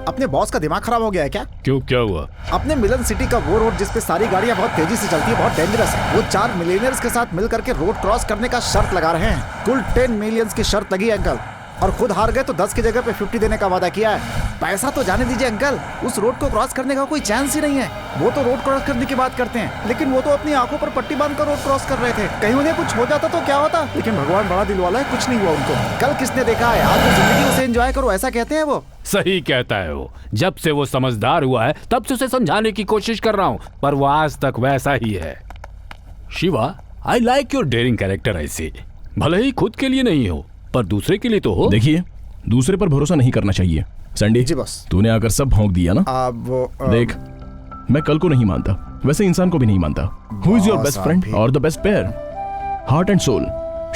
अपने बॉस का दिमाग खराब हो गया है क्या? क्यों, क्या हुआ? अपने मिलन सिटी का वो रोड जिसपे सारी गाड़ियां बहुत तेजी से चलती है बहुत डेंजरस है। वो 4 मिलियनर्स के साथ मिलकर के रोड क्रॉस करने का शर्त लगा रहे हैं। कुल 10 मिलियंस की शर्त लगी है अंकल, और खुद हार गए तो 10 की जगह पे 50 देने का वादा किया है। पैसा तो जाने दीजिए अंकल, उस रोड को क्रॉस करने का कोई चांस ही नहीं है। वो तो रोड क्रॉस करने की बात करते हैं, लेकिन वो तो अपनी आंखों पर पट्टी बांधकर रोड क्रॉस कर रहे थे। कहीं उन्हें कुछ हो जाता तो क्या होता? लेकिन भगवान बड़ा दिल वाला है, कुछ नहीं हुआ उनको। कल किसने देखा है, आज तो जिंदगी उसे एंजॉय करो, ऐसा कहते हैं वो। सही कहता है वो। जब से वो समझदार हुआ है तब से उसे समझाने की कोशिश कर रहा हूँ, पर वो आज तक वैसा ही है। Shiva, I like your daring character. ऐसे भले ही खुद के लिए नहीं हो पर दूसरे के लिए तो हो। देखिए, दूसरे पर भरोसा नहीं करना चाहिए। संडे जी बॉस। तूने आकर सब भौंक दिया ना। देख, मैं कल को नहीं मानता, वैसे इंसान को भी नहीं मानता। Who is your best friend और the best pair? Heart and soul,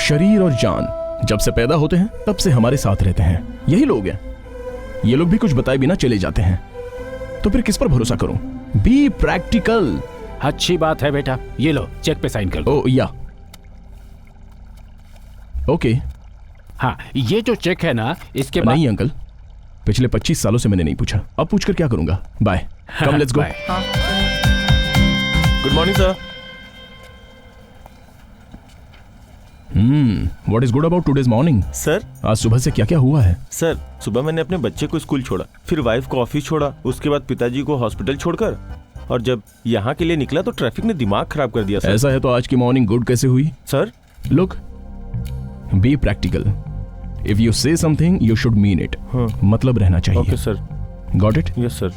शरीर और जान जब से पैदा होते हैं तब से हमारे साथ रहते हैं। यही लोग हैं। ये लोग भी कुछ बताए बिना चले जाते हैं, तो फिर किस पर भरोसा करूं? Be practical. अच्छी बात है बेटा, ये लो चेक पे साइन कर दो। या ओके। हाँ, ये जो चेक है ना, इसके बाद नहीं अंकल, पिछले 25 सालों से मैंने नहीं पूछा, अब पूछकर क्या करूंगा। Bye, come let's go. Good morning sir. What is good about today's morning? Sir, आज सुबह से क्या क्या हुआ है? सर सुबह मैंने अपने बच्चे को स्कूल छोड़ा, फिर वाइफ को ऑफिस छोड़ा, उसके बाद पिताजी को हॉस्पिटल छोड़कर, और जब यहाँ के लिए निकला तो ट्रैफिक ने दिमाग खराब कर दिया सर। ऐसा है तो आज की मॉर्निंग गुड कैसे हुई? Sir look, be practical. If you से something you should mean it. मतलब रहना चाहिए। Okay sir. Got it? Yes sir.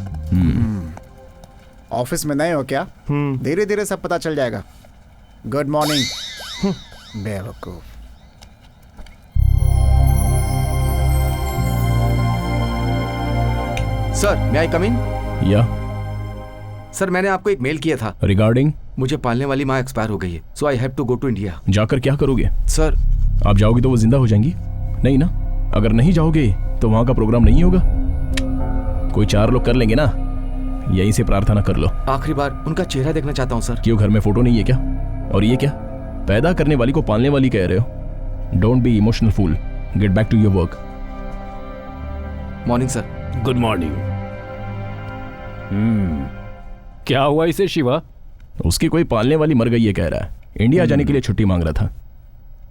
Office में नए हो क्या? धीरे धीरे सब पता चल जाएगा। गुड मॉर्निंग बेवकूफ। Sir, may I come in? या सर, मैंने आपको एक मेल किया था। रिगार्डिंग? मुझे पालने वाली माँ एक्सपायर हो गई है, so I have to go to India. जाकर क्या करोगे? सर, आप जाओगे तो वो जिंदा हो जाएंगी? नहीं ना? अगर नहीं जाओगे तो वहां का प्रोग्राम नहीं होगा। कोई 4 लोग कर लेंगे ना। यहीं से प्रार्थना कर लो। आखिरी बार उनका चेहरा देखना चाहता हूँ सर। क्यों, घर में फोटो नहीं है क्या? और ये क्या, पैदा करने वाली को पालने वाली कह रहे हो? Don't be emotional fool, get back to your work. Morning sir. Good morning. क्या हुआ इसे शिवा? उसकी कोई पालने वाली मर गई है कह रहा है। इंडिया जाने के लिए छुट्टी मांग रहा था।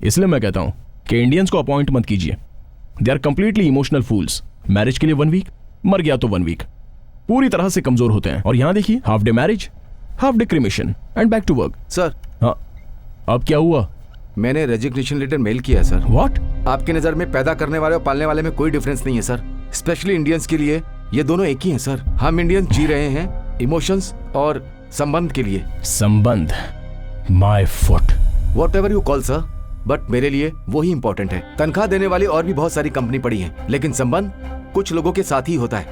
इसलिए मैं कहता हूं कि इंडियंस को अपॉइंट मत कीजिए। They are completely emotional fools. Marriage के लिए 1 वीक, मर गया तो 1 वीक। पूरी तरह से कमजोर होते हैं। और यहां देखिए, half day marriage, half day cremation and back to work. Sir, हाँ, अब क्या हुआ? मैंने रेजिग्नेशन लेटर मेल किया है सर। व्हाट? आपकी नजर में पैदा करने वाले और पालने वाले में कोई डिफरेंस नहीं है सर। स्पेशली इंडियंस के लिए ये दोनों एक ही हैं सर। हम इंडियंस जी रहे हैं इमोशंस और संबंध के लिए। संबंध? My foot. Whatever you call sir, but मेरे लिए वो ही इंपॉर्टेंट है। तनख्वाह देने वाली और भी बहुत सारी कंपनी पड़ी है, लेकिन संबंध कुछ लोगों के साथ ही होता है।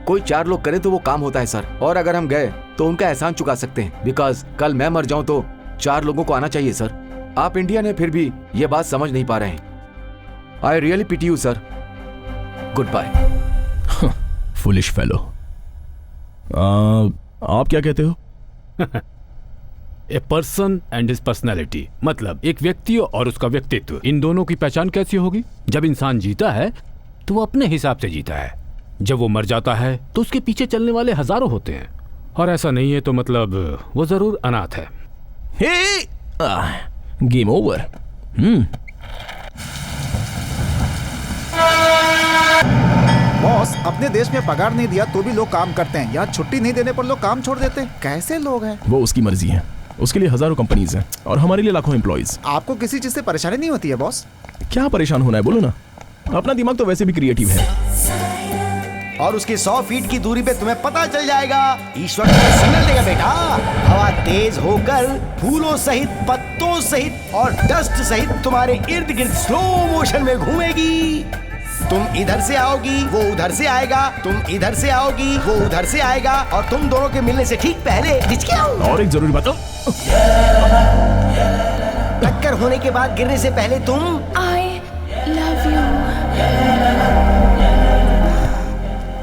कोई 4 लोग करे तो वो काम होता है सर। और अगर हम गए तो उनका एहसान चुका सकते हैं। बिकॉज कल मैं मर जाऊं तो 4 लोगों को आना चाहिए सर। आप इंडियन है फिर भी ये बात समझ नहीं पा रहे हैं। I really pity you sir. Goodbye. Foolish fellow. आप क्या कहते हो? A person and his personality, मतलब एक व्यक्ति और उसका व्यक्तित्व, इन दोनों की पहचान कैसी होगी? जब इंसान जीता है तो वो अपने हिसाब से जीता है। जब वो मर जाता है तो उसके पीछे चलने वाले हजारों होते हैं, और ऐसा नहीं है तो मतलब वो जरूर अनाथ है। Game over. बॉस, अपने देश में पगार नहीं दिया तो भी लोग काम करते हैं। यहाँ छुट्टी नहीं देने पर लोग काम छोड़ देते हैं। कैसे लोग हैं? वो उसकी मर्जी है। उसके लिए हजारों कंपनीज हैं और हमारे लिए लाखों एम्प्लॉइज। आपको किसी चीज से परेशानी नहीं होती है बॉस? क्या परेशान होना है, बोलो ना। अपना दिमाग तो वैसे भी क्रिएटिव है। और उसकी 100 फीट की दूरी पे तुम्हें पता चल जाएगा। ईश्वर तुम्हें सिग्नल देगा बेटा। हवा तेज होकर फूलों सहित, पत्तों सहित और डस्ट सहित तुम्हारे इर्द गिर्द स्लो मोशन में घूमेगी। तुम इधर से आओगी, वो उधर से आएगा। तुम इधर से आओगी, वो उधर से आएगा। और तुम दोनों के मिलने से ठीक पहले और एक जरूरी बात, टक्कर होने के बाद गिरने से पहले तुम I love you।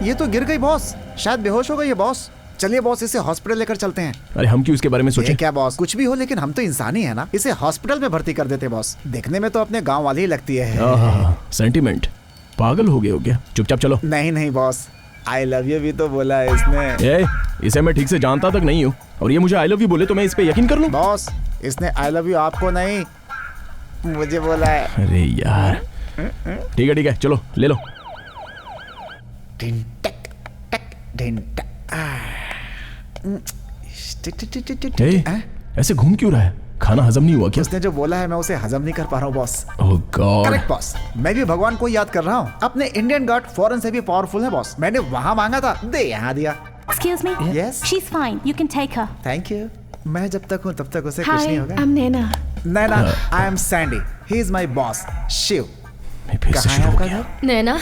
ये तो गिर गई बॉस, शायद बेहोश हो गई है बॉस। चलिए बॉस, इसे हॉस्पिटल लेकर चलते हैं। अरे हम क्यों इसके बारे में सोचें? क्या बॉस, कुछ भी हो लेकिन हम तो इंसान ही है ना। इसे हॉस्पिटल में भर्ती कर देते बॉस। देखने में तो अपने गांव वाली ही लगती है। सेंटिमेंट। पागल हो गए हो क्या? चुपचाप चलो। नहीं नहीं बॉस, आई लव यू भी तो बोला है इसने। इसे मैं ठीक से जानता तक नहीं हूँ और ये मुझे आई लव यू बोले तो मैं इस पे यकीन कर लूं? बॉस, इसने आई लव यू आपको नहीं मुझे बोला है। अरे यार, ठीक है चलो ले लो। टिन टक टक टिन टक। ऐसे घूम क्यों रहा है? खाना हजम नहीं हुआ क्या? उसने जो बोला है मैं उसे हजम नहीं कर पा रहा हूँ बॉस। ओह गॉड। करेक्ट बॉस, मैं भी भगवान को याद कर रहा हूँ। अपने इंडियन गॉड फॉरेन से भी पावरफुल है बॉस। मैंने वहाँ मांगा था, दे यहाँ दिया। Excuse me? Yes? She's fine. You can take her. Thank you. मैं जब तक हूँ तब तक उसे कुछ Hi, नहीं होगा। I'm Naina. Naina, I am Sandy, he is my boss Shiv. फिर से कहाँ है शुरू हो आपका गया। घर? नैना,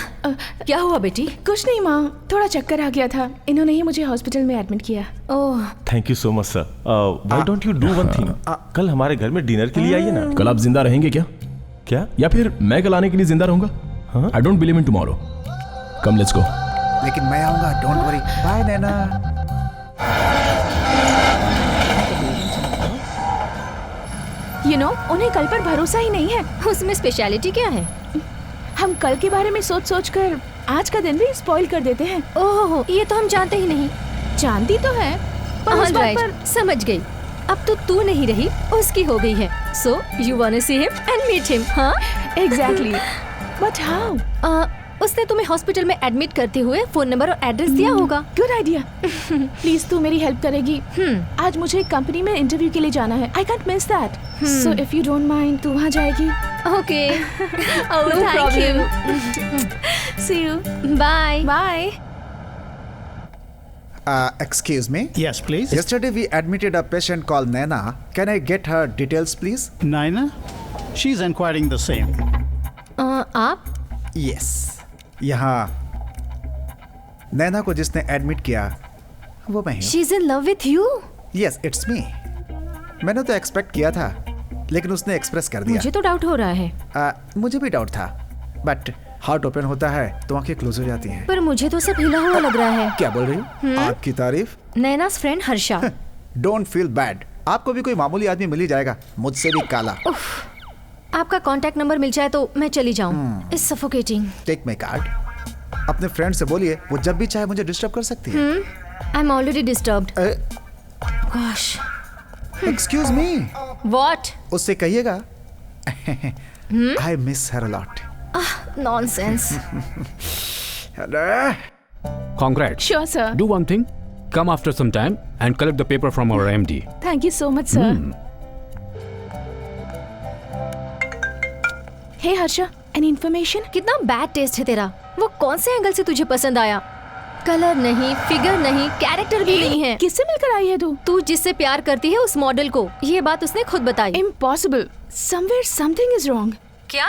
क्या हुआ बेटी? कुछ नहीं माँ, थोड़ा चक्कर आ गया था। इन्होंने ही मुझे हॉस्पिटल में एडमिट किया। Oh, thank you so much sir. Why don't you do one thing? कल हमारे घर में डिनर के लिए आइए ना। कल आप जिंदा रहेंगे क्या? क्या? या फिर मैं कल आने के लिए जिंदा रहूंगा? I don't believe in tomorrow. Come let's गो। लेकिन मैं आऊंगा, डोंट वरी। बाय नैना। उन्हें कल पर भरोसा ही नहीं है। उसमें स्पेशलिटी क्या है? हम कल के बारे में सोच सोच कर आज का दिन भी स्पॉइल कर देते हैं। ओह, ये तो हम जानते ही नहीं। जानती तो है पर उस बात पर समझ गई। अब तो तू नहीं रही, उसकी हो गई है। So you want to see him and meet him? हाँ, एग्जैक्टली। But how? उसने तुम्हें हॉस्पिटल में एडमिट करते हुए फोन नंबर और एड्रेस दिया होगा। Good idea. प्लीज तू मेरी हेल्प करेगी? आज मुझे कंपनी में इंटरव्यू के लिए जाना है। I can't miss that. So if you don't mind, तू वहाँ जाएगी? Okay. Oh, thank you. See you. Bye bye. Excuse me? Yes, please. Yesterday we admitted a patient called Naina. Can I get her details, please? Naina? She's inquiring the same. आप? Yes. यहाँ नैना को जिसने admit किया वो मैं हूँ। She is in love with you? Yes, it's me. मैंने तो एक्सपेक्ट किया था, लेकिन उसने एक्सप्रेस कर दिया। मुझे तो डाउट हो रहा है। मुझे भी डाउट था, बट हार्ट ओपन होता है तो आंखें क्लोज हो जाती हैं। पर मुझे तो सब हिला हुआ लग रहा है। क्या बोल रही हो? आपकी तारीफ? Naina's friend Harsha. Don't feel bad, आपको भी कोई मामूली आदमी मिल ही जाएगा, मुझसे भी काला। आपका कांटेक्ट नंबर मिल जाए तो मैं चली जाऊं। It's suffocating. Take my card. अपने फ्रेंड से बोलिए वो जब भी चाहे मुझे डिस्टर्ब कर सकती है। I am already disturbed. Gosh. Excuse me. What? उससे कहिएगा I miss her a lot. Nonsense. Congrats. Sure, sir. Do one thing. Come after some time and collect the paper from our MD. Thank you so much, sir. Hey, Harsha. Any information? कितना bad taste है तेरा। वो कौन से angle से तुझे पसंद आया? कलर नहीं, फिगर नहीं, कैरेक्टर भी नहीं है। किससे मिलकर आई है तू? तू जिससे प्यार करती है उस मॉडल को। ये बात उसने खुद बताई। Impossible. Somewhere something is wrong. क्या?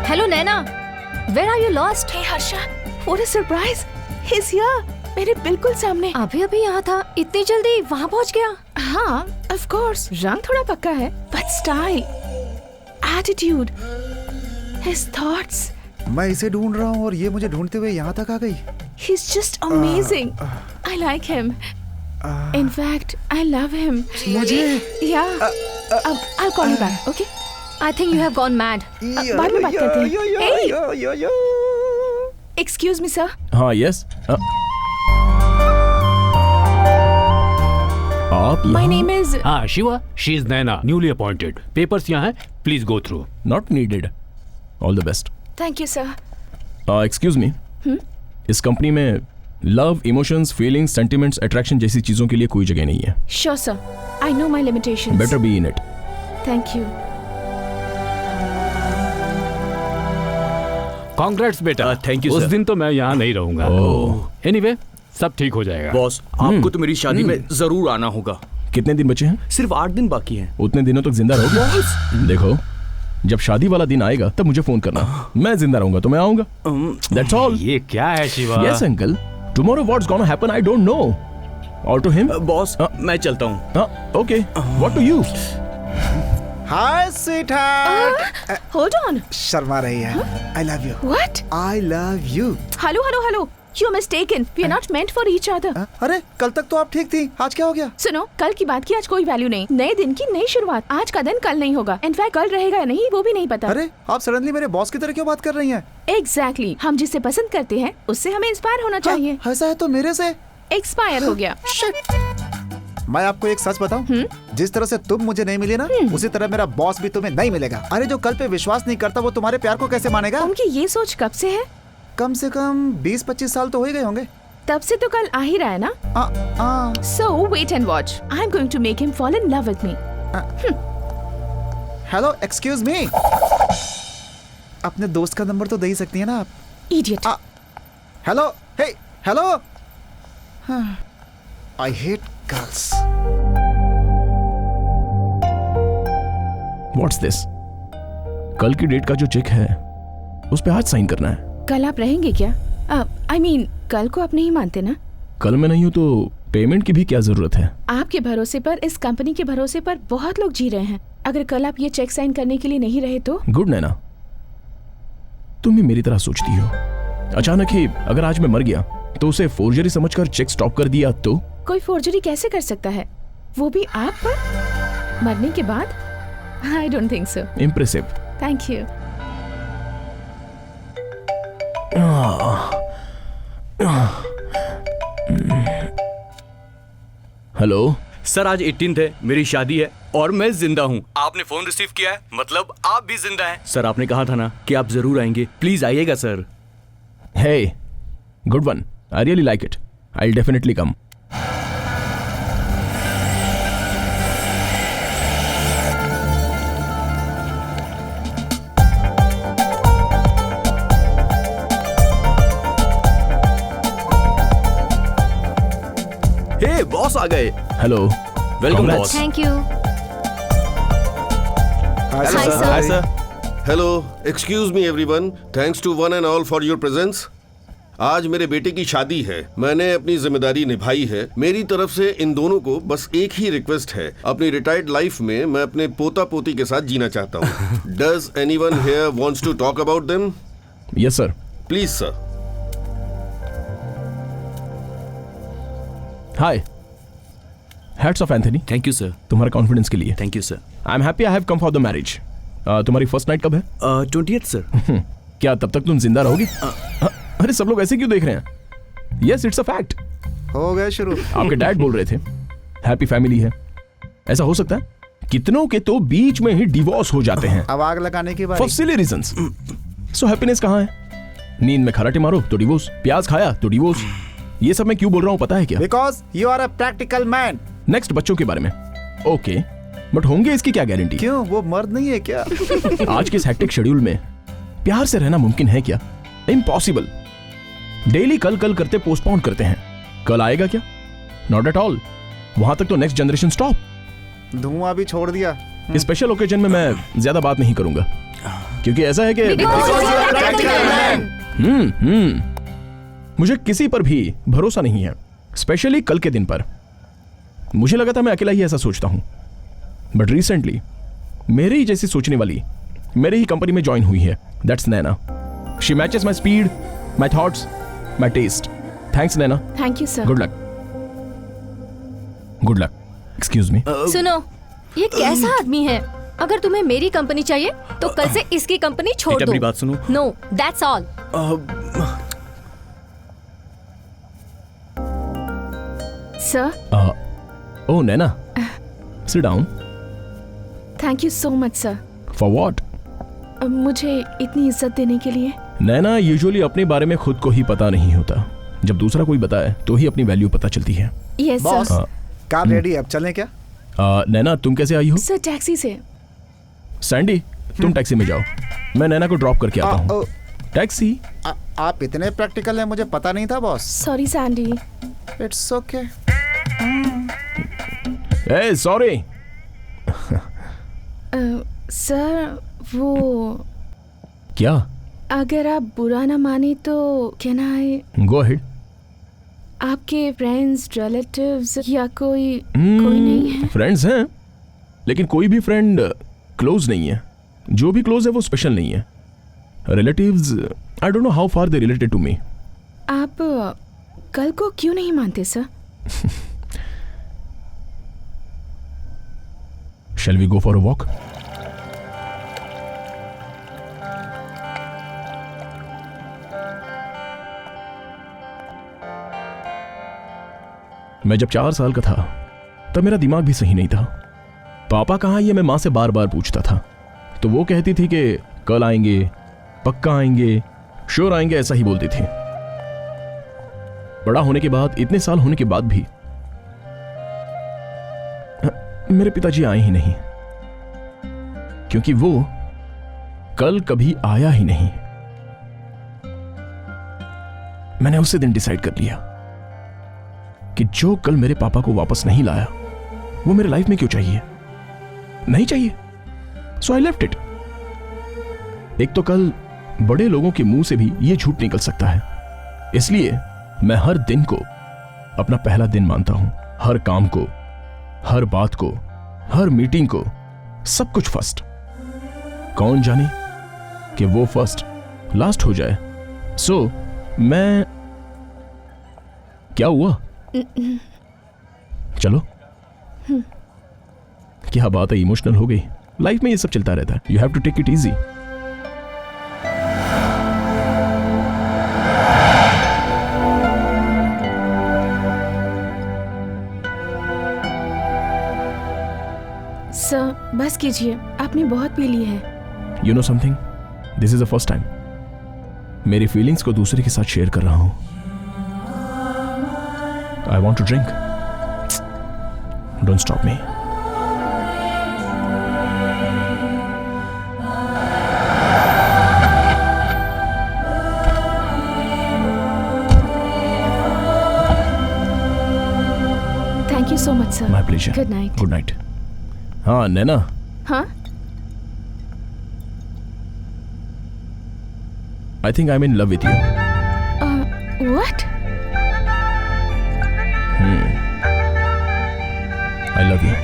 Hello Naina, where are you lost? Hey, Harsha. What a surprise. He's here. मेरे बिल्कुल सामने। अभी अभी यहाँ था, इतनी जल्दी वहाँ पहुँच गया? हाँ, of course. रंग थोड़ा पक्का है, but style, attitude, his thoughts. मैं इसे ढूंढ रहा हूँ और ये मुझे ढूंढते हुए यहाँ तक आ गई। He's just amazing. I like him. In fact, I love him. मुझे? Yeah. I'll call you back. Okay? I think you have gone mad. बाद में बात करते हैं. Hey! Excuse me, sir. हाँ, यस। आप My name is. Ah, Shiva. She is Naina, newly appointed. Papers यहाँ हैं. Please go through. Not needed. All the best. Thank you, sir. Excuse me. इस कंपनी में love, emotions, feelings, sentiments, attraction जैसी चीजों के लिए कोई जगह नहीं है। Sure, sir. I know my limitations. Better be in it. Thank you. Congrats बेटा। Thank you, उस sir. दिन तो मैं यहाँ नहीं रहूंगा। Anyway, सब ठीक हो जाएगा। बॉस, आपको तो मेरी शादी में जरूर आना होगा। कितने दिन बचे हैं? सिर्फ 8 दिन बाकी हैं। उतने दिनों तक जिंदा रहोगे? देखो, जब शादी वाला दिन आएगा तब मुझे फोन करना। मैं जिंदा रहूंगा तो मैं आऊंगा। That's all. ये क्या है Shiva? Yes, uncle. Tomorrow what's gonna happen I don't know. Or to him? Boss, मैं चलता हूँ। Okay. What to you? Hi, sweetheart. Hold on. Sharma रही है। I love you. What? I love you. Hello, hello, hello. You're mistaken. We are not meant for each other. अरे कल तक तो आप ठीक थी, आज क्या हो गया? सुनो, कल की बात की आज कोई वैल्यू नहीं। नए दिन की नई शुरुआत। आज का दिन कल नहीं होगा। इनफैक्ट कल रहेगा या नहीं वो भी नहीं पता। अरे आप सडनली मेरे बॉस की तरह क्यों बात कर रही हैं? Exactly. हम जिसे पसंद करते हैं उससे हमें इंस्पायर होना चाहिए। ऐसा है तो मेरे से एक्सपायर हो गया। मैं आपको एक सच बताऊं, जिस तरह से तुम मुझे नहीं मिले ना, उसी तरह मेरा बॉस भी तुम्हें नहीं मिलेगा। अरे जो कल पे विश्वास नहीं करता वो तुम्हारे प्यार को कैसे मानेगा? उनकी ये सोच कब से है? कम से कम 20-25 साल तो हो ही गए होंगे। तब से तो कल आ ही रहा है ना। So wait and watch. I'm going to make him fall in love with me. Hello, excuse मी। अपने दोस्त का नंबर तो दे ही सकती है ना आप? Idiot. Hello, hey, hello. I hate girls. What's this? कल की डेट का जो चेक है उस पे आज साइन करना है। कल आप रहेंगे क्या? I mean, कल को आप नहीं मानते ना? कल मैं नहीं हूँ तो पेमेंट की भी क्या जरूरत है? आपके भरोसे पर, इस कंपनी के भरोसे पर बहुत लोग जी रहे हैं। अगर कल आप ये चेक साइन करने के लिए नहीं रहे तो? गुड नैना, तुम भी मेरी तरह सोचती हो। अचानक ही अगर आज मैं मर गया तो उसे फोर्जरी समझकर चेक स्टॉप कर दिया तो? कोई फोर्जरी कैसे कर सकता है, वो भी आप पर मरने के बाद? I don't think so. Impressive. Thank you. Hello sir, आज 18th है, मेरी शादी है और मैं जिंदा हूँ। आपने फोन रिसीव किया है, मतलब आप भी जिंदा हैं। सर आपने कहा था ना कि आप जरूर आएंगे, प्लीज आइएगा sir. Hey, good one. I really like it. I'll definitely come. Hey boss आ गए। Hello, welcome boss. Thank you. Hi, Hi, sir. Hi sir. Hello, excuse me everyone, thanks to one and all for your presence. आज मेरे बेटे की शादी है, मैंने अपनी जिम्मेदारी निभाई है। मेरी तरफ से इन दोनों को बस एक ही रिक्वेस्ट है, अपनी रिटायर्ड लाइफ में मैं अपने पोता पोती के साथ जीना चाहता हूँ। Does anyone here wants to talk about them? Yes sir. Please sir. Hi, hats off Anthony. Thank you sir. तुम्हारे कॉन्फिडेंस के लिए। Thank you sir. I am happy I have come for the marriage. तुम्हारी first night कब है? 20th sir. क्या तब तक तुम जिंदा रहोगे? अरे सब लोग ऐसे क्यों देख रहे हैं? Yes, it's a fact. हो गए शुरू। आपके डैड बोल रहे थे हैप्पी फैमिली है। ऐसा हो सकता है? कितनों के तो बीच में ही डिवोर्स हो जाते हैं अब आग लगाने की बारी। For silly reasons. So happiness कहाँ है? नींद में खराटे मारो तो डिवोर्स, प्याज खाया तो डिवोर्स। ये सब मैं क्यों बोल रहा हूँ पता है क्या? Because you are a practical man. Next बच्चों के बारे में ओके, बट होंगे इसकी क्या गारंटी? क्यों, वो मर्द नहीं है क्या? आज के इस हेक्टिक शेड्यूल में प्यार से रहना मुमकिन है क्या? इम्पॉसिबल। डेली कल कल करते पोस्टपोन करते हैं। कल आएगा क्या? Not at all. वहां तक तो नेक्स्ट जनरेशन स्टॉप। धुआं भी छोड़ दिया। स्पेशल ओकेजन में मैं ज्यादा बात नहीं करूंगा क्योंकि ऐसा है कि मुझे किसी पर भी भरोसा नहीं है, स्पेशली कल के दिन पर। मुझे लगा था मैं अकेला ही ऐसा सोचता हूं, बट रिसेंटली मेरे ही जैसी सोचने वाली मेरे ही कंपनी में ज्वाइन हुई है। That's Naina. She matches my speed, my thoughts, my taste. Thanks Naina. Thank you sir. Good luck. Good luck. Excuse me. सुनो, ये कैसा आदमी है? अगर तुम्हें मेरी कंपनी चाहिए तो कल से इसकी कंपनी छोड़ दो। मेरी बात सुनो। No, that's all. Sir. Oh Naina, sit down. Thank you so much sir. For what? मुझे इतनी इज्जत देने के लिए। नैना, यूजुअली अपने बारे में खुद को ही पता नहीं होता, जब दूसरा कोई बताए तो ही अपनी वैल्यू पता चलती है। Yes sir. कार रेडी है, अब चलें क्या? नैना, तुम कैसे आई हो? सर टैक्सी से। सैंडी, तुम टैक्सी में जाओ, मैं नैना को ड्रॉप करके आता हूँ। टैक्सी? आप इतने प्रैक्टिकल हैं, मुझे पता नहीं था boss. Sorry Sandy. It's okay. A sorry. Sir वो क्या? अगर आप बुरा ना माने तो कैन आई? Go ahead. आपके फ्रेंड्स, रिलेटिव्स या कोई नहीं है? फ्रेंड्स हैं, लेकिन कोई भी फ्रेंड क्लोज नहीं है। जो भी क्लोज है वो स्पेशल नहीं है। Relatives, I don't know how far they related to me. आप कल को क्यों नहीं मानते sir? Shall we go for a walk? मैं जब 4 साल का था तब मेरा दिमाग भी सही नहीं था। पापा कहाँ ये मैं माँ से बार बार पूछता था, तो वो कहती थी कि कल आएंगे, पक्का आएंगे, श्योर आएंगे, ऐसा ही बोलती थी। बड़ा होने के बाद, इतने साल होने के बाद भी मेरे पिताजी आए ही नहीं, क्योंकि वो कल कभी आया ही नहीं। मैंने उसी दिन डिसाइड कर लिया कि जो कल मेरे पापा को वापस नहीं लाया वो मेरे लाइफ में क्यों चाहिए, नहीं चाहिए। सो आई लेफ्ट इट। एक तो कल बड़े लोगों के मुंह से भी ये झूठ निकल सकता है, इसलिए मैं हर दिन को अपना पहला दिन मानता हूं। हर काम को, हर बात को, हर मीटिंग को, सब कुछ फर्स्ट। कौन जाने कि वो फर्स्ट लास्ट हो जाए। सो मैं, क्या हुआ? चलो, क्या बात है, इमोशनल हो गई। लाइफ में ये सब चलता रहता है। You have to take it easy. Sir बस कीजिए, आपने बहुत पी ली है। You know something, this is the first time मेरी फीलिंग्स को दूसरे के साथ शेयर कर रहा हूं। I want to drink, don't stop me. Thank you so much sir. My pleasure. Good night. Good night. हाँ नैना, हाँ, I think I'm in love with you. what? I love you.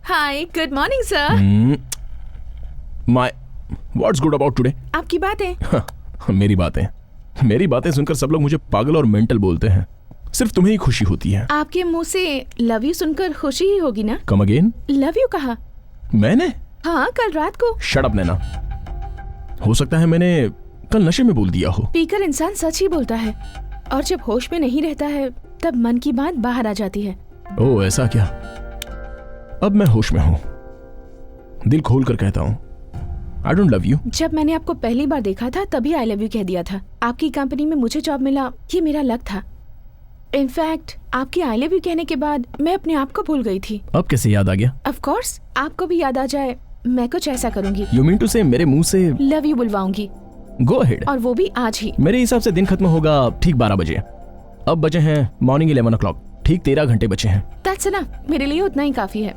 Hi, good morning sir. What's good about today? आपकी बातें। मेरी बातें सुनकर सब लोग मुझे पागल और मेंटल बोलते हैं। सिर्फ तुम्हें ही खुशी होती है। आपके मुंह से लव यू सुनकर खुशी ही होगी ना? Come again. लव यू कहा मैंने? हाँ, कल रात को। शट अप नैना, हो सकता है मैंने कल नशे में बोल दिया हो। पीकर इंसान सच ही बोलता है, और जब होश में नहीं रहता है तब मन की बात बाहर आ जाती है। ओह ऐसा क्या? अब मैं होश में हूँ, दिल खोल कर कहता हूँ I don't love you. जब मैंने आपको पहली बार देखा था तभी आई लव यू कह दिया था। आपकी कंपनी में मुझे जॉब मिला, ये मेरा लक था। इनफैक्ट आपकी आई लव यू कहने के बाद मैं अपने आप को भूल गई थी। अब कैसे याद आ गया? ऑफ कोर्स, आपको भी याद आ जाए, मैं कुछ ऐसा करूंगी। You mean to say मेरे मुंह से लव यू बुलवाऊंगी। Go ahead. और वो भी आज ही। मेरे हिसाब से दिन खत्म होगा ठीक 12 बजे। अब बजे हैं मॉर्निंग 11 o'clock, ठीक 13 घंटे बचे हैं। That's enough, मेरे लिए उतना ही काफी है।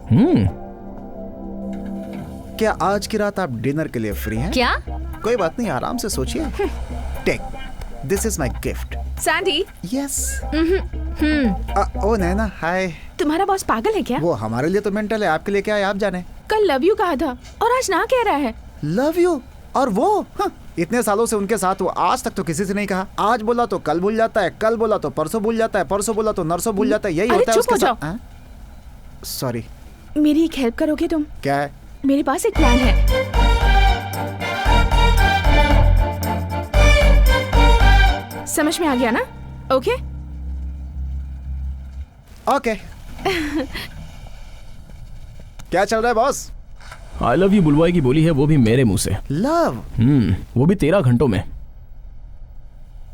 क्या आज की रात आप डिनर के लिए फ्री हैं? क्या? कोई बात नहीं, आराम से सोचिए। Take, this is my gift. Sandy. Yes. Oh Naina, hi. तुम्हारा बॉस पागल है क्या? वो हमारे लिए तो मेंटल है, आपके लिए क्या है आप जाने। कल लव यू कहा था और आज ना कह रहा है। Love you? और वो इतने सालों से उनके साथ, वो आज तक तो किसी से नहीं कहा। आज बोला तो कल भूल जाता है, कल बोला तो परसों भूल जाता है, परसों बोला तो नरसों भूल जाता है। यही होता है उसके साथ। सॉरी। मेरी एक हेल्प करोगे तुम? क्या है? मेरे पास एक प्लान है। समझ में आ गया ना? ओके? ओके। क्या चल रहा है बॉस? आई लव यू बुलवाएगी बोली है, वो भी मेरे मुंह से। लव? वो भी 13 घंटों में।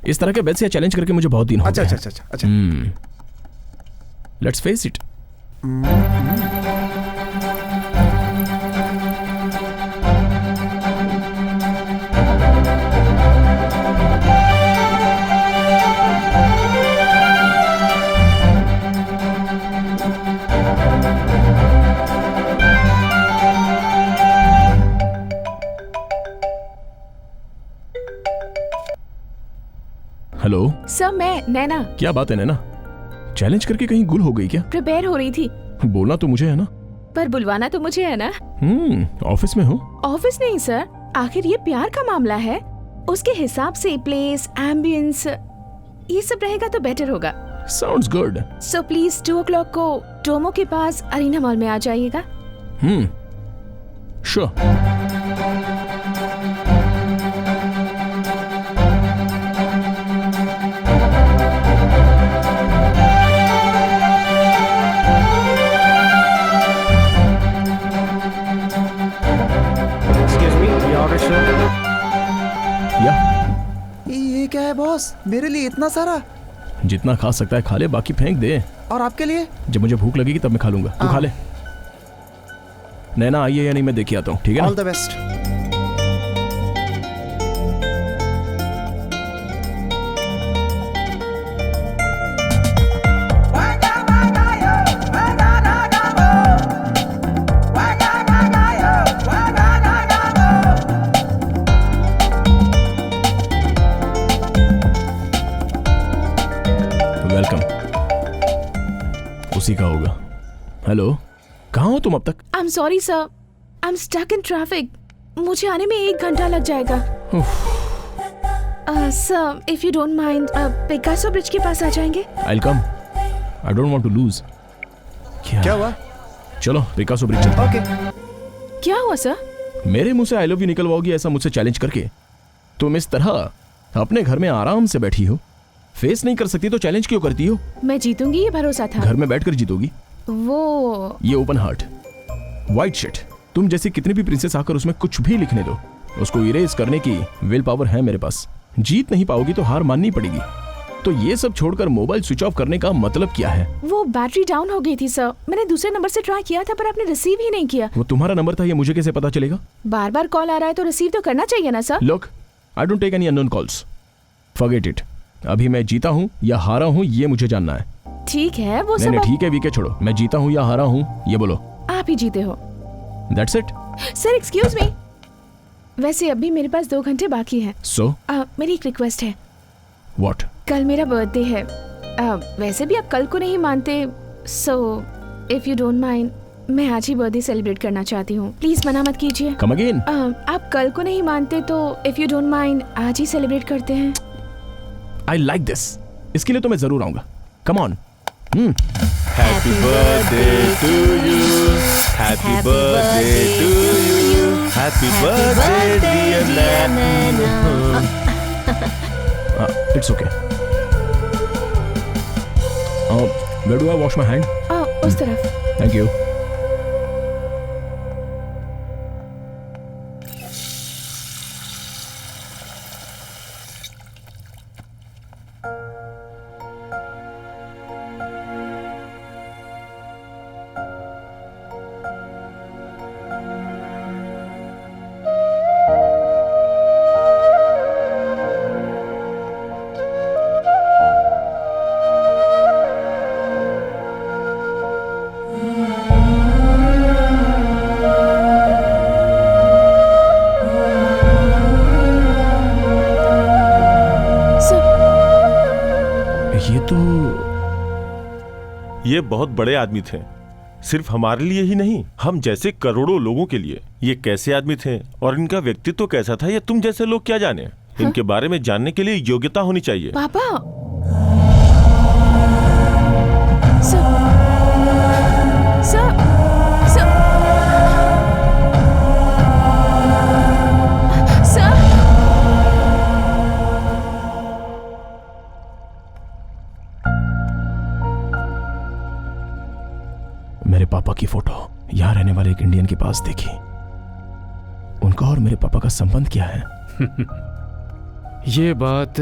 इस तरह के बेद से चैलेंज करके मुझे बहुत दिन हो गए। अच्छा। Let's face it. Hello sir, मैं नैना। क्या बात है नैना, चैलेंज करके कहीं गुल हो गई क्या? प्रिपेयर हो रही थी। बोलना तो मुझे है ना। पर बुलवाना तो मुझे है ना। ऑफिस में हूँ। ऑफिस नहीं सर, आखिर ये प्यार का मामला है, उसके हिसाब से प्लेस, एम्बियंस ये सब रहेगा तो बेटर होगा। Sounds good. So please 2 o'clock को टोमो के पास अरीना मॉल में आ जाइएगा। Sure. Excuse me, ये ऑर्डर शो। ये क्या है बॉस, मेरे लिए इतना सारा? जितना खा सकता है खा ले, बाकी फेंक दे। और आपके लिए? जब मुझे भूख लगेगी तब मैं खा लूंगा, तू खा ले। नैना आई है या नहीं मैं देख के आता हूँ, ठीक है ना? All the best. वेलकम। उसी का होगा। हेलो, कहाँ हो तुम अब तक? I'm sorry sir, I'm stuck in traffic. मुझे आने में 1 घंटा लग जाएगा। Sir, if you don't mind, Picasso bridge के पास आ जाएंगे? I'll come. I don't want to lose. क्या हुआ? चलो पिकासो ब्रिज चलते हैं। ओके। क्या हुआ सर? मेरे मुंह से आई लव यू निकलवाओगी ऐसा मुझसे चैलेंज करके? तुम इस तरह अपने घर में आराम से बैठी हो, फेस नहीं कर सकती तो चैलेंज क्यों करती हो? मैं जीतूंगी ये भरोसा था। घर में बैठकर जीतोगी? वो ये ओपन हार्ट, वाइट शिट, तुम जैसी कितनी भी प्रिंसेस आकर उसमें कुछ भी लिखने दो, उसको इरेज करने की विल पावर है मेरे पास। जीत नहीं पाओगी तो हार माननी पड़ेगी। तो ये सब छोड़कर मोबाइल स्विच ऑफ करने का मतलब क्या है? वो बैटरी डाउन हो गई थी सर, मैंने दूसरे नंबर से ट्राई किया था पर आपने रिसीव ही नहीं किया। वो तुम्हारा नंबर था, ये मुझे कैसे पता चलेगा? बार बार कॉल आ रहा है तो रिसीव तो करना चाहिए ना sir. Look, I don't take any unknown calls, forget it. अभी मैं जीता हूँ या हारा हूँ ये मुझे जानना है। ठीक है वो नहीं, सब ठीक है वीके छोड़ो, मैं जीता हूँ या हारा हूँ ये बोलो। आप ही जीते हो। That's it. Sir excuse me, वैसे अभी मेरे पास 2 घंटे बाकी हैं। सो मेरी एक रिक्वेस्ट है। व्हाट? कल मेरा बर्थडे है। वैसे भी आप कल को नहीं मानते, सो इफ यू डोंट माइंड मैं आज ही बर्थडे सेलिब्रेट करना चाहती हूँ। प्लीज मना मत कीजिए। Come again. आप कल को नहीं मानते तो इफ यू डोंट माइंड आज ही सेलिब्रेट करते हैं। आई लाइक दिस, इसके लिए तो मैं जरूर आऊंगा। Come on. Happy birthday to you, happy birthday to you, happy birthday dear Naina. It's okay. Where do I wash my hand? उस तरफ। Thank you. ये बहुत बड़े आदमी थे, सिर्फ हमारे लिए ही नहीं, हम जैसे करोड़ों लोगों के लिए। ये कैसे आदमी थे और इनका व्यक्तित्व कैसा था ये तुम जैसे लोग क्या जाने। इनके बारे में जानने के लिए योग्यता होनी चाहिए। पापा मेरे पापा की फोटो यहाँ रहने वाले एक इंडियन के पास देखी। उनका और मेरे पापा का संबंध क्या है? ये बात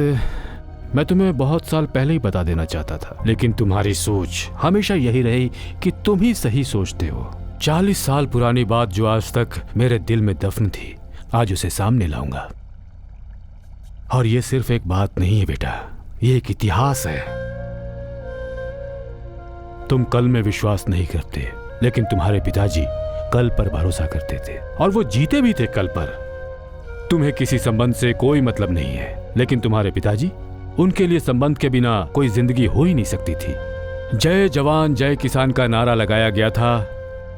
मैं तुम्हें बहुत साल पहले ही बता देना चाहता था, लेकिन तुम्हारी सोच हमेशा यही रही कि तुम ही सही सोचते हो। 40 साल पुरानी बात जो आज तक मेरे दिल में दफन थी, आज उसे सामने लाऊंगा। और ये सिर्फ एक बात नहीं है बेटा, ये एक इतिहास है। तुम कल में विश्वास नहीं करते, लेकिन तुम्हारे पिताजी कल पर भरोसा करते थे और वो जीते भी थे कल पर। तुम्हें किसी संबंध से कोई मतलब नहीं है, लेकिन तुम्हारे पिताजी, उनके लिए संबंध के बिना कोई जिंदगी हो ही नहीं सकती थी। जय जवान जय किसान का नारा लगाया गया था,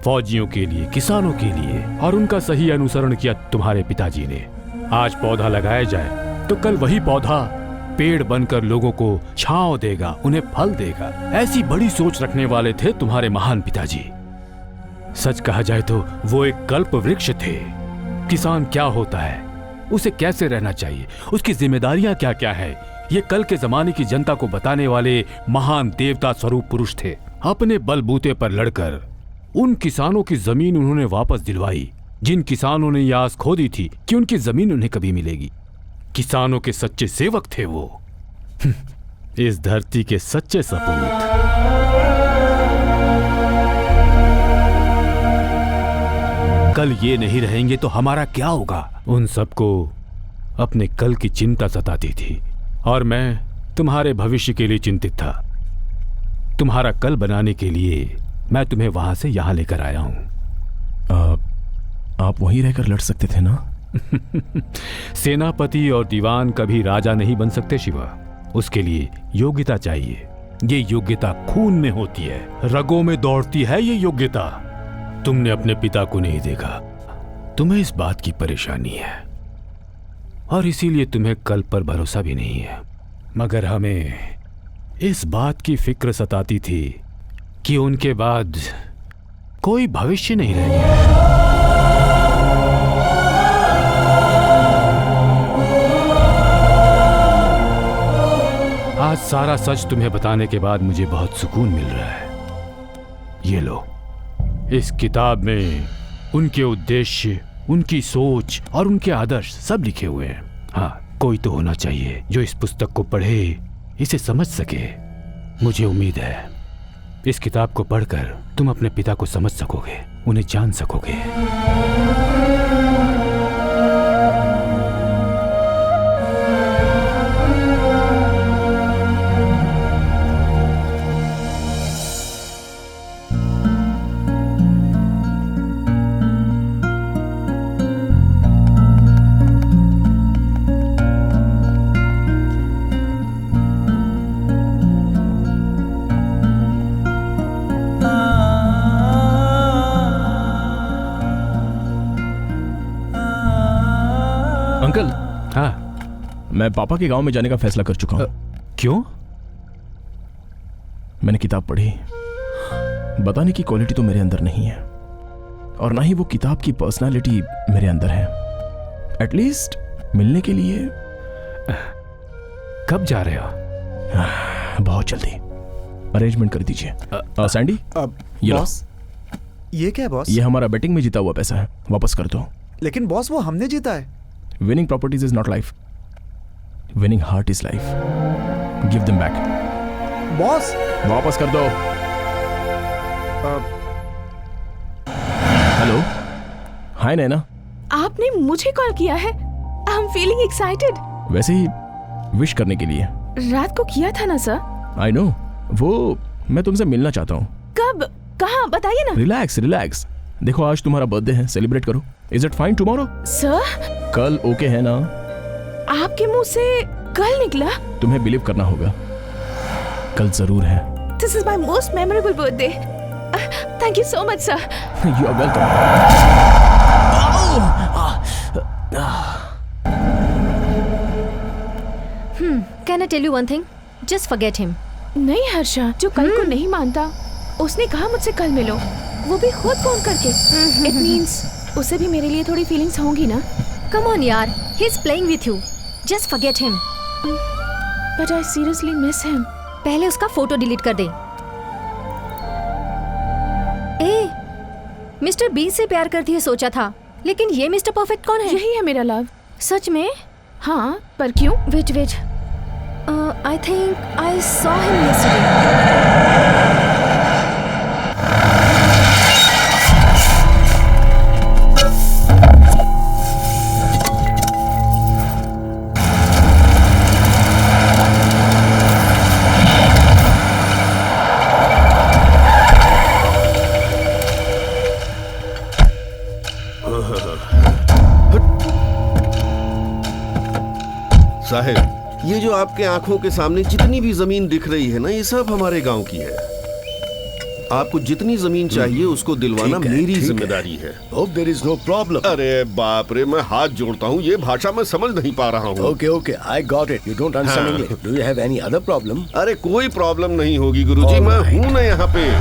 फौजियों के लिए, किसानों के लिए, और उनका सही अनुसरण किया तुम्हारे पिताजी ने। आज पौधा लगाया जाए तो कल वही पौधा पेड़ बनकर लोगों को छांव देगा, उन्हें फल देगा। ऐसी बड़ी सोच रखने वाले थे तुम्हारे महान पिताजी। सच कहा जाए तो वो एक कल्प वृक्ष थे। किसान क्या होता है, उसे कैसे रहना चाहिए, उसकी जिम्मेदारियां क्या क्या है, ये कल के जमाने की जनता को बताने वाले महान देवता स्वरूप पुरुष थे। अपने बलबूते पर लड़कर उन किसानों की जमीन उन्होंने वापस दिलवाई, जिन किसानों ने यह आस खो दी थी कि उनकी जमीन उन्हें कभी मिलेगी। किसानों के सच्चे सेवक थे वो, इस धरती के सच्चे सपूत। कल ये नहीं रहेंगे तो हमारा क्या होगा? उन सबको अपने कल की चिंता सताती थी, और मैं तुम्हारे भविष्य के लिए चिंतित था। तुम्हारा कल बनाने के लिए मैं तुम्हें वहां से यहां लेकर आया हूं। आप वहीं रहकर लड़ सकते थे ना? सेनापति और दीवान कभी राजा नहीं बन सकते शिवा। उसके लिए योग्यता चाहिए। ये योग्यता खून में होती है, रगों में दौड़ती है ये योग्यता। तुमने अपने पिता को नहीं देखा, तुम्हें इस बात की परेशानी है, और इसीलिए तुम्हें कल पर भरोसा भी नहीं है। मगर हमें इस बात की फिक्र सताती थी कि उनके बाद कोई भविष्य नहीं रहेगा। आज सारा सच तुम्हें बताने के बाद मुझे बहुत सुकून मिल रहा है। ये लो, इस किताब में उनके उद्देश्य, उनकी सोच और उनके आदर्श सब लिखे हुए हैं। हाँ, कोई तो होना चाहिए जो इस पुस्तक को पढ़े, इसे समझ सके। मुझे उम्मीद है इस किताब को पढ़कर तुम अपने पिता को समझ सकोगे, उन्हें जान सकोगे। अंकल, हाँ, मैं पापा के गांव में जाने का फैसला कर चुका हूं। क्यों? मैंने किताब पढ़ी, बताने की क्वालिटी तो मेरे अंदर नहीं है, और ना ही वो किताब की पर्सनालिटी मेरे अंदर है। एटलीस्ट मिलने के लिए। कब जा रहे हो? बहुत जल्दी। अरेंजमेंट कर दीजिए। सैंडी, ये लो। बॉस, ये क्या है बॉस? ये हमारा बेटिंग में जीता हुआ पैसा है, वापस कर दो। लेकिन बॉस, वो हमने जीता है। Winning properties is not life. Winning heart is life. Give them back. Boss, वापस कर दो। हेलो, हाय नैना। आपने मुझे कॉल किया है? I am feeling excited. वैसे ही विश करने के लिए। रात को किया था ना सर? आई नो, वो मैं तुमसे मिलना चाहता हूँ। कब? कहाँ? बताइए ना। Relax relax. देखो, आज तुम्हारा बर्थडे है, सेलिब्रेट करो। Is it fine tomorrow? Sir, कल ओके है ना? आपके मुंह से कल निकला? तुम्हें बिलीव करना होगा, कल जरूर है। This is my most memorable birthday. Thank you so much sir. You are welcome. Can I tell you one thing? Just forget him. नहीं हर्षा, जो कल को नहीं मानता, उसने कहा मुझसे कल मिलो, वो भी खुद फोन करके। इट मींस उसे भी मेरे लिए थोड़ी फीलिंग्स होंगी ना? कम ऑन यार, he is playing with you, just forget him. But I seriously miss him. पहले उसका फोटो डिलीट कर दे। ए, मिस्टर बी से प्यार करती है सोचा था, लेकिन ये मिस्टर परफेक्ट कौन है? यही है मेरा लव। सच में? हाँ, पर क्यों? Wait wait, I think I saw him yesterday. साहिब, ये जो आपके आंखों के सामने जितनी भी जमीन दिख रही है ना, ये सब हमारे गांव की है। आपको जितनी जमीन चाहिए उसको दिलवाना मेरी जिम्मेदारी है। Hope there is no problem. अरे बाप रे, मैं हाथ जोड़ता हूँ, ये भाषा मैं समझ नहीं पा रहा हूँ। Okay, I got it. You don't understand English. Do you have any other problem? अरे कोई प्रॉब्लम नहीं होगी गुरुजी, मैं हूँ ना यहाँ पे।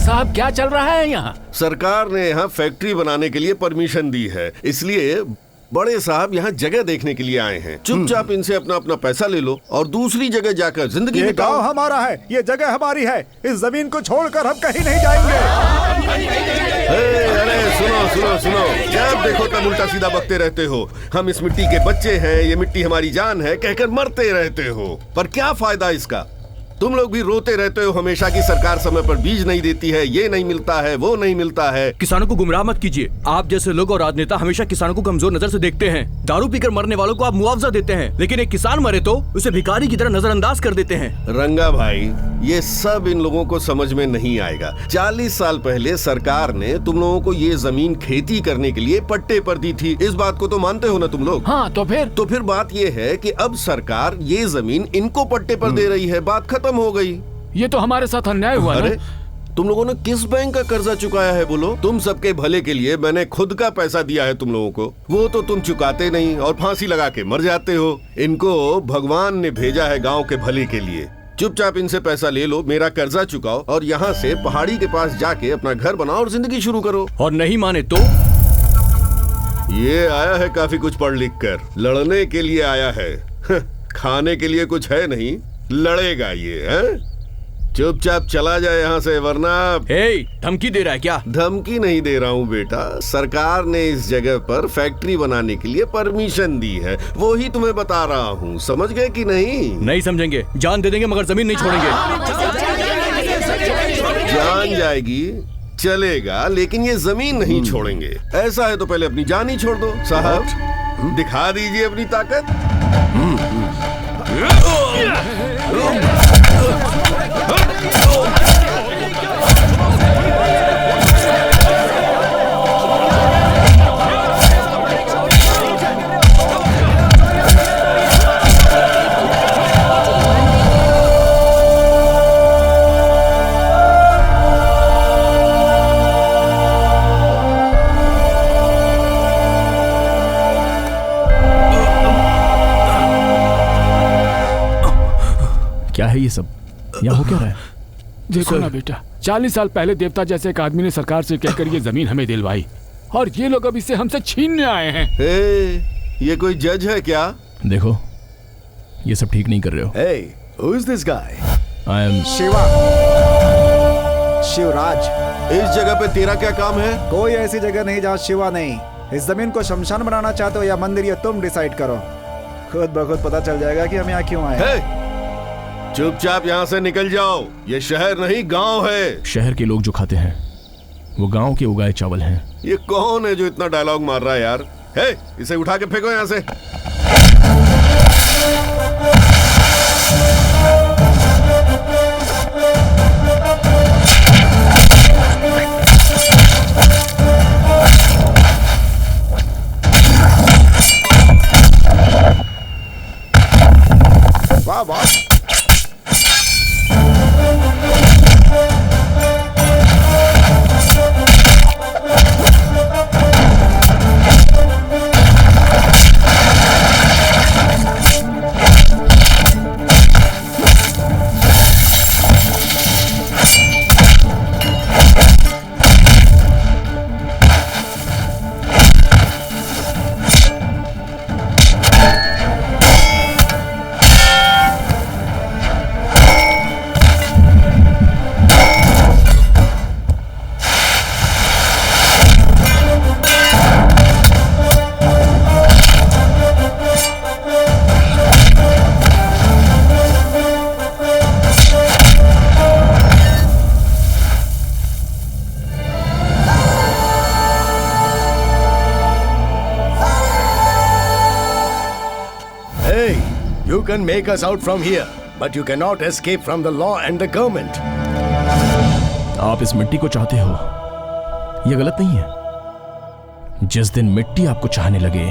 साहब क्या चल रहा है यहाँ? सरकार ने यहाँ फैक्ट्री बनाने के लिए परमिशन दी है, इसलिए बड़े साहब यहाँ जगह देखने के लिए आए हैं। चुपचाप इनसे अपना अपना पैसा ले लो और दूसरी जगह जाकर जिंदगी ये गांव हमारा है, ये जगह हमारी है, इस जमीन को छोड़कर हम कहीं नहीं जाएंगे। अरे सुनो सुनो सुनो, जब देखो तब उल्टा सीधा बकते रहते हो। हम इस मिट्टी के बच्चे हैं, ये मिट्टी हमारी जान है कहकर मरते रहते हो, पर क्या फायदा इसका? तुम लोग भी रोते रहते हो हमेशा कि सरकार समय पर बीज नहीं देती है, ये नहीं मिलता है, वो नहीं मिलता है। किसानों को गुमराह मत कीजिए। आप जैसे लोग और राजनेता हमेशा किसानों को कमजोर नजर से देखते हैं। दारू पीकर मरने वालों को आप मुआवजा देते हैं, लेकिन एक किसान मरे तो उसे भिखारी की तरह नजरअंदाज कर देते हैं। रंगा भाई, ये सब इन लोगों को समझ में नहीं आएगा। 40 साल पहले सरकार ने तुम लोगों को ये जमीन खेती करने के लिए पट्टे पर दी थी, इस बात को तो मानते हो ना तुम लोग? हाँ, तो फिर बात ये है कि अब सरकार ये जमीन इनको पट्टे पर दे रही है, बात खत्म हो गई। ये तो हमारे साथ अन्याय हुआ। अरे तुम लोगों ने किस बैंक का कर्जा चुकाया है बोलो? तुम सबके भले के लिए मैंने खुद का पैसा दिया है तुम लोगों को, वो तो तुम चुकाते नहीं और फांसी लगा के मर जाते हो। इनको भगवान ने भेजा है गांव के भले के लिए। चुपचाप इनसे पैसा ले लो, मेरा कर्जा चुकाओ और यहाँ से पहाड़ी के पास जाके अपना घर बनाओ और जिंदगी शुरू करो। और नहीं माने तो? ये आया है काफी कुछ पढ़ लिख कर, लड़ने के लिए आया है। खाने के लिए कुछ है नहीं, लड़ेगा ये है? चुपचाप चला जाए यहाँ से, वरना धमकी दे रहा है क्या? धमकी नहीं दे रहा हूँ बेटा, सरकार ने इस जगह पर फैक्ट्री बनाने के लिए परमिशन दी है, वो ही तुम्हें बता रहा हूँ। समझ गए कि नहीं? नहीं समझेंगे, जान दे देंगे मगर जमीन नहीं छोड़ेंगे। जान जाएगी चलेगा, लेकिन ये जमीन नहीं छोड़ेंगे। ऐसा है तो पहले अपनी जान ही छोड़ दो। साहब दिखा दीजिए अपनी ताकत। क्या है ये सब? यहाँ हो क्या रहा है? देखो ना बेटा, 40 साल पहले देवता जैसे एक आदमी ने सरकार से कहकर ये जमीन हमें दिलवाई और ये लोग अब इसे हमसे छीनने आए हैं। ये कोई जज है क्या? देखो ये सब ठीक नहीं कर रहे हो। Hey, who is this guy? I am Shiva, Shivraj. इस जगह पे तेरा क्या काम है? कोई ऐसी जगह नहीं जहाँ शिवा नहीं। इस जमीन को शमशान बनाना चाहते हो या मंदिर, ये तुम डिसाइड करो। खुद ब खुद पता चल जाएगा कि हम यहाँ क्यों आए हैं। चुपचाप यहाँ से निकल जाओ, ये शहर नहीं गांव है। शहर के लोग जो खाते हैं वो गांव के उगाए चावल हैं। ये कौन है जो इतना डायलॉग मार रहा है यार? इसे उठा के फेंको यहाँ से। वाह वाह। You can make us out from here, but you cannot escape from the law and the government. आप इस मिट्टी को चाहते हो, यह गलत नहीं है। जिस दिन मिट्टी आपको चाहने लगे,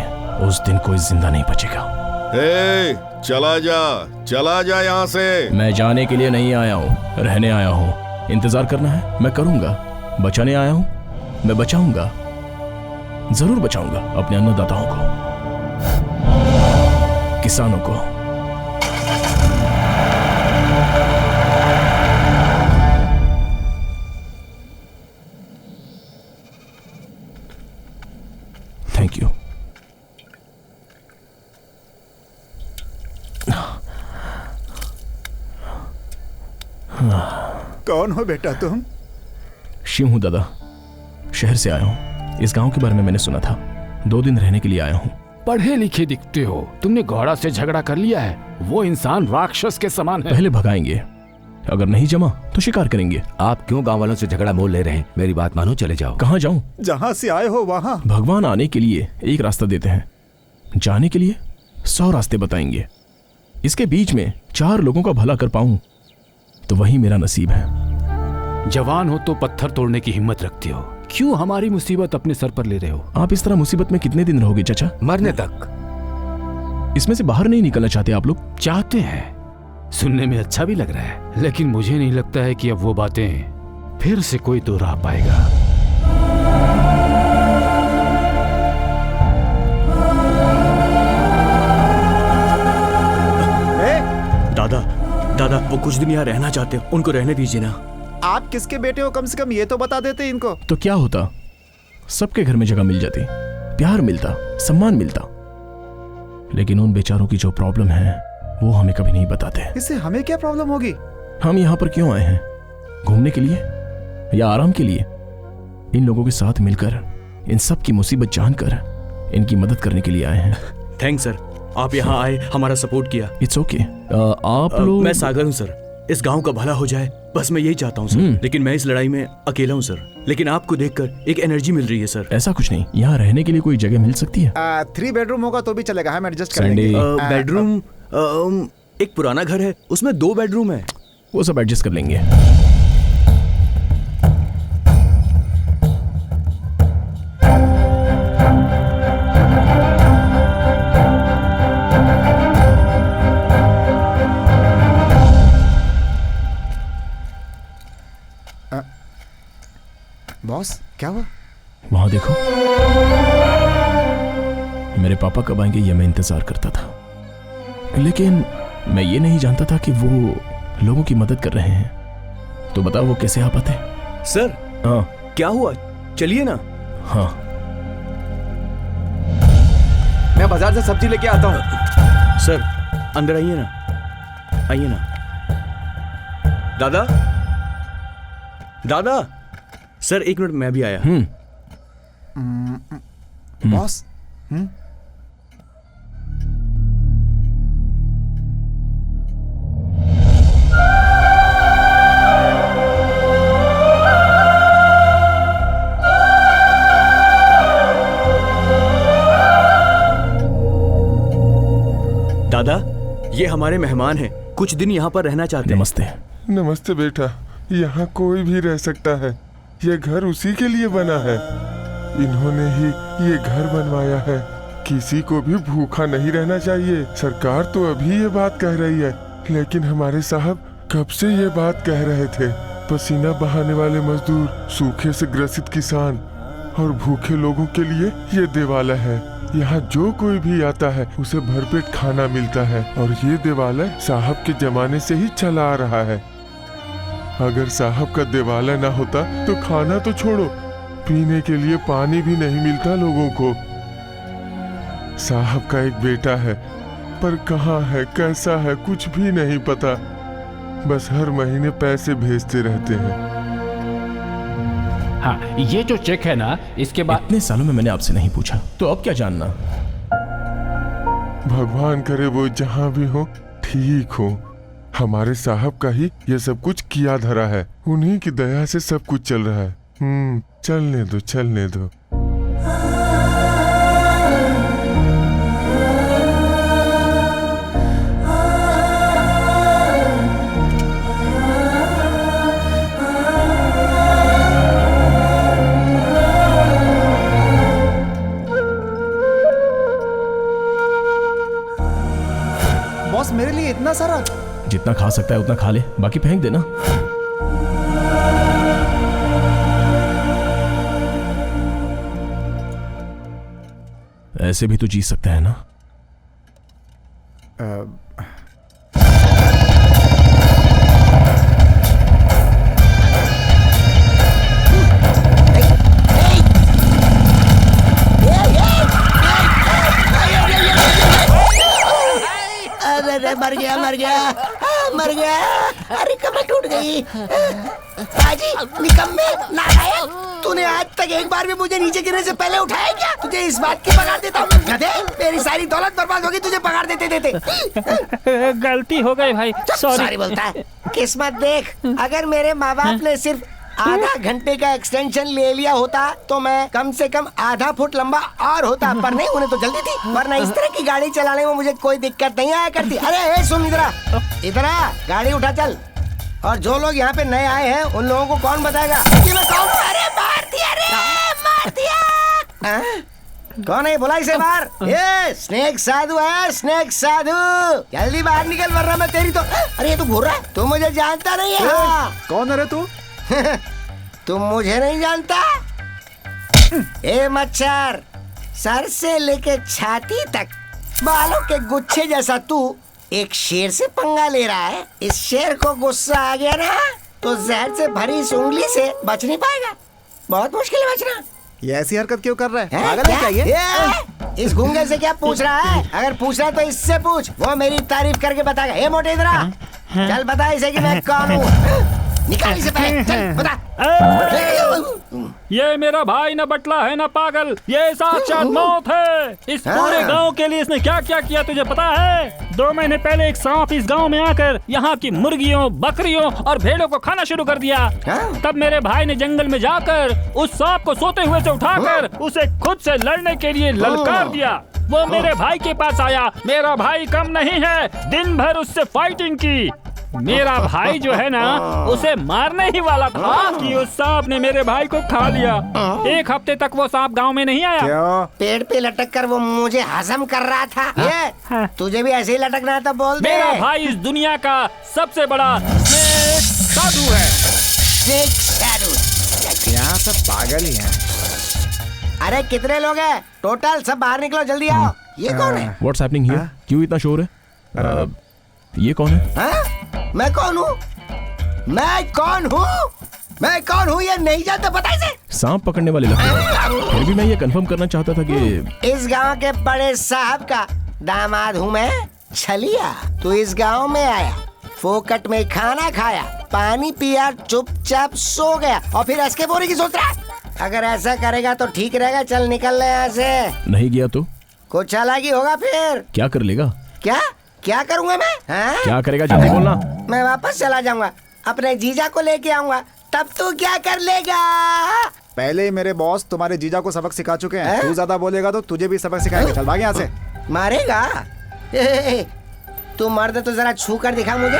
उस दिन कोई जिंदा नहीं बचेगा। चला जा यहाँ से। मैं जाने के लिए नहीं आया हूँ, रहने आया हूँ। इंतजार करना है, मैं करूंगा। बचाने आया हूँ, मैं बचाऊंगा, जरूर बचाऊंगा अपने अन्नदाताओं को, किसानों को। Thank you. कौन हो बेटा तुम? शिव हूं दादा, शहर से आया हूं। इस गांव के बारे में मैंने सुना था, 2 दिन रहने के लिए आया हूं। पढ़े लिखे दिखते हो, तुमने घोड़ा से झगड़ा कर लिया है। वो इंसान राक्षस के समान है। पहले भगाएंगे, अगर नहीं जमा तो शिकार करेंगे। आप क्यों गांव वालों से झगड़ा मोल ले रहे हैं? मेरी बात मानो, चले जाओ। कहाँ जाऊं? जहाँ से आए हो वहाँ। भगवान आने के लिए एक रास्ता देते हैं, जाने के लिए 100 रास्ते बताएंगे। इसके बीच में 4 लोगों का भला कर पाऊं तो वही मेरा नसीब है। जवान हो तो पत्थर तोड़ने की हिम्मत रखते हो, क्यों हमारी मुसीबत अपने सर पर ले रहे हो? आप इस तरह मुसीबत में कितने दिन रहोगे चाचा? मरने तक। इसमें से बाहर नहीं निकलना चाहते आप लोग? चाहते हैं, सुनने में अच्छा भी लग रहा है, लेकिन मुझे नहीं लगता है कि अब वो बातें फिर से कोई दोहरा पाएगा। दादा वो कुछ दिन यहाँ रहना चाहते हैं, उनको रहने दीजिए ना। आप किसके बेटे हो? कम से कम ये तो बता देते इनको। तो क्या होता, सबके घर में जगह मिल जाती, प्यार मिलता, सम्मान मिलता। लेकिन उन बेचारों की जो प्रॉब्लम है वो हमें कभी नहीं बताते। इससे हमें क्या प्रॉब्लम होगी? हम यहाँ पर क्यों आए हैं? घूमने के लिए या आराम के लिए? इन लोगों के साथ मिलकर, इन सब की मुसीबत जानकर इनकी मदद करने के लिए आए हैं। थैंक्स सर, आप यहाँ आए, हमारा सपोर्ट किया। It's okay. आप लोग? मैं सागर हूँ सर, इस गांव का भला हो जाए, बस मैं यही चाहता हूँ सर। लेकिन मैं इस लड़ाई में अकेला हूँ सर, लेकिन आपको देखकर एक एनर्जी मिल रही है सर। ऐसा कुछ नहीं, यहाँ रहने के लिए कोई जगह मिल सकती है? 3 बेडरूम होगा तो भी चलेगा, हम एडजस्ट कर लेंगे। बेडरूम, एक पुराना घर है, उसमें 2 बेडरूम है। वो सब एडजस्ट कर लेंगे। बॉस, क्या हुआ? वहां देखो, मेरे पापा कब आएंगे ये मैं इंतजार करता था, लेकिन मैं ये नहीं जानता था कि वो लोगों की मदद कर रहे हैं। तो बताओ वो कैसे आ पाते? सर, हाँ क्या हुआ? चलिए ना। हाँ, मैं बाजार से सब्जी लेके आता हूँ। सर अंदर आइए ना, आइए ना। दादा, दादा। सर 1 मिनट, मैं भी आया। बॉस, दादा, ये हमारे मेहमान हैं, कुछ दिन यहाँ पर रहना चाहते हैं। नमस्ते। नमस्ते बेटा, यहाँ कोई भी रह सकता है, ये घर उसी के लिए बना है। इन्होंने ही ये घर बनवाया है। किसी को भी भूखा नहीं रहना चाहिए। सरकार तो अभी ये बात कह रही है, लेकिन हमारे साहब कब से ये बात कह रहे थे। पसीना बहाने वाले मजदूर, सूखे से ग्रसित किसान और भूखे लोगों के लिए ये देवालय है। यहाँ जो कोई भी आता है उसे भरपेट खाना मिलता है, और ये देवालय साहब के जमाने से ही चला आ रहा है। अगर साहब का देवालय ना होता तो खाना तो छोड़ो, पीने के लिए पानी भी नहीं मिलता लोगों को। साहब का एक बेटा है, पर कहाँ है, कैसा है, कुछ भी नहीं पता। बस हर महीने पैसे भेजते रहते हैं। हाँ, ये जो चेक है ना, इसके बाद इतने सालों में मैंने आपसे नहीं पूछा, तो अब क्या जानना? भगवान करे वो जहाँ भी हो ठीक हो। हमारे साहब का ही ये सब कुछ किया धरा है, उन्हीं की दया से सब कुछ चल रहा है। चलने दो, चलने दो। इतना सारा? जितना खा सकता है उतना खा ले, बाकी फेंक देना। ऐसे भी तो जी सकता है ना? अरे मर गया मर गया मर गया। अरे कमर टूट गई। बाजी निकम्मे नालायक, तूने आज तक एक बार भी मुझे नीचे गिरने से पहले उठाया क्या? तुझे इस बात की पगार देता हूँ। गधे, मेरी सारी दौलत बर्बाद होगी तुझे पगार देते देते। गलती हो गई भाई, सॉरी बोलता है। किस्मत देख, अगर मेरे माँ बाप ने सिर्फ आधा घंटे का एक्सटेंशन ले लिया होता तो मैं कम से कम आधा फुट लंबा और होता, पर नहीं, उन्हें तो जल्दी थी। वरना इस तरह की गाड़ी चलाने में मुझे कोई दिक्कत नहीं आया करती। अरे सुन, इधर आ, गाड़ी उठा चल। और जो लोग यहाँ पे नए आए हैं उन लोगों को कौन बताएगा कि मैं कौन? अरे मार दिया रे, मार दिया। कौन है? बुला इसे बाहर। ये स्नेक साधु है, स्नेक साधु, जल्दी बाहर निकल वरना मैं तेरी तो। अरे ये तू घूर रहा है, तू मुझे जानता नहीं है। कौन है रे तू? तुम मुझे नहीं जानता? ए मच्छर, सर से लेके छाती तक बालों के गुच्छे जैसा तू एक शेर से पंगा ले रहा है। इस शेर को गुस्सा आ गया ना तो जहर से भरी इस उंगली से बच नहीं पाएगा। बहुत मुश्किल है बचना। ये ऐसी हरकत क्यों कर रहा है? पागल है क्या ये? इस गूंगे से क्या पूछ रहा है? अगर पूछ रहा है तो इससे पूछ, वो मेरी तारीफ करके बताएगा। ए मोटे इधर आ, चल बता इसे कि मैं कौन हूँ। निकाल इसे पहले, चल बता। ये मेरा भाई न बटला है न पागल, ये साक्षात मौत है। इस पूरे गांव के लिए इसने क्या क्या किया तुझे पता है? 2 महीने पहले एक सांप इस गांव में आकर यहाँ की मुर्गियों, बकरियों और भेड़ों को खाना शुरू कर दिया। तब मेरे भाई ने जंगल में जाकर उस सांप को सोते हुए से उठाकर उसे खुद से लड़ने के लिए ललकार दिया। वो मेरे भाई के पास आया। मेरा भाई कम नहीं है, दिन भर उससे फाइटिंग की। मेरा भाई जो है ना, उसे मारने ही वाला था कि उस सांप ने मेरे भाई को खा लिया। 1 हफ्ते तक वो सांप गांव में नहीं आया। क्यों? पेड़ पे लटक कर वो मुझे हजम कर रहा था। ये तुझे भी ऐसे ही लटकना है तो बोल दे। मेरा भाई इस दुनिया का सबसे बड़ा स्नेक साधु है। स्नेक साधु? यहाँ सब पागल ही हैं। अरे कितने लोग हैं टोटल? सब बाहर निकलो, जल्दी आओ। ये कौन है? What's happening here? क्यों इतना शोर है? ये कौन है? मैं कौन हूँ? मैं कौन हूँ? मैं कौन हूँ ये नहीं जानता, पता इसे? सांप पकड़ने वाले लगते हैं। फिर भी मैं ये कंफर्म करना चाहता था कि इस गांव के बड़े साहब का दामाद हूँ मैं, छलिया। तू इस गांव में आया, फोकट में खाना खाया, पानी पिया, चुपचाप सो गया और फिर ऐसे बोलने की सोच रहा है? अगर ऐसा करेगा तो ठीक रहेगा। चल निकल ले यहाँ से। नहीं गया तो कुछ चालाकी होगा फिर। क्या कर लेगा? क्या क्या करूँगा मैं? क्या करेगा जल्दी बोलना। मैं वापस चला जाऊंगा, अपने जीजा को लेके आऊंगा, तब तू क्या कर लेगा? पहले ही मेरे बॉस तुम्हारे जीजा को सबक सिखा चुके हैं। तू ज्यादा बोलेगा तो तुझे भी सबक सिखाएंगे। चल भाग यहाँ से। मारेगा? तू मर्द तो जरा छू कर दिखा मुझे।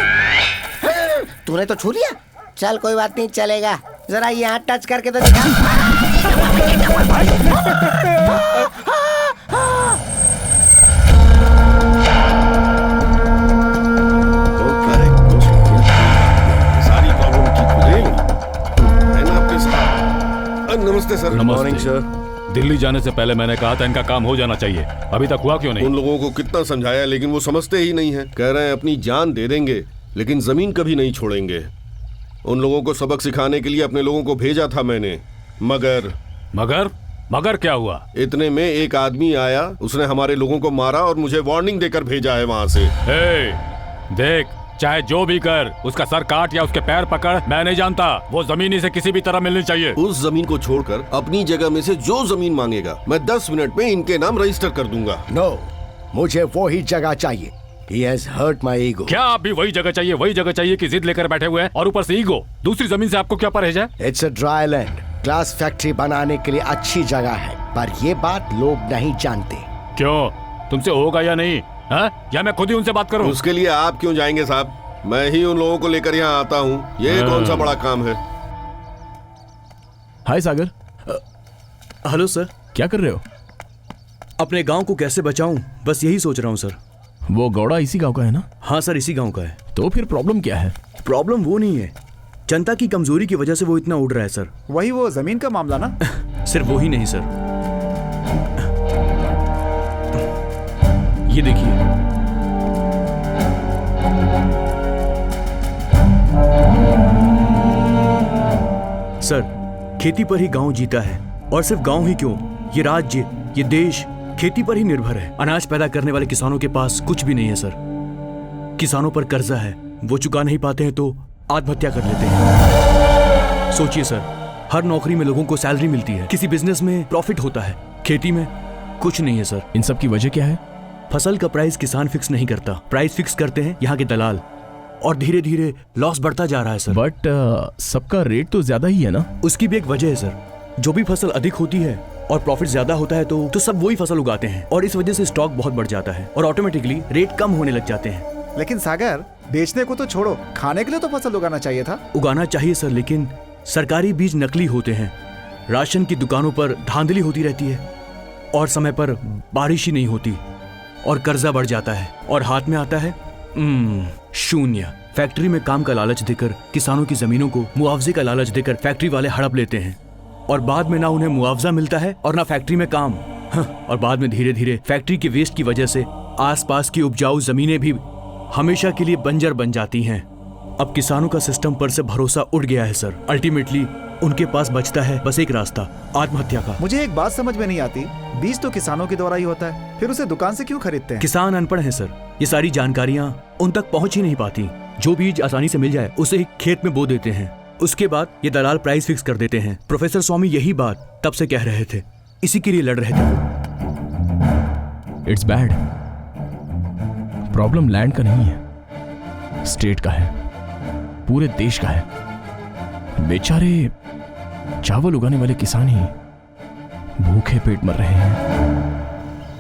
तूने तो छू लिया, चल कोई बात नहीं, चलेगा। जरा यहाँ टच करके तो दिखा। नमस्ते सर। Morning sir. दिल्ली जाने से पहले मैंने कहा था इनका काम हो जाना चाहिए, अभी तक हुआ क्यों नहीं? उन लोगों को कितना समझाया लेकिन वो समझते ही नहीं है। कह रहे हैं अपनी जान दे देंगे लेकिन जमीन कभी नहीं छोड़ेंगे। उन लोगों को सबक सिखाने के लिए अपने लोगों को भेजा था मैंने, मगर मगर क्या हुआ? इतने में एक आदमी आया, उसने हमारे लोगों को मारा और मुझे वार्निंग देकर भेजा है वहाँ से। देख, चाहे जो भी कर, उसका सर काट या उसके पैर पकड़, मैं नहीं जानता। वो जमीन से किसी भी तरह मिलनी चाहिए। उस जमीन को छोड़कर अपनी जगह में से जो जमीन मांगेगा मैं 10 मिनट में इनके नाम रजिस्टर कर दूंगा। नो, मुझे वो ही जगह चाहिए। He has hurt my ego. क्या आप भी वही जगह चाहिए कि जिद लेकर बैठे हुए हैं और ऊपर से ईगो? दूसरी जमीन से आपको क्या परहेज है? It's a dry land. Glass factory बनाने के लिए अच्छी जगह है, पर ये बात लोग नहीं जानते। क्यों? तुमसे होगा या नहीं? या मैं खुद ही उनसे बात करूं? उसके लिए आप क्यों जाएंगे साहब? मैं ही उन लोगों को लेकर यहाँ आता हूँ। ये कौन सा बड़ा काम है? हाय सागर। Hello sir. क्या कर रहे हो? अपने गांव को कैसे बचाऊं, बस यही सोच रहा हूं सर। वो गौड़ा इसी गांव का है ना? हाँ सर, इसी गांव का है। तो फिर प्रॉब्लम क्या है? प्रॉब्लम वो नहीं है, जनता की कमजोरी की वजह से वो इतना उड़ रहा है सर। वही वो जमीन का मामला ना? सिर्फ वो ही नहीं सर, ये देखिए, सर खेती पर ही गांव जीता है। और सिर्फ गांव ही क्यों, ये राज्य, ये देश खेती पर ही निर्भर है। अनाज पैदा करने वाले किसानों के पास कुछ भी नहीं है सर। किसानों पर कर्जा है, वो चुका नहीं पाते हैं तो आत्महत्या कर लेते हैं। सोचिए सर, हर नौकरी में लोगों को सैलरी मिलती है, किसी बिजनेस में प्रॉफिट होता है, खेती में कुछ नहीं है सर। इन सब की वजह क्या है? फसल का प्राइस किसान फिक्स नहीं करता, प्राइस फिक्स करते हैं यहाँ के दलाल, और धीरे धीरे लॉस बढ़ता जा रहा है सर। बट सबका रेट तो ज्यादा ही है ना? उसकी भी एक वजह है सर, जो भी फसल अधिक होती है और प्रॉफिट ज्यादा होता है तो सब वही फसल उगाते हैं, और इस वजह से स्टॉक बहुत बढ़ जाता है और ऑटोमेटिकली रेट कम होने लग जाते हैं। लेकिन सागर, बेचने को तो छोड़ो, खाने के लिए तो फसल उगाना चाहिए था। उगाना चाहिए सर, लेकिन सरकारी बीज नकली होते हैं, राशन की दुकानों पर धांधली होती रहती है, और समय पर बारिश ही नहीं होती, और कर्जा बढ़ जाता है, और हाथ में आता है शून्य। फैक्ट्री में काम का लालच देकर किसानों की जमीनों को मुआवजे का लालच देकर फैक्ट्री वाले हड़प लेते हैं, और बाद में ना उन्हें मुआवजा मिलता है और ना फैक्ट्री में काम। और बाद में धीरे धीरे फैक्ट्री के वेस्ट की वजह से आसपास की उपजाऊ जमीनें भी हमेशा के लिए बंजर बन जाती हैं। अब किसानों का सिस्टम पर से भरोसा उठ गया है सर। अल्टीमेटली उनके पास बचता है बस एक रास्ता, आत्महत्या का। मुझे एक बात समझ में नहीं आती, बीज तो किसानों के द्वारा ही होता है, फिर उसे दुकान से क्यों खरीदते हैं? किसान अनपढ़ हैं सर, ये सारी जानकारियां उन तक पहुंच ही नहीं पाती। जो बीज आसानी से मिल जाए उसे ही खेत में बो देते हैं, उसके बाद ये दलाल प्राइस फिक्स कर देते हैं। प्रोफेसर स्वामी यही बात तब से कह रहे थे, इसी के लिए लड़ रहे थे। It's bad. प्रॉब्लम लैंड का नहीं है, स्टेट का है, पूरे देश का है। बेचारे चावल उगाने वाले किसान ही भूखे पेट मर रहे हैं।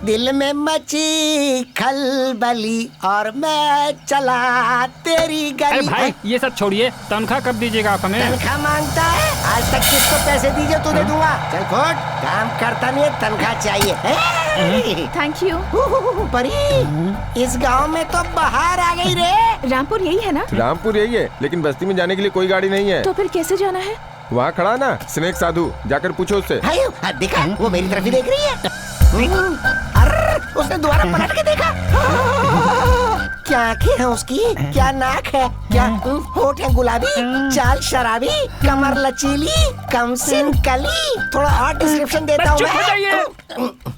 दिल में मची खलबली और मैं चला तेरी गली। अरे भाई ये सब छोड़िए, तनख्वाह कब दीजिएगा आप हमें? तनख्वाह मांगता है? आज तक किसको पैसे दीजिए तो दे दूंगा। चल फुट, काम करता नहीं है, तनख्वाह चाहिए। Thank you. परी, इस गांव में तो बाहर आ गई रे। रामपुर यही है ना? रामपुर यही है, लेकिन बस्ती में जाने के लिए कोई गाड़ी नहीं है। तो फिर कैसे जाना है? वहाँ खड़ा ना स्नेक साधु, जाकर पूछो उससे। देखा, वो मेरी तरफ ही देख रही है। अरे उसने दोबारा पलट के देखा। क्या आंखें हैं उसकी, क्या नाक है, क्या होठ है गुलाबी, चाल शराबी, कमर लचीली, कमसिन कली। थोड़ा और डिस्क्रिप्शन देता हूँ मैं।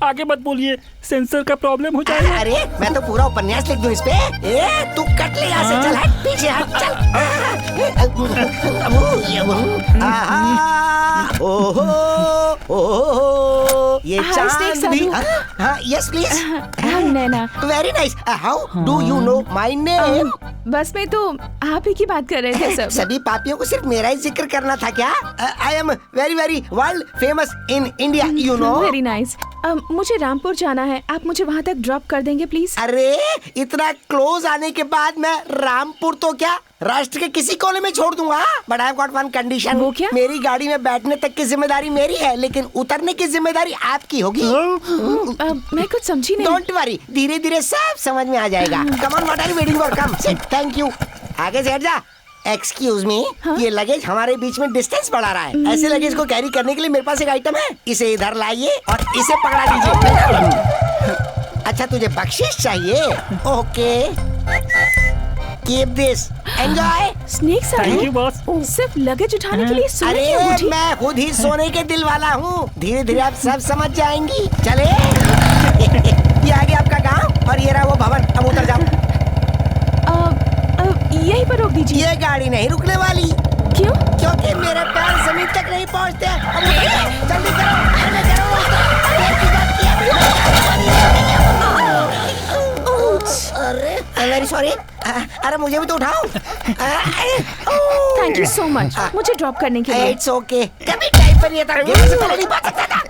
आगे मत बोलिए, सेंसर का प्रॉब्लम हो जाएगा। अरे मैं तो पूरा उपन्यास लिख दूं इस पे। तू कट ले यहाँ से, चल हट पीछे हट, चल। ओहो, ये चांद भी। हाँ, yes please. Naina. Very nice. How do you know my name? बस में तो आप ही की बात कर रहे थे सब। सभी पापियों को सिर्फ मेरा ही जिक्र करना था क्या? I am very very world famous in India, you know. Very nice. मुझे रामपुर जाना है, आप मुझे वहाँ तक ड्रॉप कर देंगे प्लीज? अरे इतना क्लोज आने के बाद मैं रामपुर तो क्या, राष्ट्र के किसी कोने में छोड़ दूंगा। But I have got one condition. वो क्या? मेरी गाड़ी में बैठने तक की जिम्मेदारी मेरी है, लेकिन उतरने की जिम्मेदारी आपकी होगी। मैं कुछ समझी नहीं। डोंट वरी, धीरे धीरे सब समझ में आ जाएगा। Come on, what are you waiting for? Come sit, thank you. आगे से हट जा। एक्सक्यूज मी, ये लगेज हमारे बीच में डिस्टेंस बढ़ा रहा है। ऐसे लगेज को कैरी करने के लिए मेरे पास एक आइटम है, इसे इधर लाइए और इसे पकड़ा दीजिए। अच्छा, तुझे बख्शिश चाहिए? Okay, keep this, enjoy. Snake साहब, थैंक यू बॉस। सिर्फ लगेज उठाने के लिए सोने अरे क्यों उठी? मैं खुद ही सोने के दिल वाला हूँ, धीरे धीरे आप सब समझ जाएंगी। चले। ये आ गया आपका गांव और ये रहा वो भवन, अब उतर जाओ। यहीं पर रोक दीजिए। ये गाड़ी नहीं रुकने वाली। क्यों? क्योंकि मेरे पैर जमीन तक नहीं पहुंचते। जल्दी करो, अरे वेरी सॉरी। अरे मुझे भी तो उठाओ। थैंक यू सो मच मुझे ड्रॉप करने के लिए। It's okay. कभी टाइम पर ये था, गिरने से पहले नहीं बात सकता था।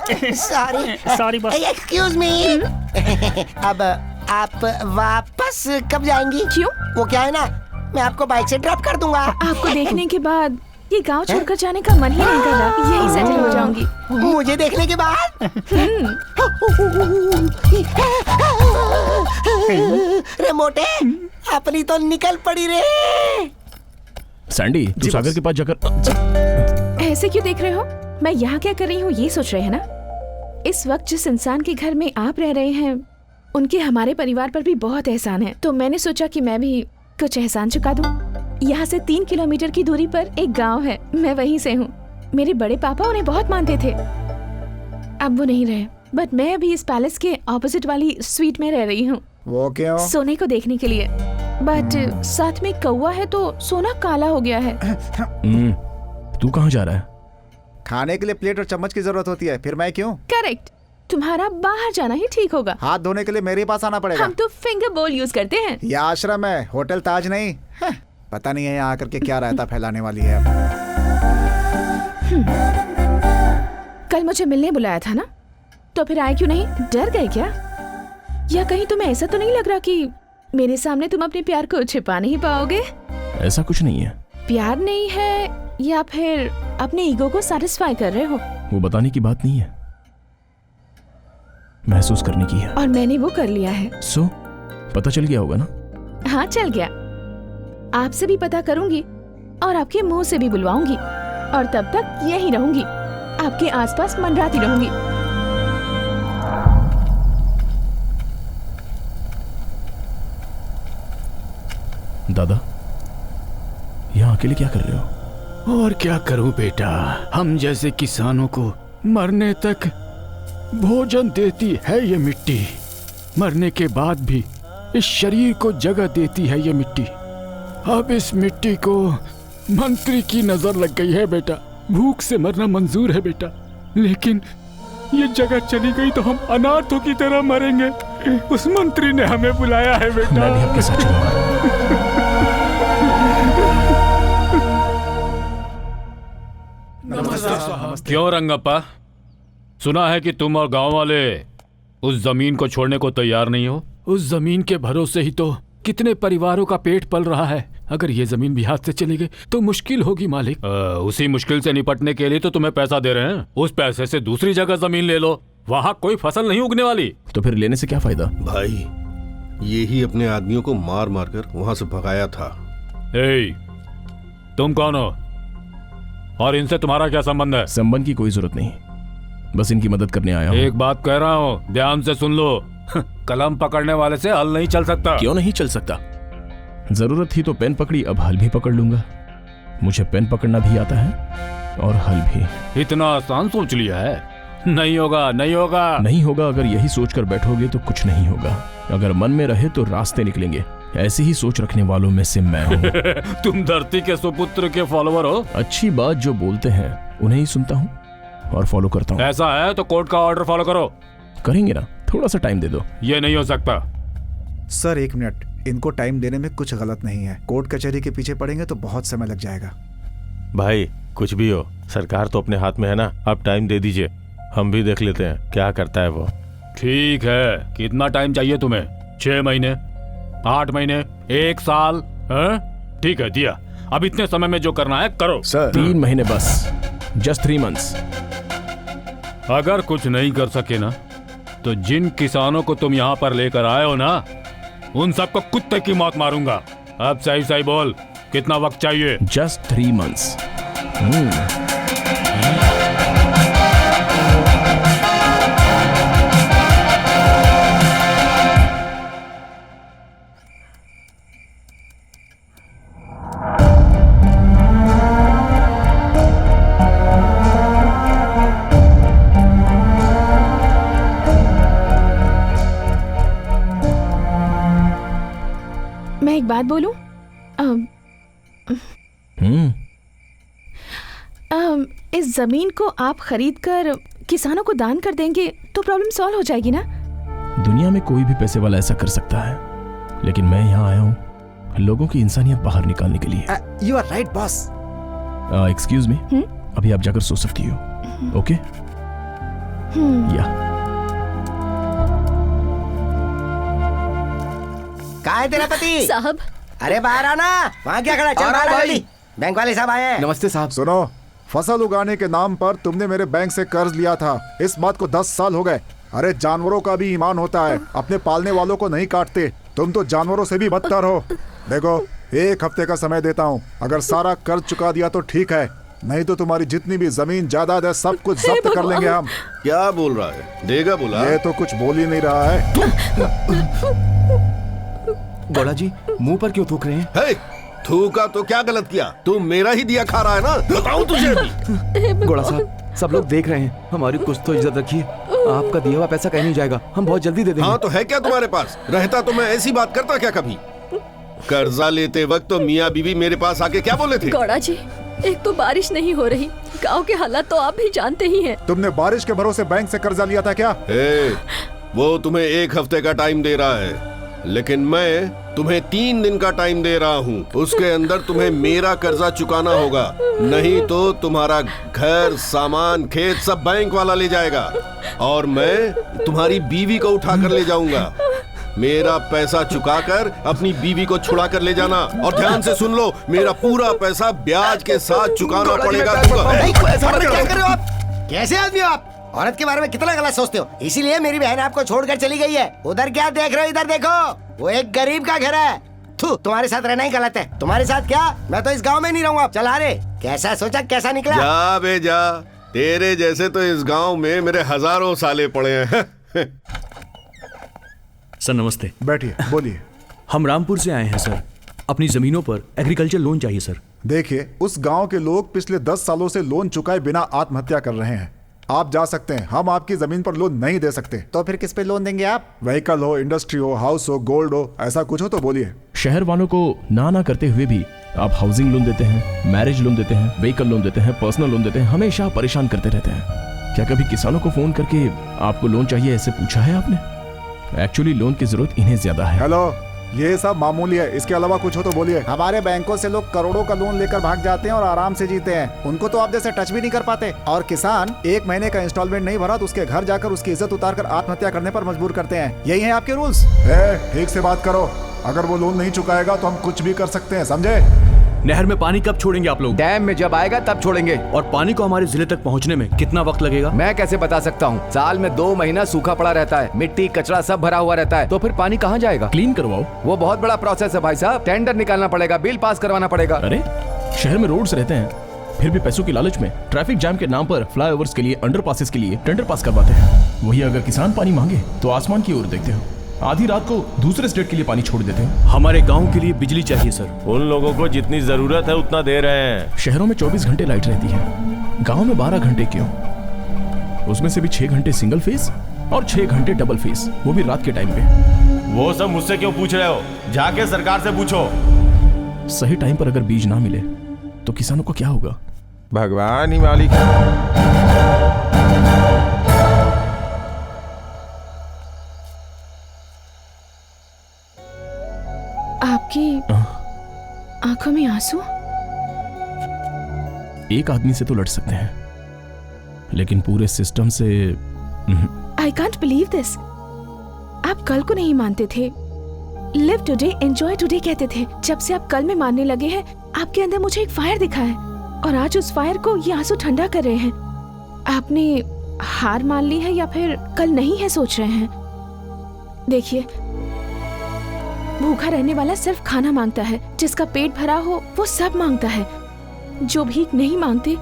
Sorry boss. एक्सक्यूज मी। अब आप वापस कब जाएंगी? क्यों? वो क्या है ना, मैं आपको बाइक से ड्रॉप कर दूंगा। आपको देखने के बाद ये गांव छोड़कर जाने का मन ही नहीं कर रहा, यही सेटल हो जाऊंगी। मुझे देखने के बाद? रे मोटे, अपनी तो निकल पड़ी रे। सैंडी, तू सागर के पास जाकर ऐसे क्यों देख रहे हो? मैं यहाँ क्या कर रही हूँ ये सोच रहे हैं ना? इस वक्त जिस इंसान के घर में आप रह रहे हैं उनके हमारे परिवार पर भी बहुत एहसान है, तो मैंने सोचा कि मैं भी कुछ एहसान चुका दूं। यहाँ से 3 किलोमीटर की दूरी पर एक गांव है, मैं वहीं से हूँ। मेरे बड़े पापा उन्हें बहुत मानते थे, अब वो नहीं रहे, बट मैं अभी इस पैलेस के ऑपोजिट वाली स्वीट में रह रही हूँ। वो क्यों? सोने को देखने के लिए, बट साथ में कौवा है तो सोना काला हो गया है। तू कहाँ जा रहा है? खाने के लिए प्लेट और चम्मच की जरूरत होती है, फिर मैं क्यों? करेक्ट, तुम्हारा बाहर जाना ही ठीक होगा। हाथ धोने के लिए मेरे पास आना पड़ेगा। हम तो फिंगर बोल यूज करते हैं। ये आश्रम है, होटल ताज नहीं। पता नहीं है यहाँ आकर के क्या रायता फैलाने वाली है। कल मुझे मिलने बुलाया था ना, तो फिर आए क्यों नहीं? डर गए क्या? या कहीं तुम्हें ऐसा तो नहीं लग रहा कि मेरे सामने तुम अपने प्यार को छिपा नहीं पाओगे? ऐसा कुछ नहीं है। प्यार नहीं है या फिर अपने ईगो को सैटिस्फाई कर रहे हो? वो बताने की बात नहीं है, महसूस करने की है। और मैंने वो कर लिया है। सो पता चल गया होगा ना? हाँ चल गया। आपसे भी पता करूंगी और आपके मुंह से भी बुलवाऊंगी, और तब तक यहीं रहूंगी, आपके आसपास मंडराती रहूंगी। दादा, यहाँ अकेले क्या कर रहे हो? और क्या करूं बेटा, हम जैसे किसानों को मरने तक भोजन देती है ये मिट्टी, मरने के बाद भी इस शरीर को जगह देती है ये मिट्टी। अब इस मिट्टी को मंत्री की नजर लग गई है बेटा, भूख से मरना मंजूर है बेटा, लेकिन ये जगह चली गई तो हम अनाथों की तरह मरेंगे। उस मंत्री ने हमें बुलाया है बेटा। मैं भी आपके साथ चलूंगा। क्यों रंगप्पा, सुना है कि तुम और गांव वाले उस जमीन को छोड़ने को तैयार नहीं हो? उस जमीन के भरोसे ही तो कितने परिवारों का पेट पल रहा है। अगर ये जमीन भी हाथ से चली गई तो मुश्किल होगी मालिक। उसी मुश्किल से निपटने के लिए तो तुम्हें पैसा दे रहे हैं। उस पैसे से दूसरी जगह जमीन ले लो, वहाँ कोई फसल नहीं उगने वाली। तो फिर लेने से क्या फायदा? भाई, ये ही अपने आदमियों को मार मार कर वहाँ से भगाया था। तुम कौन हो और इनसे तुम्हारा क्या संबंध है? संबंध की कोई जरूरत नहीं, बस इनकी मदद करने आया हूँ। एक बात कह रहा हूँ, ध्यान से सुन लो। कलम पकड़ने वाले से हल नहीं चल सकता। क्यों नहीं चल सकता? जरूरत थी तो पेन पकड़ी, अब हल भी पकड़ लूंगा। मुझे पेन पकड़ना भी आता है और हल भी। इतना आसान सोच लिया है? नहीं होगा, नहीं होगा, नहीं होगा। अगर यही सोचकर बैठोगे तो कुछ नहीं होगा। अगर मन में रहे तो रास्ते निकलेंगे। ऐसी ही सोच रखने वालों में से मैं हूँ। तुम धरती के सुपुत्र के फॉलोवर हो। अच्छी बात जो बोलते हैं उन्हें ही सुनता हूँ और फॉलो करता हूँ। ऐसा है तो कोर्ट का ऑर्डर फॉलो करो। करेंगे ना, थोड़ा सा टाइम दे दो। ये नहीं हो सकता। सर 1 मिनट, इनको टाइम देने में कुछ गलत नहीं है। कोर्ट कचहरी के पीछे पड़ेंगे तो बहुत समय लग जाएगा। भाई कुछ भी हो, सरकार तो अपने हाथ में है ना। अब टाइम दे दीजिए, हम भी देख लेते हैं क्या करता है वो। ठीक है, कितना टाइम चाहिए तुम्हें? 6 महीने, 8 महीने, 1 साल? ठीक है, दिया। अब इतने समय में जो करना है करो। सर 3 महीने बस, जस्ट 3 मंथ्स। अगर कुछ नहीं कर सके ना, तो जिन किसानों को तुम यहाँ पर लेकर आए हो ना, उन सबको कुत्ते की मौत मारूंगा। अब सही सही बोल, कितना वक्त चाहिए? Just 3 months. मैं एक बात बोलूं? इस जमीन को आप खरीद कर किसानों को दान कर देंगे तो प्रॉब्लम सॉल्व हो जाएगी ना? दुनिया में कोई भी पैसे वाला ऐसा कर सकता है, लेकिन मैं यहाँ आया हूँ लोगों की इंसानियत बाहर निकालने के लिए। You are right boss. Excuse me, अभी आप जाकर सो सकती हो। ओके? या कहाँ है तेरा पति? साहब, अरे बाहर आना। वहाँ क्या खड़ा? चल बाहर आ जल्दी। बैंक वाले साहब आए हैं। नमस्ते साहब। सुनो, फसल उगाने के नाम पर तुमने मेरे बैंक से कर्ज लिया था। इस बात को 10 साल हो गए। अरे जानवरों का भी ईमान होता है, अपने पालने वालों को नहीं काटते। तुम तो जानवरों से भी बदतर हो। देखो, 1 हफ्ते का समय देता हूँ। अगर सारा कर्ज चुका दिया तो ठीक है, नहीं तो तुम्हारी जितनी भी जमीन जायदाद है सब कुछ जब्त कर लेंगे हम। क्या बोल रहा है? देगा बोला? ये तो कुछ बोल ही नहीं रहा है। गौड़ा जी मुंह पर क्यों थूक रहे हैं? हे, थूका तो क्या गलत किया? तू मेरा ही दिया खा रहा है ना? बताऊं तुझे अभी। गौड़ा साहब, सब लोग देख रहे हैं, हमारी कुछ तो इज्जत रखिए। आपका दिया हुआ पैसा कहीं नहीं जाएगा, हम बहुत जल्दी दे देंगे। हाँ तो है क्या तुम्हारे पास? रहता तो मैं ऐसी बात करता क्या कभी? कर्जा लेते वक्त तो मियाँ बीवी मेरे पास आके क्या बोले थे? गौड़ा जी, एक तो बारिश नहीं हो रही, गांव के हालात तो आप भी जानते ही हैं। तुमने बारिश के भरोसे बैंक से कर्जा लिया था क्या? वो तुम्हें 1 हफ्ते का टाइम दे रहा है, लेकिन मैं तुम्हें 3 दिन का टाइम दे रहा हूँ। उसके अंदर तुम्हें मेरा कर्जा चुकाना होगा, नहीं तो तुम्हारा घर, सामान, खेत सब बैंक वाला ले जाएगा और मैं तुम्हारी बीवी को उठा कर ले जाऊंगा। मेरा पैसा चुकाकर अपनी बीवी को छुड़ा कर ले जाना, और ध्यान से सुन लो, मेरा पूरा पैसा ब्याज के साथ चुकाना पड़ेगा। क्या कर रहे हो आप? कैसे आदमी हो आप? औरत के बारे में कितना गलत सोचते हो, इसीलिए मेरी बहन आपको छोड़कर चली गई है। उधर क्या देख रहे हो? इधर देखो, वो एक गरीब का घर है। तुम्हारे साथ रहना ही गलत है। तुम्हारे साथ क्या, मैं तो इस गांव में नहीं रहूंगा। चला रे, कैसा सोचा कैसा निकला? जा बे जा, तेरे जैसे तो इस गांव में मेरे हजारों साले पड़े हैं। सर नमस्ते। बैठिए, बोलिए। हम रामपुर से आए हैं सर, अपनी जमीनों पर एग्रीकल्चर लोन चाहिए सर। देखिए, उस गांव के लोग पिछले 10 सालों से लोन चुकाए बिना आत्महत्या कर रहे हैं। आप जा सकते हैं, हम आपकी जमीन पर लोन नहीं दे सकते। तो फिर किस पे लोन देंगे आप? व्हीकल हो, इंडस्ट्री हो, हाउस हो, गोल्ड हो, ऐसा कुछ हो तो बोलिए। शहर वालों को ना करते हुए भी आप हाउसिंग लोन देते हैं, मैरिज लोन देते हैं, व्हीकल लोन देते हैं, पर्सनल लोन देते हैं, हमेशा परेशान करते रहते हैं। क्या कभी किसानों को फोन करके आपको लोन चाहिए ऐसे पूछा है आपने? एक्चुअली लोन की जरूरत इन्हें ज्यादा है। हेलो, ये सब मामूली है, इसके अलावा कुछ हो तो बोलिए। हमारे बैंकों से लोग करोड़ों का लोन लेकर भाग जाते हैं और आराम से जीते हैं। उनको तो आप जैसे टच भी नहीं कर पाते। और किसान 1 महीने का इंस्टॉलमेंट नहीं भरा तो उसके घर जाकर उसकी इज्जत उतारकर आत्महत्या करने पर मजबूर करते हैं। यही है आपके रूल्स। ठीक से बात करो, अगर वो लोन नहीं चुकाएगा तो हम कुछ भी कर सकते हैं, समझे? नहर में पानी कब छोड़ेंगे आप लोग? डैम में जब आएगा तब छोड़ेंगे। और पानी को हमारे जिले तक पहुंचने में कितना वक्त लगेगा? मैं कैसे बता सकता हूँ? साल में 2 महीना सूखा पड़ा रहता है, मिट्टी कचरा सब भरा हुआ रहता है, तो फिर पानी कहाँ जाएगा? क्लीन करवाओ। वो बहुत बड़ा प्रोसेस है भाई साहब, टेंडर निकालना पड़ेगा, बिल पास करवाना पड़ेगा। अरे शहर में रोड्स रहते हैं, फिर भी पैसों की लालच में ट्रैफिक जाम के नाम पर फ्लाईओवर्स के लिए, अंडरपासेस के लिए टेंडर पास करवाते हैं। वही अगर किसान पानी मांगे तो आसमान की ओर देखते हो, आधी रात को दूसरे स्टेट के लिए पानी छोड़ देते हैं। हमारे गांव के लिए बिजली चाहिए सर। उन लोगों को जितनी जरूरत है उतना दे रहे हैं। शहरों में 24 घंटे लाइट रहती है, गांव में 12 घंटे क्यों? उसमें से भी 6 घंटे सिंगल फेस और 6 घंटे डबल फेस, वो भी रात के टाइम पे। वो सब मुझसे क्यों पूछ रहे हो? जाके सरकार से पूछो। सही टाइम पर अगर बीज ना मिले तो किसानों को क्या होगा? भगवान ही मालिक है। आपकी आंखों में आंसू? एक आदमी से तो लड़ सकते हैं, लेकिन पूरे सिस्टम से आई कांट बिलीव दिस। आप कल को नहीं मानते थे, लिव टुडे एंजॉय टुडे कहते थे। जब से आप कल में मानने लगे हैं, आपके अंदर मुझे एक फायर दिखा है और आज उस फायर को ये आंसू ठंडा कर रहे हैं। आपने हार मान ली है या फिर कल नहीं है सोच रहे हैं? देखिए, भूखा रहने वाला सिर्फ खाना मांगता है, जिसका पेट भरा हो वो सब मांगता है। जो भीख नहीं मांगते,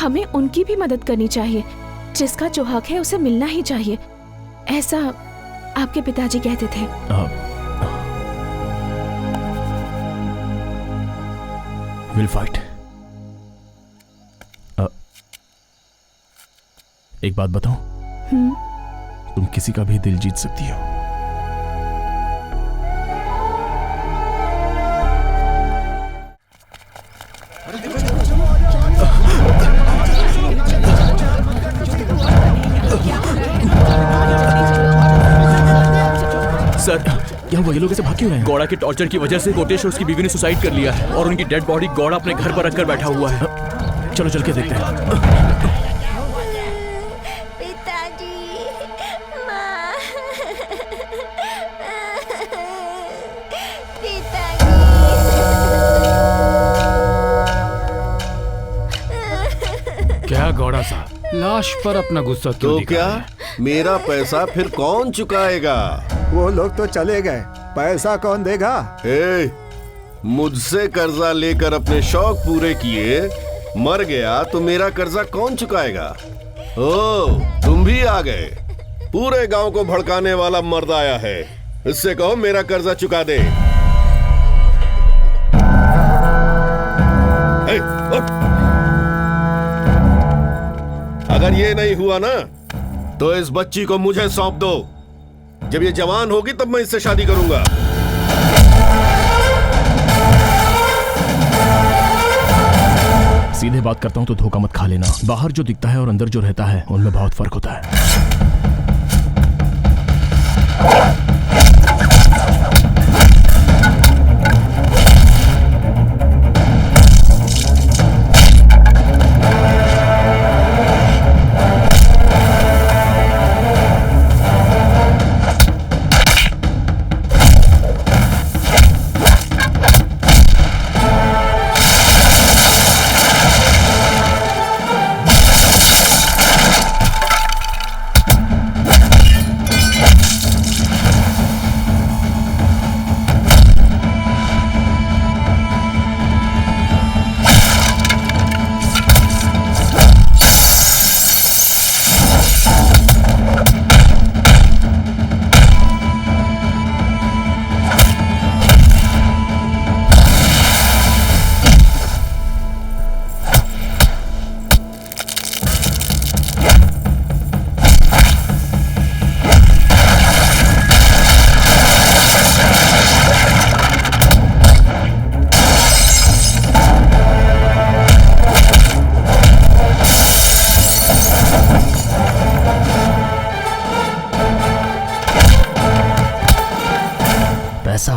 हमें उनकी भी मदद करनी चाहिए। जिसका जो हक है उसे मिलना ही चाहिए, ऐसा आपके पिताजी कहते थे। Will fight. एक बात बताओ, तुम किसी का भी दिल जीत सकती हो। सर, क्या हुआ? ये लोग ऐसे भाग क्यों रहे हैं? गौड़ा के टॉर्चर की वजह से कोटेश और उसकी बीवी ने सुसाइड कर लिया है और उनकी डेड बॉडी गौड़ा अपने घर पर रखकर बैठा हुआ है। चलो चल के देखते हैं। पिताजी, माँ, क्या गौड़ा साहब, लाश पर अपना गुस्सा क्यों तो दिखा क्या रहे हैं? मेरा पैसा फिर कौन चुकाएगा? वो लोग तो चले गए, पैसा कौन देगा? मुझसे कर्जा लेकर अपने शौक पूरे किए, मर गया तो मेरा कर्जा कौन चुकाएगा? ओ, तुम भी आ गए। पूरे गांव को भड़काने वाला मर्द आया है, इससे कहो मेरा कर्जा चुका दे। अगर ये नहीं हुआ ना तो इस बच्ची को मुझे सौंप दो। जब ये जवान होगी तब मैं इससे शादी करूंगा। सीधे बात करता हूं तो धोखा मत खा लेना। बाहर जो दिखता है और अंदर जो रहता है उनमें बहुत फर्क होता है।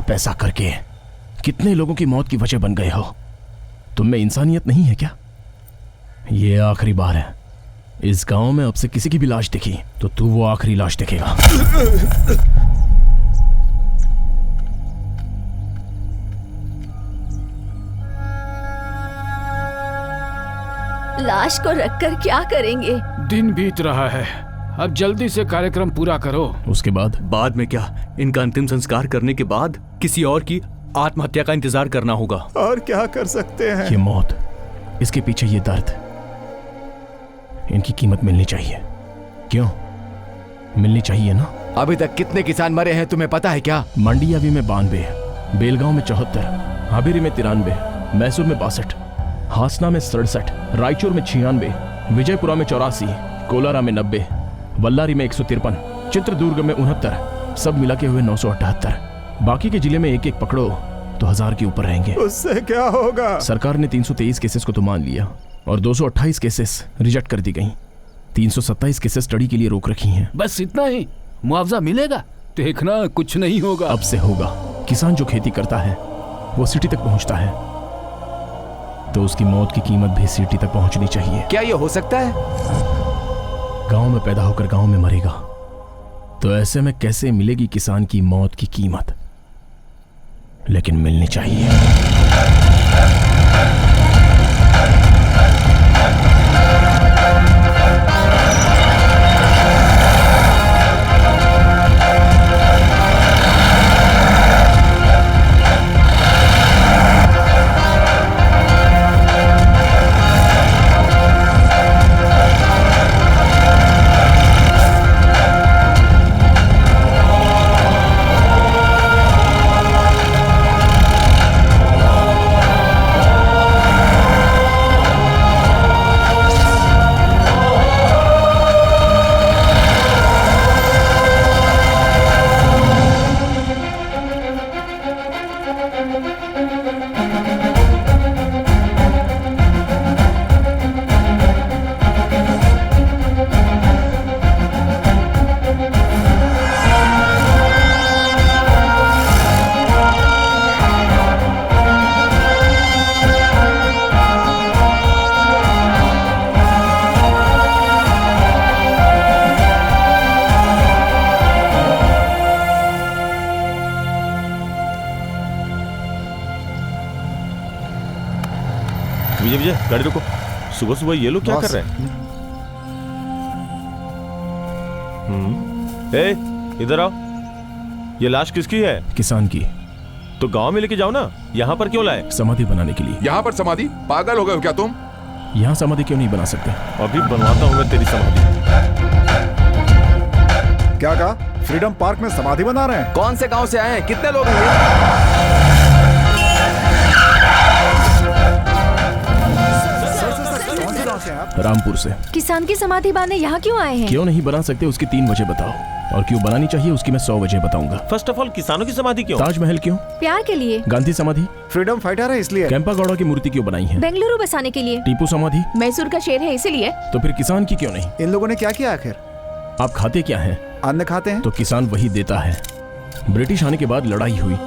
पैसा करके कितने लोगों की मौत की वजह बन गए हो। तुम में इंसानियत नहीं है क्या? ये आखिरी बार है। इस गांव में अब से किसी की भी लाश दिखी तो तू वो आखिरी लाश देखेगा। लाश को रखकर क्या करेंगे? दिन बीत रहा है, अब जल्दी से कार्यक्रम पूरा करो। उसके बाद में क्या? इनका अंतिम संस्कार करने के बाद किसी और की आत्महत्या का इंतजार करना होगा। और क्या कर सकते हैं? ये मौत, इसके पीछे ये दर्द, इनकी कीमत मिलनी चाहिए। क्यों मिलनी चाहिए ना? अभी तक कितने किसान मरे हैं तुम्हें पता है क्या? मंडियावी में 92, बेलगांव में 74, हाबेरी में 93, मैसूर में 62, हासना में 67, रायचूर में 96, विजयपुरा में 84, कोलारा में 90, बल्लारी में 153, चित्रदुर्ग में 69, सब मिला के हुए 978। बाकी के जिले में एक एक पकड़ो तो 1000 के ऊपर रहेंगे। उससे क्या होगा? सरकार ने 323 केसेस को तो मान लिया और 228 केसेस रिजेक्ट कर दी गई। 327 केसेस स्टडी के लिए रोक रखी हैं। बस इतना ही? मुआवजा मिलेगा? देखना कुछ नहीं होगा। अब से होगा। किसान जो खेती करता है वो सिटी तक पहुंचता है तो उसकी मौत की कीमत भी सिटी तक पहुंचनी चाहिए। क्या ये हो सकता है? गांव में पैदा होकर गांव में मरेगा तो ऐसे में कैसे मिलेगी किसान की मौत की कीमत? लेकिन मिलनी चाहिए। विजय गाड़ी रोको। सुबह सुबह ये लोग क्या कर रहे हैं? ए, इधर आओ। ये लाश किसकी है? किसान की। तो गांव में लेके जाओ ना, यहाँ पर क्यों लाए? समाधि बनाने के लिए। यहाँ पर समाधि? पागल हो गए हो क्या तुम? यहाँ समाधि क्यों नहीं बना सकते? अभी बनवाता हूँ मैं तेरी समाधि। क्या कहा? फ्रीडम पार्क में समाधि बना रहे हैं? कौन से गांव से आए हैं? कितने लोग हैं ये? रामपुर से। किसान की समाधि बांधने यहाँ क्यों आए हैं? क्यों नहीं बना सकते उसकी 3 वजह बताओ, और क्यों बनानी चाहिए उसकी मैं 100 वजह बताऊंगा। फर्स्ट ऑफ ऑल किसानों की समाधि क्यों? ताजमहल क्यों? प्यार के लिए। गांधी समाधि? फ्रीडम फाइटर है इसलिए। कैंपा गौड़ा की मूर्ति क्यों बनाई है? बेंगलुरु बसाने के लिए। टीपू समाधि? मैसूर का शेर है इसीलिए। तो फिर किसान की क्यों नहीं? इन लोगों ने क्या किया आखिर? आप खाते क्या हैं? अन्न खाते हैं। तो किसान वही देता है। ब्रिटिश आने के बाद लड़ाई हुई,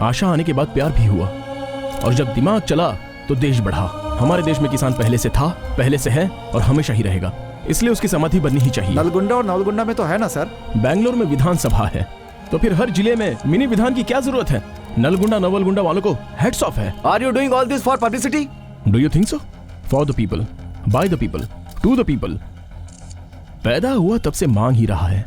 आशा आने के बाद प्यार भी हुआ, और जब दिमाग चला तो देश बढ़ा। हमारे देश में किसान पहले से था, पहले से है और हमेशा ही रहेगा, इसलिए उसकी समाधि बननी ही चाहिए। नलगुंडा और नवलगुंडा में तो है ना सर? बैंगलोर में विधानसभा है, तो फिर हर जिले में मिनी विधान की क्या जरूरत है? नलगुंडा नवलगुंडा वालों को हेड्स ऑफ है। Are you doing all this for publicity? Do you think so? For the people, by the people, to the people. पैदा हुआ तब से मांग ही रहा है,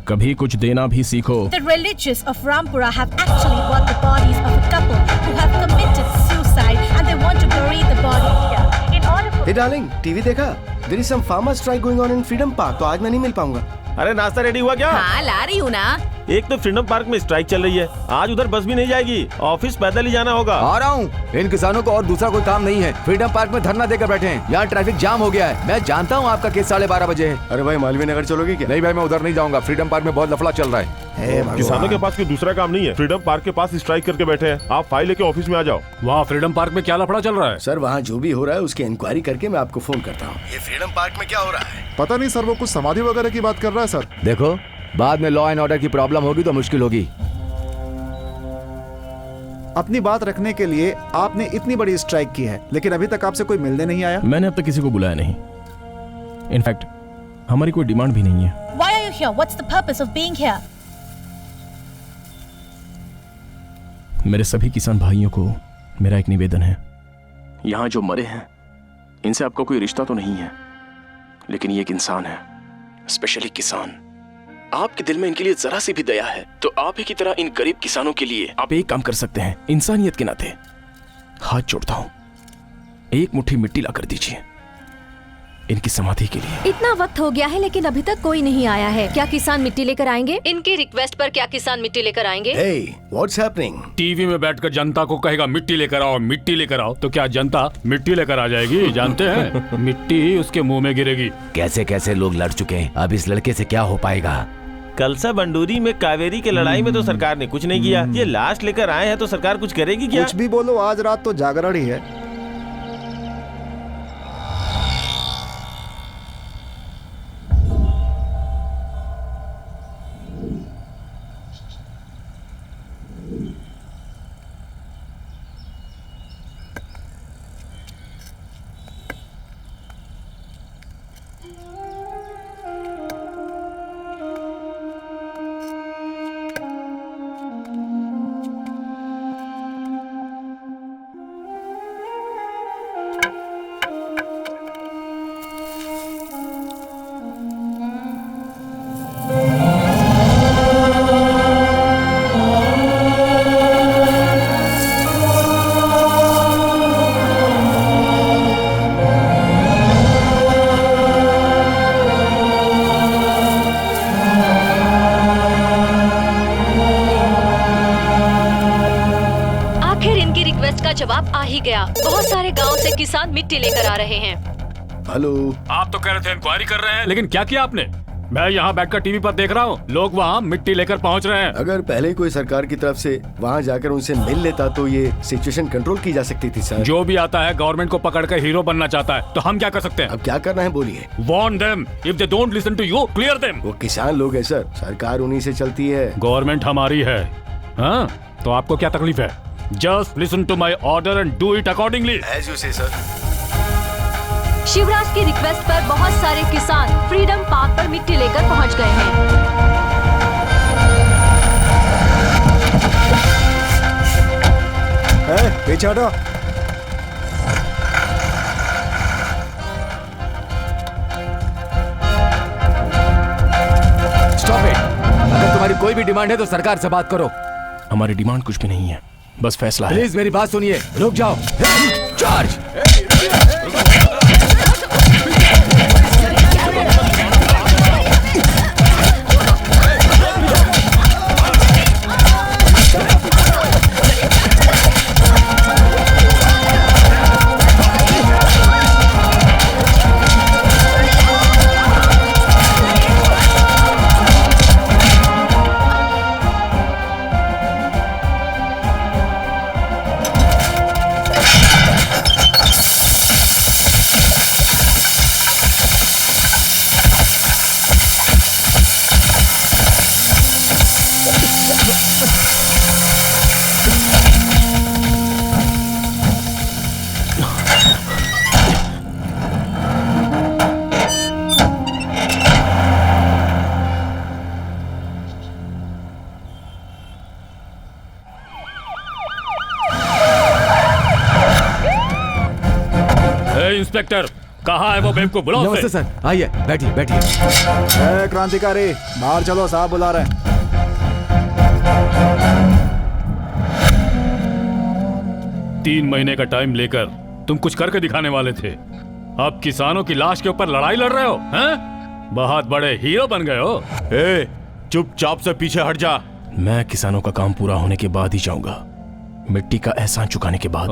कभी कुछ देना भी सीखो। The religious of Rampura have actually brought the bodies of a couple who have committed suicide and they want to bury the body here. In order for... Hey darling, TV देखा? There is some farmer strike going on in Freedom Park, तो आज मैं नहीं मिल पाऊंगा। अरे नाश्ता ready हुआ क्या? हाँ ला रही हूँ ना। एक तो फ्रीडम पार्क में स्ट्राइक चल रही है, आज उधर बस भी नहीं जाएगी, ऑफिस पैदल ही जाना होगा। आ रहा हूँ। इन किसानों को और दूसरा कोई काम नहीं है, फ्रीडम पार्क में धरना देकर बैठे हैं। यहाँ ट्रैफिक जाम हो गया है। मैं जानता हूँ आपका केस 12:30 बजे है। अरे भाई मालवीय नगर चलोगे क्या? नहीं भाई, मैं उधर नहीं जाऊंगा। फ्रीडम पार्क में बहुत लफड़ा चल रहा है। किसानों के पास कोई दूसरा काम नहीं है, फ्रीडम पार्क के पास स्ट्राइक करके बैठे हैं। आप फाइल लेके ऑफिस में आ जाओ। वहाँ फ्रीडम पार्क में क्या लफड़ा चल रहा है? सर वहाँ जो भी हो रहा है उसकी इंक्वायरी करके मैं आपको फोन करता हूँ। ये फ्रीडम पार्क में क्या हो रहा है? पता नहीं सर, वो कुछ समाधि वगैरह की बात कर रहा है सर। देखो, बाद में लॉ एंड ऑर्डर की प्रॉब्लम होगी तो मुश्किल होगी। अपनी बात रखने के लिए आपने इतनी बड़ी स्ट्राइक की है, लेकिन अभी तक आपसे कोई मिलने नहीं आया। मैंने अब तक किसी को बुलाया नहीं। इनफैक्ट हमारी कोई डिमांड भी नहीं है। Why are you here? What's the purpose of being here? मेरे सभी किसान भाइयों को मेरा एक निवेदन है। यहाँ जो मरे हैं इनसे आपका कोई रिश्ता तो नहीं है, लेकिन ये एक इंसान है, स्पेशली किसान। आपके दिल में इनके लिए जरा सी भी दया है तो आप ही की तरह इन गरीब किसानों के लिए आप एक काम कर सकते हैं। इंसानियत के नाते हाथ जोड़ता हूं, एक मुट्ठी मिट्टी ला कर दीजिए इनकी समाधि के लिए। इतना वक्त हो गया है लेकिन अभी तक कोई नहीं आया है। क्या किसान मिट्टी लेकर आएंगे? इनकी रिक्वेस्ट पर क्या किसान मिट्टी लेकर आएंगे? Hey, what's happening? टीवी में बैठकर जनता को कहेगा मिट्टी लेकर आओ, मिट्टी लेकर आओ, तो क्या जनता मिट्टी लेकर आ जाएगी? जानते हैं मिट्टी ही उसके मुंह में गिरेगी। कैसे कैसे लोग लड़ चुके हैं, अब इस लड़के से क्या हो पाएगा? कलसा बंडूरी में कावेरी के लड़ाई में तो सरकार ने कुछ नहीं किया, ये लाश लेकर आए हैं तो सरकार कुछ करेगी क्या? कुछ भी बोलो, आज रात तो जागरण ही है। जवाब आ ही गया। बहुत सारे गांव से किसान मिट्टी लेकर आ रहे हैं। हेलो, आप तो कह रहे थे इंक्वायरी कर रहे हैं, लेकिन क्या किया आपने? मैं यहाँ बैठकर टीवी पर देख रहा हूँ, लोग वहाँ मिट्टी लेकर पहुँच रहे हैं। अगर पहले कोई सरकार की तरफ से वहाँ जाकर उनसे मिल लेता तो ये सिचुएशन कंट्रोल की जा सकती थी सर। जो भी आता है गवर्नमेंट को पकड़कर हीरो बनना चाहता है, तो हम क्या कर सकते हैं? अब क्या करना है बोलिए। Warn them, if they don't listen to you, clear them. वो किसान लोग हैं सर, सरकार उन्हीं से चलती है। गवर्नमेंट हमारी है, हाँ? तो आपको क्या तकलीफ है? Just listen to my order and do it accordingly. As you say sir. Shivraj की रिक्वेस्ट पर बहुत सारे किसान फ्रीडम पार्क पर मिट्टी लेकर पहुंच गए हैं। पीछे हटो। Stop it. अगर तुम्हारी कोई भी डिमांड है तो सरकार से बात करो। हमारी डिमांड कुछ भी नहीं है, बस फैसला है। प्लीज मेरी बात सुनिए, रुक जाओ। चार्ज। इंस्पेक्टर, कहाँ है वो बेवकूफ? बुलाओ। नमस्ते सर, आइए बैठिए बैठिए। क्रांतिकारी, बाहर चलो, साहब बुला रहे हैं। 3 महीने का टाइम लेकर तुम कुछ करके दिखाने वाले थे, अब किसानों की लाश के ऊपर लड़ाई लड़ रहे हो हैं? बहुत बड़े हीरो बन गए हो। चुपचाप से पीछे हट जा। मैं किसानों का काम पूरा होने के बाद ही जाऊंगा, मिट्टी का एहसान चुकाने के बाद।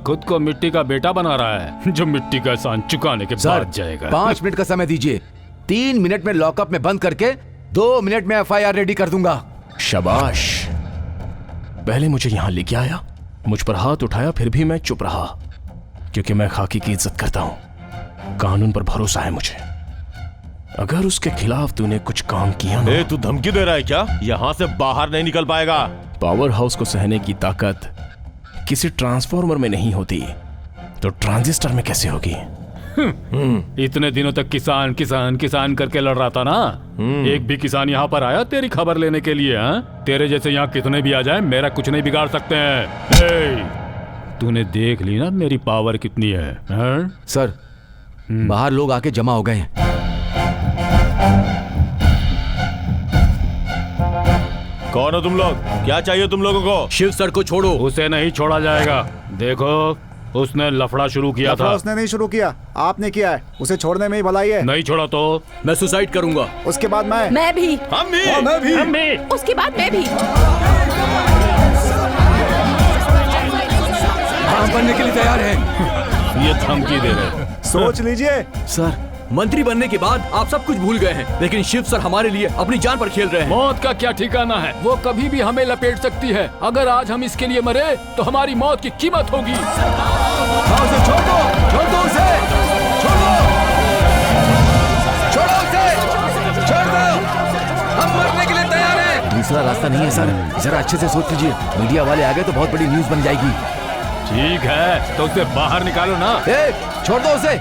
खुद को मिट्टी का बेटा बना रहा है, जो मिट्टी का एहसान चुकाने के बाद जाएगा। 5 मिनट का समय दीजिए, 3 मिनट में लॉकअप में बंद करके 2 मिनट में FIR रेडी कर दूंगा। शाबाश। पहले मुझे यहाँ लेके आया, मुझ पर हाथ उठाया, फिर भी मैं चुप रहा, क्योंकि मैं खाकी की इज्जत करता हूँ। कानून पर भरोसा है मुझे। अगर उसके खिलाफ तूने कुछ काम किया ना। तू धमकी दे रहा है क्या? यहाँ से बाहर नहीं निकल पाएगा। पावर हाउस को सहने की ताकत किसी ट्रांसफॉर्मर में नहीं होती, तो ट्रांजिस्टर में कैसे होगी? इतने दिनों तक किसान किसान किसान करके लड़ रहा था ना, एक भी किसान यहाँ पर आया तेरी खबर लेने के लिए? तेरे जैसे यहाँ कितने भी आ जाएं, मेरा कुछ नहीं बिगाड़ सकते हैं। तूने देख ली ना मेरी पावर कितनी है? सर, बाहर लोग आके जमा हो गए हैं। कौन हो तुम लोग? क्या चाहिए तुम लोगों को? शिव सर को छोड़ो। उसे नहीं छोड़ा जाएगा। देखो, उसने लफड़ा शुरू किया था। उसने नहीं शुरू किया, आपने किया है। उसे छोड़ने में ही भलाई है। नहीं छोड़ा तो मैं सुसाइड करूंगा। उसके बाद मैं भी। हम भी। हम भी। उसके बाद मैं भी। हम बनने के लिए तैयार हैं। ये धमकी दे रहे। सोच लीजिए सर, मंत्री बनने के बाद आप सब कुछ भूल गए हैं, लेकिन शिव सर हमारे लिए अपनी जान पर खेल रहे हैं। मौत का क्या ठिकाना है, वो कभी भी हमें लपेट सकती है। अगर आज हम इसके लिए मरे तो हमारी मौत की कीमत होगी। उसे छोड़ दो, छोड़ दो उसे, छोड़ दो, छोड़ो उसे, छोड़ दो, हम मरने के लिए तैयार हैं। दूसरा रास्ता नहीं है सर, जरा अच्छे से सोच लीजिए। मीडिया वाले आ गए तो बहुत बड़ी न्यूज बन जाएगी। ठीक है, तो उसे बाहर निकालो ना। छोड़ दो उसे।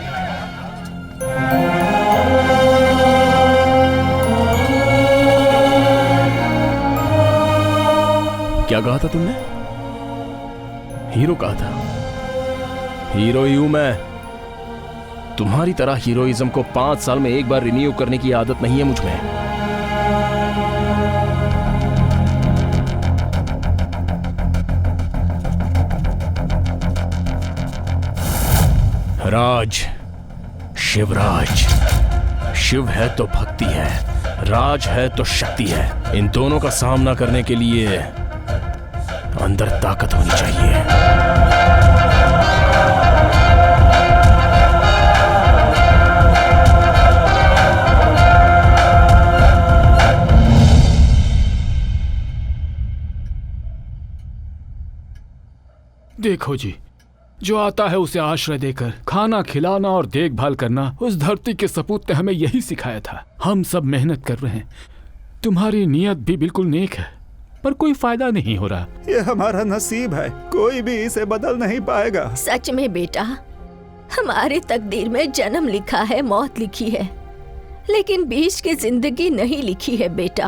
क्या कहा था तुमने? हीरो कहा था। हीरो ही हूं मैं। तुम्हारी तरह हीरोइज्म को 5 साल में एक बार रिन्यू करने की आदत नहीं है मुझ में। राज, शिवराज। शिव है तो भक्ति है, राज है तो शक्ति है। इन दोनों का सामना करने के लिए अंदर ताकत होनी चाहिए। देखो जी, जो आता है उसे आश्रय देकर खाना खिलाना और देखभाल करना, उस धरती के सपूत ने हमें यही सिखाया था। हम सब मेहनत कर रहे हैं, तुम्हारी नीयत भी बिल्कुल नेक है, पर कोई फायदा नहीं हो रहा। ये हमारा नसीब है, कोई भी इसे बदल नहीं पाएगा। सच में बेटा, हमारे तकदीर में जन्म लिखा है, मौत लिखी है, लेकिन बीच की जिंदगी नहीं लिखी है बेटा।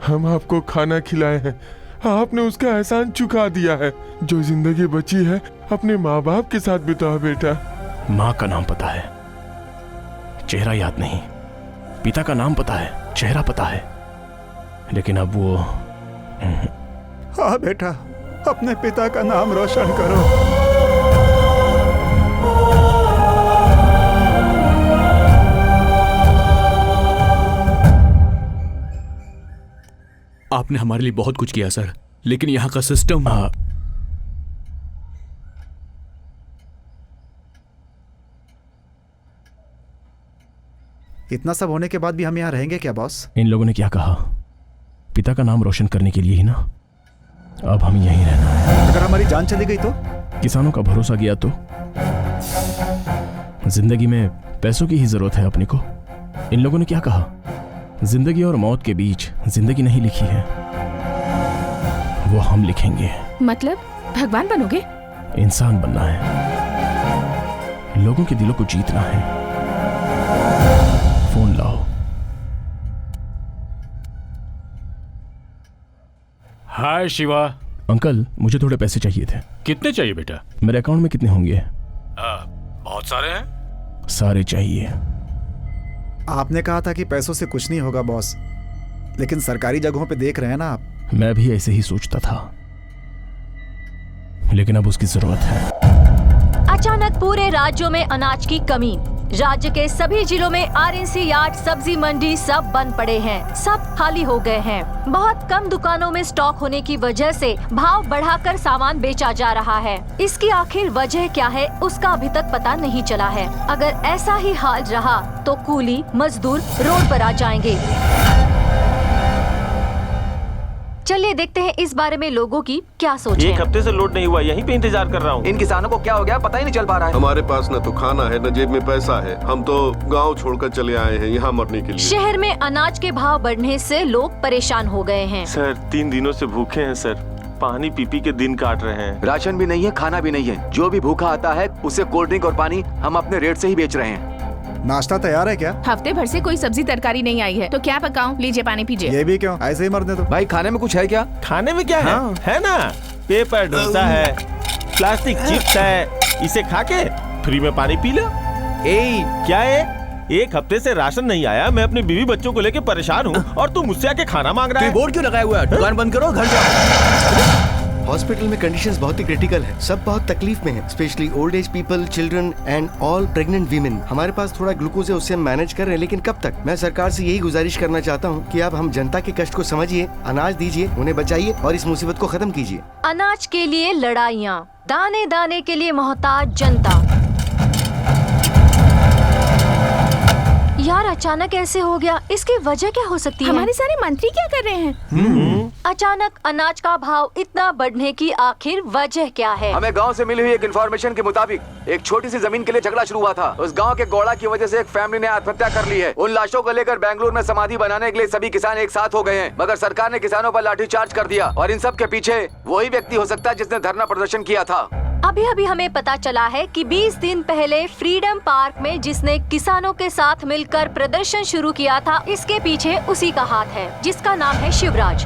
हम आपको खाना खिलाए हैं, आपने उसका एहसान चुका दिया है। जो जिंदगी बची है अपने माँ बाप के साथ बिताओ बेटा। माँ का नाम पता है, चेहरा याद नहीं। पिता का नाम पता है, चेहरा पता है। लेकिन अब वो हाँ बेटा, अपने पिता का नाम रोशन करो। आपने हमारे लिए बहुत कुछ किया सर, लेकिन यहाँ का सिस्टम। इतना सब होने के बाद भी हम यहाँ रहेंगे क्या बॉस? इन लोगों ने क्या कहा? पिता का नाम रोशन करने के लिए ही ना। अब हमें यहीं रहना है। अगर हमारी जान चली गई तो? किसानों का भरोसा गया तो? जिंदगी में पैसों की ही जरूरत है अपने को। इन लोगों ने क्या कहा? जिंदगी और मौत के बीच जिंदगी नहीं लिखी है, वो हम लिखेंगे। मतलब भगवान बनोगे? इंसान बनना है, लोगों के दिलों को जीतना है। फोन लाओ। हाय शिवा। अंकल, मुझे थोड़े पैसे चाहिए थे। कितने चाहिए बेटा? मेरे अकाउंट में कितने होंगे? बहुत सारे हैं। सारे चाहिए। आपने कहा था कि पैसों से कुछ नहीं होगा बॉस, लेकिन सरकारी जगहों पे देख रहे हैं ना आप। मैं भी ऐसे ही सोचता था, लेकिन अब उसकी जरूरत है। अचानक पूरे राज्यों में अनाज की कमी। राज्य के सभी जिलों में आरएनसी यार्ड, सब्जी मंडी सब बंद पड़े हैं, सब खाली हो गए हैं। बहुत कम दुकानों में स्टॉक होने की वजह से भाव बढ़ाकर सामान बेचा जा रहा है। इसकी आखिर वजह क्या है, उसका अभी तक पता नहीं चला है। अगर ऐसा ही हाल रहा तो कूली मजदूर रोड पर आ जाएंगे। चलिए देखते हैं इस बारे में लोगों की क्या सोच है। एक हफ्ते से लोड नहीं हुआ, यहीं पे इंतजार कर रहा हूँ। इन किसानों को क्या हो गया पता ही नहीं चल पा रहा है। हमारे पास न तो खाना है न जेब में पैसा है। हम तो गांव छोड़कर चले आए हैं यहाँ मरने के लिए। शहर में अनाज के भाव बढ़ने से लोग परेशान हो गए हैं। सर 3 दिनों से भूखे हैं सर, पानी पी पी के दिन काट रहे हैं। राशन भी नहीं है, खाना भी नहीं है। जो भी भूखा आता है उसे कोल्ड ड्रिंक और पानी हम अपने रेट से ही बेच रहे हैं। नाश्ता तैयार है क्या? हफ्ते भर से कोई सब्जी तरकारी नहीं आई है, तो क्या पकाऊं? लीजिए पानी पीजिए। ये भी क्यों? ऐसे ही मरने दो। भाई खाने में कुछ है क्या? खाने में क्या है? है ना, पेपर डोसा है, प्लास्टिक चिप्स है, इसे खा के फ्री में पानी पी लो। क्या है? एक हफ्ते से राशन नहीं आया, मैं अपने बीवी बच्चों को लेके परेशान हूँ और तू मुझसे आके खाना मांग रहा है। बोर्ड क्यों लगाया हुआ है? दुकान बंद करो, घर जाओ। हॉस्पिटल में कंडीशंस बहुत ही क्रिटिकल है, सब बहुत तकलीफ में हैं, specially old age people, children and all pregnant women. हमारे पास थोड़ा ग्लूकोज है, उससे हम मैनेज कर रहे हैं, लेकिन कब तक? मैं सरकार से यही गुजारिश करना चाहता हूँ कि आप हम जनता के कष्ट को समझिए, अनाज दीजिए, उन्हें बचाइए और इस मुसीबत को खत्म कीजिए। अनाज के लिए लड़ाइयाँ, दाने दाने के लिए मोहताज जनता। यार अचानक ऐसे हो गया, इसकी वजह क्या हो सकती है? हमारे सारे मंत्री क्या कर रहे हैं? अचानक अनाज का भाव इतना बढ़ने की आखिर वजह क्या है? हमें गांव से मिली हुई एक इन्फॉर्मेशन के मुताबिक एक छोटी सी जमीन के लिए झगड़ा शुरू हुआ था। उस गांव के गौड़ा की वजह से एक फैमिली ने आत्महत्या कर ली है। उन लाशों को लेकर बेंगलुरु में समाधि बनाने के लिए सभी किसान एक साथ हो गए हैं, मगर सरकार ने किसानों पर लाठीचार्ज कर दिया और इन सब के पीछे वही व्यक्ति हो सकता है जिसने धरना प्रदर्शन किया था। अभी अभी हमें पता चला है कि 20 दिन पहले फ्रीडम पार्क में जिसने किसानों के साथ मिलकर प्रदर्शन शुरू किया था, इसके पीछे उसी का हाथ है, जिसका नाम है शिवराज।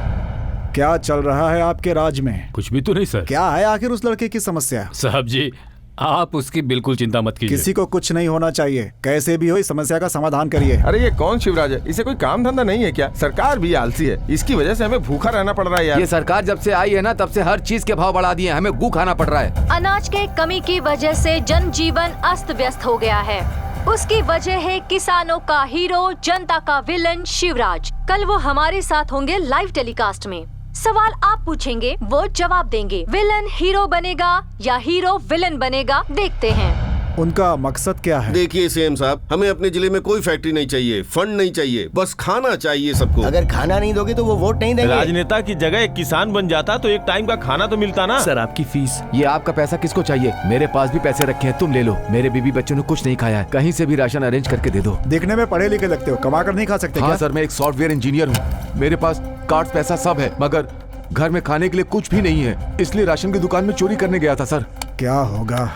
क्या चल रहा है आपके राज में? कुछ भी तो नहीं सर। क्या है आखिर उस लड़के की समस्या? साहब जी, आप उसकी बिल्कुल चिंता मत कीजिए। किसी को कुछ नहीं होना चाहिए, कैसे भी हो इस समस्या का समाधान करिए। अरे ये कौन शिवराज है? इसे कोई काम धंधा नहीं है क्या? सरकार भी आलसी है, इसकी वजह से हमें भूखा रहना पड़ रहा है यार। ये सरकार जब से आई है ना, तब से हर चीज के भाव बढ़ा दिए, हमें गू खाना पड़ रहा है। अनाज के कमी की वजह से जनजीवन अस्त व्यस्त हो गया है। उसकी वजह है किसानों का हीरो, जनता का विलन शिवराज। कल वो हमारे साथ होंगे लाइव टेलीकास्ट में। सवाल आप पूछेंगे, वो जवाब देंगे। विलन हीरो बनेगा या हीरो विलन बनेगा, देखते हैं। उनका मकसद क्या है? देखिए सीएम साहब, हमें अपने जिले में कोई फैक्ट्री नहीं चाहिए, फंड नहीं चाहिए, बस खाना चाहिए सबको। अगर खाना नहीं दोगे तो वो वोट नहीं देंगे। राजनेता की जगह एक किसान बन जाता तो एक टाइम का खाना तो मिलता ना। सर आपकी फीस। ये आपका पैसा किसको चाहिए? मेरे पास भी पैसे रखे हैं, तुम ले लो। मेरे बीबी बच्चों ने कुछ नहीं खाया है, कहीं से भी राशन अरेंज करके दे दो। देखने में पढ़े लिखे लगते हो, कमा कर नहीं खा सकते? हाँ क्या? सर, मैं एक सॉफ्टवेयर इंजीनियर हूँ, मेरे पास कार्ड पैसा सब है, मगर घर में खाने के लिए कुछ भी नहीं है, इसलिए राशन की दुकान में चोरी करने गया था सर। क्या होगा?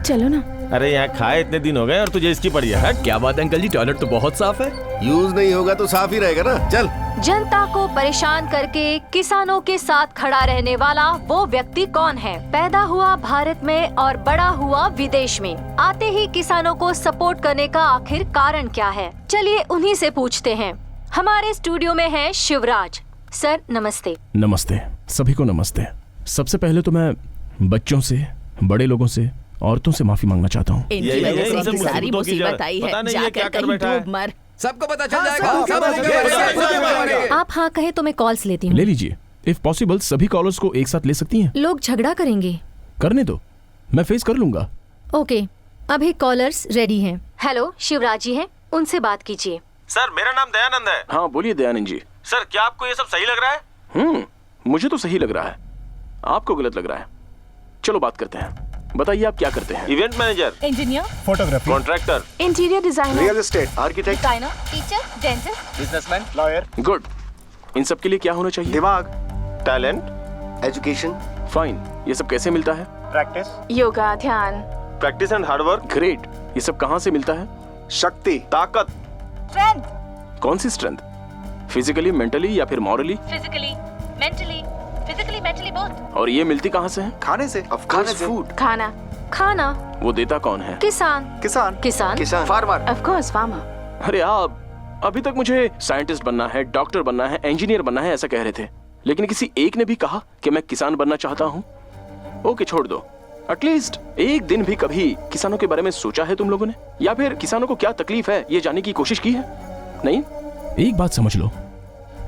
चलो ना। अरे यहाँ खाए इतने दिन हो गए और तुझे इसकी पड़ी है। क्या बात है अंकल जी, टॉयलेट तो बहुत साफ है। यूज नहीं होगा तो साफ ही रहेगा ना। चल। जनता को परेशान करके किसानों के साथ खड़ा रहने वाला वो व्यक्ति कौन है? पैदा हुआ भारत में और बड़ा हुआ विदेश में, आते ही किसानों को सपोर्ट करने का आखिर कारण क्या है? चलिए उन्हीं से पूछते हैं। हमारे स्टूडियो में है शिवराज सर। नमस्ते। नमस्ते, सभी को नमस्ते। सबसे पहले तो मैं बच्चों से, बड़े लोगों से, औरतों से माफी मांगना चाहता हूँ। इनकी वजह से इनकी सारी मुसीबत आई है। जाकर कहीं डूब मर। सबको पता चल जाएगा। आप हाँ कहे तो मैं कॉल्स लेती हूँ। ले लीजिए। इफ पॉसिबल सभी कॉलर्स को एक साथ ले सकती हैं। लोग झगड़ा करेंगे। करने दो, मैं फेस कर लूंगा। ओके, अभी कॉलर्स रेडी हैं। हेलो, शिवराज जी हैं, उनसे बात कीजिए। सर मेरा नाम दयानंद है। हाँ बोलिए दयानंद जी। सर क्या आपको ये सब सही लग रहा है? मुझे तो सही लग रहा है, आपको गलत लग रहा है। चलो बात करते हैं। बताइए आप क्या करते हैं? Event manager, engineer, photography, contractor, interior designer, real estate, architect, designer, teacher, dentist, businessman, lawyer. Good. इन सब के लिए क्या होना चाहिए? दिमाग, टैलेंट, एजुकेशन, फाइन। ये सब कैसे मिलता है? प्रैक्टिस, योगा, ध्यान, प्रैक्टिस एंड हार्डवर्क। ग्रेट। ये सब कहाँ से मिलता है? शक्ति, ताकत। स्ट्रेंथ, कौन सी स्ट्रेंथ? फिजिकली, मेंटली या फिर मॉरली? Physically, mentally both. और ये मिलती कहाँ से है? खाने से, खाने से, फूड, खाना, खाना। वो देता कौन है? किसान। किसान, किसान, किसान, फार्मर। Of course farmer. अरे आप अभी तक मुझे साइंटिस्ट बनना है, डॉक्टर बनना है, इंजीनियर बनना है ऐसा कह रहे थे, लेकिन किसी एक ने भी कहा कि मैं किसान बनना चाहता हूँ। ओके छोड़ दो। एटलीस्ट एक दिन भी कभी किसानों के बारे में सोचा है तुम लोगों ने? या फिर किसानों को क्या तकलीफ है ये जानने की कोशिश की है? नहीं। एक बात समझ लो,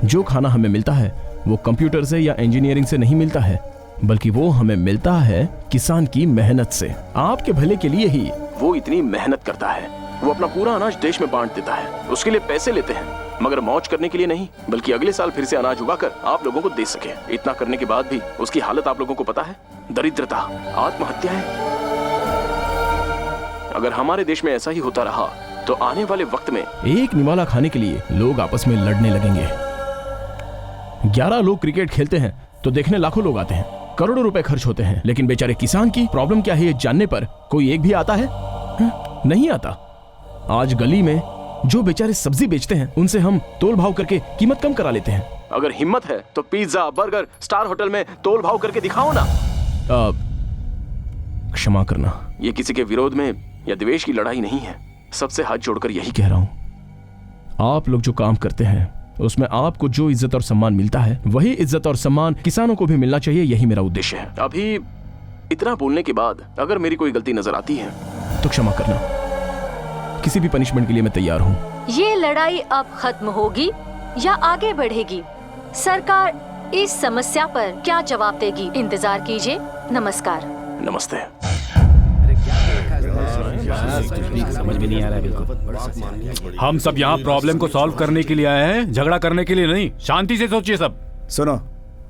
जो खाना हमें मिलता है वो कंप्यूटर से या इंजीनियरिंग से नहीं मिलता है, बल्कि वो हमें मिलता है किसान की मेहनत से। आपके भले के लिए ही वो इतनी मेहनत करता है। वो अपना पूरा अनाज देश में बांट देता है, उसके लिए पैसे लेते हैं, मगर मौज करने के लिए नहीं, बल्कि अगले साल फिर से अनाज उगाकर आप लोगों को दे सके। इतना करने के बाद भी उसकी हालत आप लोगों को पता है? दरिद्रता, आत्महत्या है। अगर हमारे देश में ऐसा ही होता रहा तो आने वाले वक्त में एक निवाला खाने के लिए लोग आपस में लड़ने लगेंगे। 11 लोग क्रिकेट खेलते हैं तो देखने लाखों लोग आते हैं, करोड़ों रुपए खर्च होते हैं, लेकिन बेचारे किसान की प्रॉब्लम क्या है ये जानने पर कोई एक भी आता है? नहीं आता। आज गली में जो बेचारे सब्जी बेचते हैं उनसे हम तोल भाव करके कीमत कम करा लेते हैं। अगर हिम्मत है तो पिज्जा, बर्गर, स्टार होटल में तोल भाव करके दिखाओ ना। क्षमा करना, ये किसी के विरोध में या द्वेष की लड़ाई नहीं है। सबसे हाथ जोड़कर यही कह रहा हूं, आप लोग जो काम करते हैं उसमें आपको जो इज्जत और सम्मान मिलता है वही इज्जत और सम्मान किसानों को भी मिलना चाहिए। यही मेरा उद्देश्य है। अभी इतना बोलने के बाद अगर मेरी कोई गलती नजर आती है तो क्षमा करना। किसी भी पनिशमेंट के लिए मैं तैयार हूँ। ये लड़ाई अब खत्म होगी या आगे बढ़ेगी? सरकार इस समस्या पर क्या जवाब देगी? इंतजार कीजिए। नमस्कार। नमस्ते। समझ में नहीं आ रहा है बिल्कुल। हम सब यहाँ प्रॉब्लम को सॉल्व करने के लिए आए हैं, झगड़ा करने के लिए नहीं। शांति से सोचिए सब। सुनो,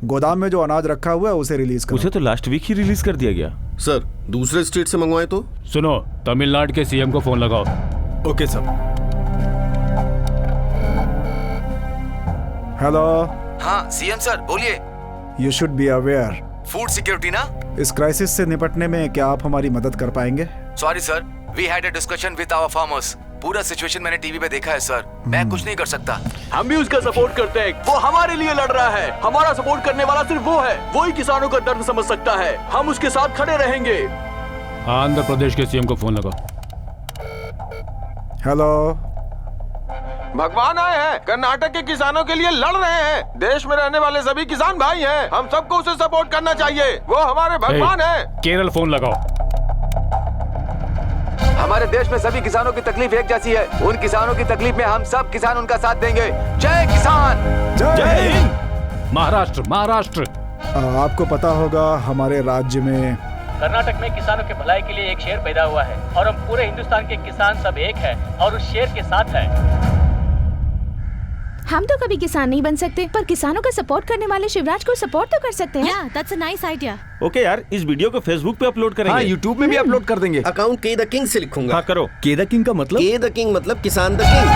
गोदाम में जो अनाज रखा हुआ है उसे रिलीज करो। उसे तो लास्ट वीक ही रिलीज कर दिया गया। सर दूसरे स्टेट से मंगवाए तो? सुनो, तमिलनाडु के सीएम को फोन लगाओ। Okay sir. हेलो। हाँ सीएम सर बोलिए। You should be aware. Food security ना? इस क्राइसिस से निपटने में क्या आप हमारी मदद कर पाएंगे? Sorry sir, we had a discussion with our farmers. पूरा सिचुएशन मैंने टीवी पे देखा है सर, मैं कुछ नहीं कर सकता। हम भी उसका सपोर्ट करते हैं, वो हमारे लिए लड़ रहा है। हमारा सपोर्ट करने वाला सिर्फ वो है, वो ही किसानों का दर्द समझ सकता है। हम उसके साथ खड़े रहेंगे। आंध्र प्रदेश के सीएम को फोन लगाओ। हेलो। भगवान आए हैं, कर्नाटक के किसानों के लिए लड़ रहे हैं। देश में रहने वाले सभी किसान भाई हैं, हम सबको उसे सपोर्ट करना चाहिए। वो हमारे भगवान हैं। केरल फोन लगाओ। हमारे देश में सभी किसानों की तकलीफ एक जैसी है। उन किसानों की तकलीफ में हम सब किसान उनका साथ देंगे। जय किसान। जय हिंद। महाराष्ट्र। महाराष्ट्र। आपको पता होगा हमारे राज्य में कर्नाटक में किसानों के भलाई के लिए एक शेर पैदा हुआ है और हम पूरे हिंदुस्तान के किसान सब एक हैं और उस शेर के साथ हैं। हम तो कभी किसान नहीं बन सकते, पर किसानों का सपोर्ट करने वाले शिवराज को सपोर्ट तो कर सकते हैं। Yeah, that's a nice idea. Okay यार, इस वीडियो को फेसबुक पे अपलोड करेंगे। हाँ, यूट्यूब में भी अपलोड कर देंगे। अकाउंट के द किंग से लिखूंगा। हाँ करो। के द किंग का मतलब? के द किंग मतलब किसान द किंग।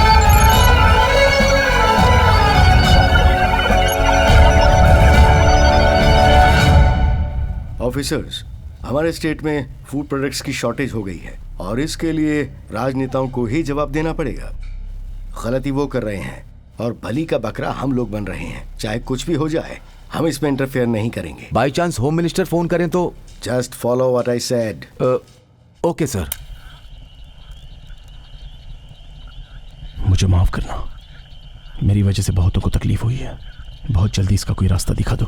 ऑफिसर्स, हमारे स्टेट में फूड प्रोडक्ट्स की शॉर्टेज हो गई है और इसके लिए राजनेताओं को ही जवाब देना पड़ेगा। गलती वो कर रहे हैं और बलि का बकरा हम लोग बन रहे हैं। चाहे कुछ भी हो जाए, हम इसमें इंटरफेयर नहीं करेंगे। By chance home minister phone करें तो? Just follow what I said. Okay sir. मुझे माफ करना, मेरी वजह से बहुतों को तकलीफ हुई है। बहुत जल्दी इसका कोई रास्ता दिखा दो।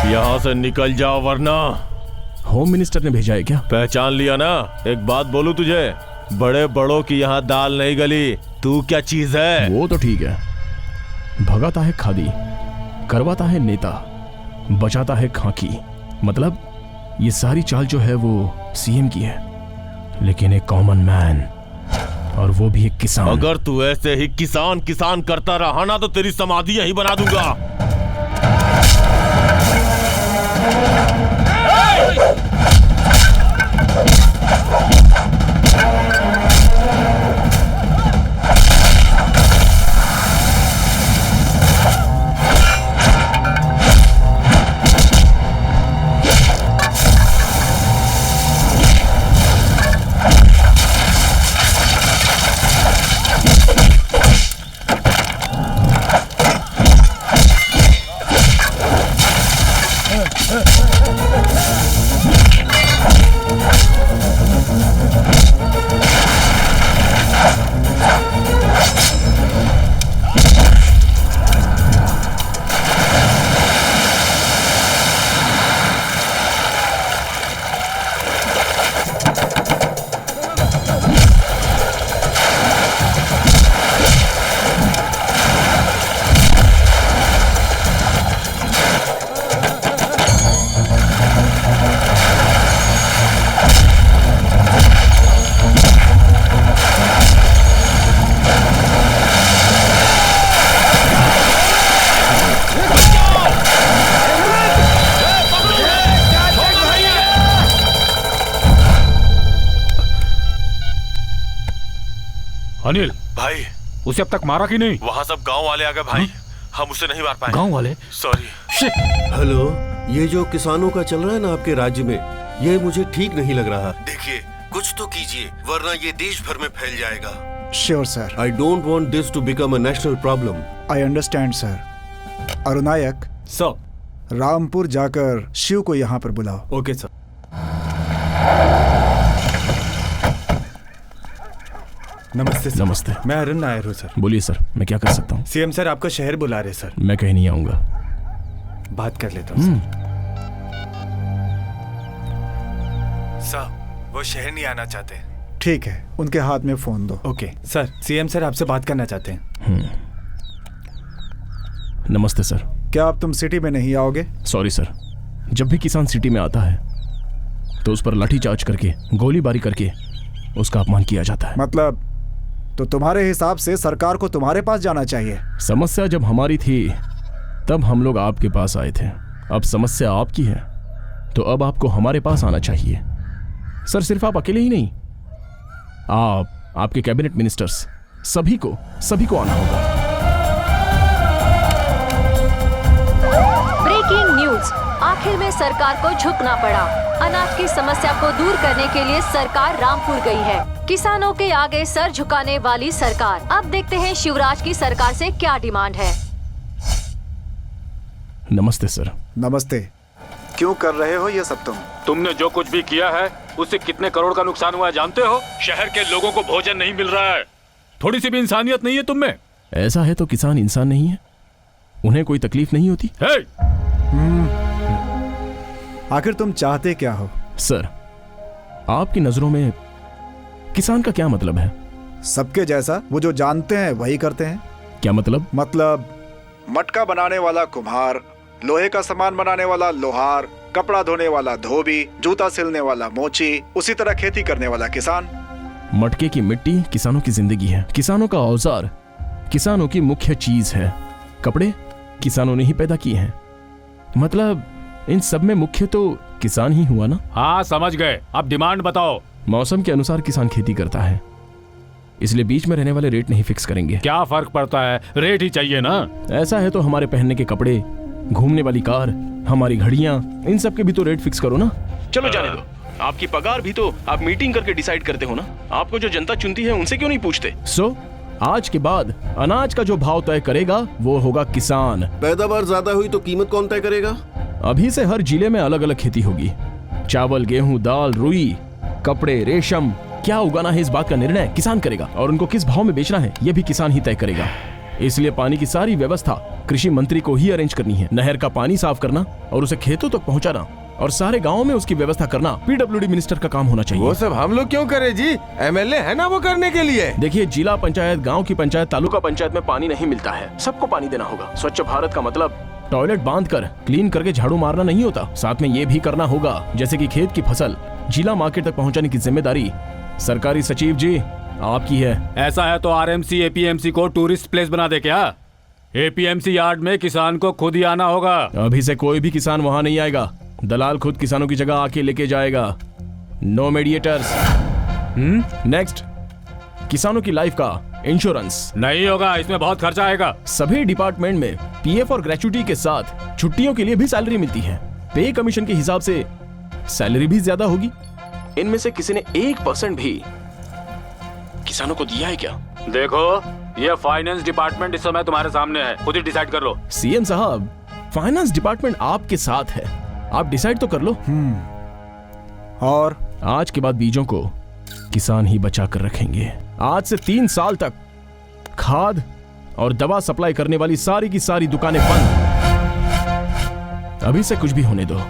यहाँ से निकल जाओ वरना। होम मिनिस्टर ने भेजा है क्या? पहचान लिया ना? एक बात बोलूं तुझे, बड़े बड़ों की यहाँ दाल नहीं गली। तू क्या चीज है? वो तो ठीक है, भगाता है खादी, करवाता है नेता, बचाता है खाकी। मतलब ये सारी चाल जो है वो सीएम की है, लेकिन एक कॉमन मैन, और वो भी एक किसान। अगर तू ऐसे ही किसान किसान करता रहा ना तो तेरी समाधि यहीं बना दूंगा। अनिल भाई, उसे अब तक मारा कि नहीं? वहाँ सब गांव वाले आ गए भाई। हम उसे नहीं मार पाए। गांव वाले? सॉरी। हेलो, ये जो किसानों का चल रहा है ना आपके राज्य में, ये मुझे ठीक नहीं लग रहा। देखिए, कुछ तो कीजिए वरना ये देश भर में फैल जाएगा। Sure sir. I don't want this to become a national problem. I understand sir. Arunayak sir, Rampur जाकर शिव को यहाँ पर बुलाओ। Okay sir. नमस्ते सर। नमस्ते। मैं अरुण नायर हूँ सर। बोलिए सर, मैं क्या कर सकता हूँ? सीएम सर आपका शहर बुला रहे सर। मैं कहीं नहीं आऊंगा। बात कर लेता हूँ सर, वो शहर नहीं आना चाहते। ठीक है, उनके हाथ में फोन दो। ओके सर, सीएम सर आपसे बात करना चाहते हैं। नमस्ते सर। क्या अब तुम सिटी में नहीं आओगे? सॉरी सर, जब भी किसान सिटी में आता है तो उस पर लाठीचार्ज करके, गोलीबारी करके उसका अपमान किया जाता है। मतलब तो तुम्हारे हिसाब से सरकार को तुम्हारे पास जाना चाहिए। समस्या जब हमारी थी तब हम लोग आपके पास आए थे। अब समस्या आपकी है तो अब आपको हमारे पास आना चाहिए। सर, सिर्फ आप अकेले ही नहीं, आपके कैबिनेट मिनिस्टर्स, सभी को आना होगा। ब्रेकिंग न्यूज, आखिर में सरकार को झुकना पड़ा। अनाज की समस्या को दूर करने के लिए सरकार रामपुर गई है। किसानों के आगे सर झुकाने वाली सरकार। अब देखते हैं शिवराज की सरकार से क्या डिमांड है। नमस्ते सर। नमस्ते। क्यों कर रहे हो ये सब तुमने जो कुछ भी किया है उससे कितने करोड़ का नुकसान हुआ है जानते हो? शहर के लोगों को भोजन नहीं मिल रहा है। थोड़ी सी भी इंसानियत नहीं है तुम में। ऐसा है तो किसान इंसान नहीं है? उन्हें कोई तकलीफ नहीं होती? आखिर तुम चाहते क्या हो? सर, आपकी नजरों में किसान का क्या मतलब है? सबके जैसा, वो जो जानते हैं वही करते हैं। क्या मतलब? मतलब मटका बनाने वाला कुम्हार, लोहे का सामान बनाने वाला लोहार, कपड़ा धोने वाला धोबी, जूता सिलने वाला मोची, उसी तरह खेती करने वाला किसान। मटके की मिट्टी किसानों की जिंदगी है, किसानों का औजार किसानों की मुख्य चीज है, कपड़े किसानों ने ही पैदा किए हैं। मतलब इन सब में मुख्य तो किसान ही हुआ ना? हाँ, समझ गए। अब डिमांड बताओ। मौसम के अनुसार किसान खेती करता है, इसलिए बीच में रहने वाले रेट नहीं फिक्स करेंगे। क्या फर्क पड़ता है, रेट ही चाहिए ना। ऐसा है तो हमारे पहनने के कपड़े, घूमने वाली कार, हमारी घड़ियां, इन सब के भी तो रेट फिक्स करो ना। चलो जाने दो, आपकी पगार भी तो आप मीटिंग करके डिसाइड करते हो ना। आपको जो जनता चुनती है उनसे क्यों नहीं पूछते? आज के बाद अनाज का जो भाव तय करेगा वो होगा किसान। पैदावार ज्यादा हुई तो कीमत कौन तय करेगा? अभी से हर जिले में अलग अलग खेती होगी। चावल, गेहूं, दाल, रुई, कपड़े, रेशम, क्या उगाना है इस बात का निर्णय किसान करेगा और उनको किस भाव में बेचना है यह भी किसान ही तय करेगा। इसलिए पानी की सारी व्यवस्था कृषि मंत्री को ही अरेंज करनी है। नहर का पानी साफ करना और उसे खेतों तक पहुंचाना और सारे गांवों में उसकी व्यवस्था करना पीडब्ल्यूडी मिनिस्टर का काम होना चाहिए। वो सब हम लोग क्यों करें जी? एमएलए है ना वो करने के लिए। देखिए, जिला पंचायत, गांव की पंचायत, तालुका पंचायत में पानी नहीं मिलता है, सबको पानी देना होगा। स्वच्छ भारत का मतलब टॉयलेट बांध कर क्लीन करके झाड़ू मारना नहीं होता, साथ में ये भी करना होगा जैसे कि खेत की फसल जिला मार्केट तक पहुंचाने की जिम्मेदारी सरकारी सचिव जी आपकी है। ऐसा है तो आरएमसी एपीएमसी को टूरिस्ट प्लेस बना दे क्या? एपीएमसी यार्ड में किसान को खुद ही आना होगा। अभी से कोई भी किसान वहां नहीं आएगा, दलाल खुद किसानों की जगह आके लेके जाएगा। No mediators. नेक्स्ट, किसानों की लाइफ का इंश्योरेंस नहीं होगा, इसमें बहुत खर्चा आएगा। सभी डिपार्टमेंट में पीएफ और ग्रेच्युटी के साथ छुट्टियों के लिए भी सैलरी मिलती है। पे कमीशन के हिसाब से सैलरी भी ज्यादा होगी। इनमें से किसी ने 1% भी किसानों को दिया है क्या? देखो, ये फाइनेंस डिपार्टमेंट इस समय तुम्हारे सामने है, खुद ही डिसाइड कर लो। सीएम साहब, फाइनेंस डिपार्टमेंट आपके साथ है, आप डिसाइड तो कर लो। और आज के बाद बीजों को किसान ही बचा कर रखेंगे। आज से 3 साल तक खाद और दवा सप्लाई करने वाली सारी की सारी दुकानें बंद। अभी से कुछ भी होने दो,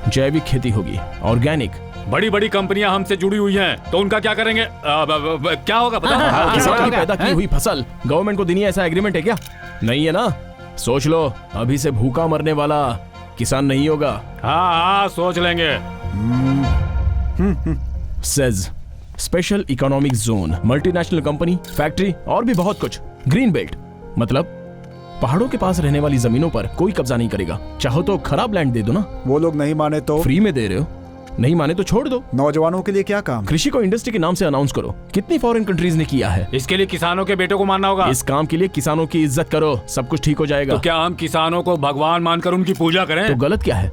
जैविक खेती होगी, ऑर्गेनिक। बड़ी बड़ी कंपनियां हमसे जुड़ी हुई हैं, तो उनका क्या करेंगे? क्या होगा बताओ? किसान की पैदा की हुई फसल गवर्नमेंट को देनी है, ऐसा एग्रीमेंट है क्या? नहीं है ना? सोच लो, अभी से भूखा मरने वाला किसान नहीं होगा। हाँ, सोच लेंगे। Says special economic zone, multinational company, factory और भी बहुत कुछ। ग्रीन बेल्ट मतलब पहाड़ों के पास रहने वाली जमीनों पर कोई कब्जा नहीं करेगा। चाहो तो खराब लैंड दे दो ना। वो लोग नहीं माने तो? फ्री में दे रहे हो, नहीं माने तो छोड़ दो। नौजवानों के लिए क्या काम? कृषि को इंडस्ट्री के नाम से अनाउंस करो। कितनी फॉरेन कंट्रीज ने किया है। इसके लिए किसानों के बेटों को मानना होगा। इस काम के लिए किसानों की इज्जत करो, सब कुछ ठीक हो जाएगा। तो क्या हम किसानों को भगवान मानकर उनकी पूजा करें? तो गलत क्या है?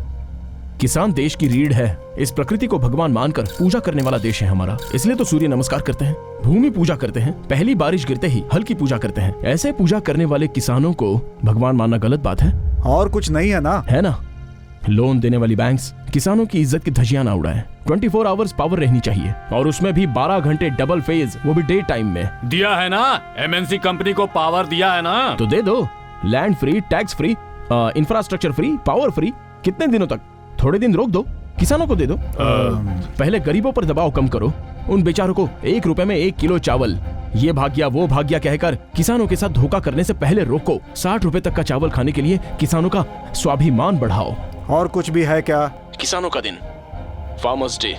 किसान देश की रीढ़ है। इस प्रकृति को भगवान मानकर पूजा करने वाला देश है हमारा। इसलिए तो सूर्य नमस्कार करते हैं, भूमि पूजा करते हैं, पहली बारिश गिरते ही हल की पूजा करते हैं। ऐसे पूजा करने वाले किसानों को भगवान मानना गलत बात है? और कुछ नहीं है ना? है ना। लोन देने वाली बैंक्स किसानों की इज्जत की धज्जियां ना उड़ाएं। 24 आवर्स पावर रहनी चाहिए और उसमें भी 12 घंटे डबल फेज, वो भी डे टाइम में। दिया है ना, एमएनसी कंपनी को पावर दिया है ना, तो दे दो। Land free, tax free, infrastructure free, power free. कितने दिनों तक? थोड़े दिन रोक दो, किसानों को दे दो। पहले गरीबों पर दबाव कम करो। उन बेचारों को 1 रुपए में 1 किलो चावल, ये भाग्या वो भाग्या कहकर किसानों के साथ धोखा करने से पहले रोको। 60 रुपए तक का चावल खाने के लिए किसानों का स्वाभिमान बढ़ाओ। और कुछ भी है क्या? किसानों का दिन, फार्मर्स डे।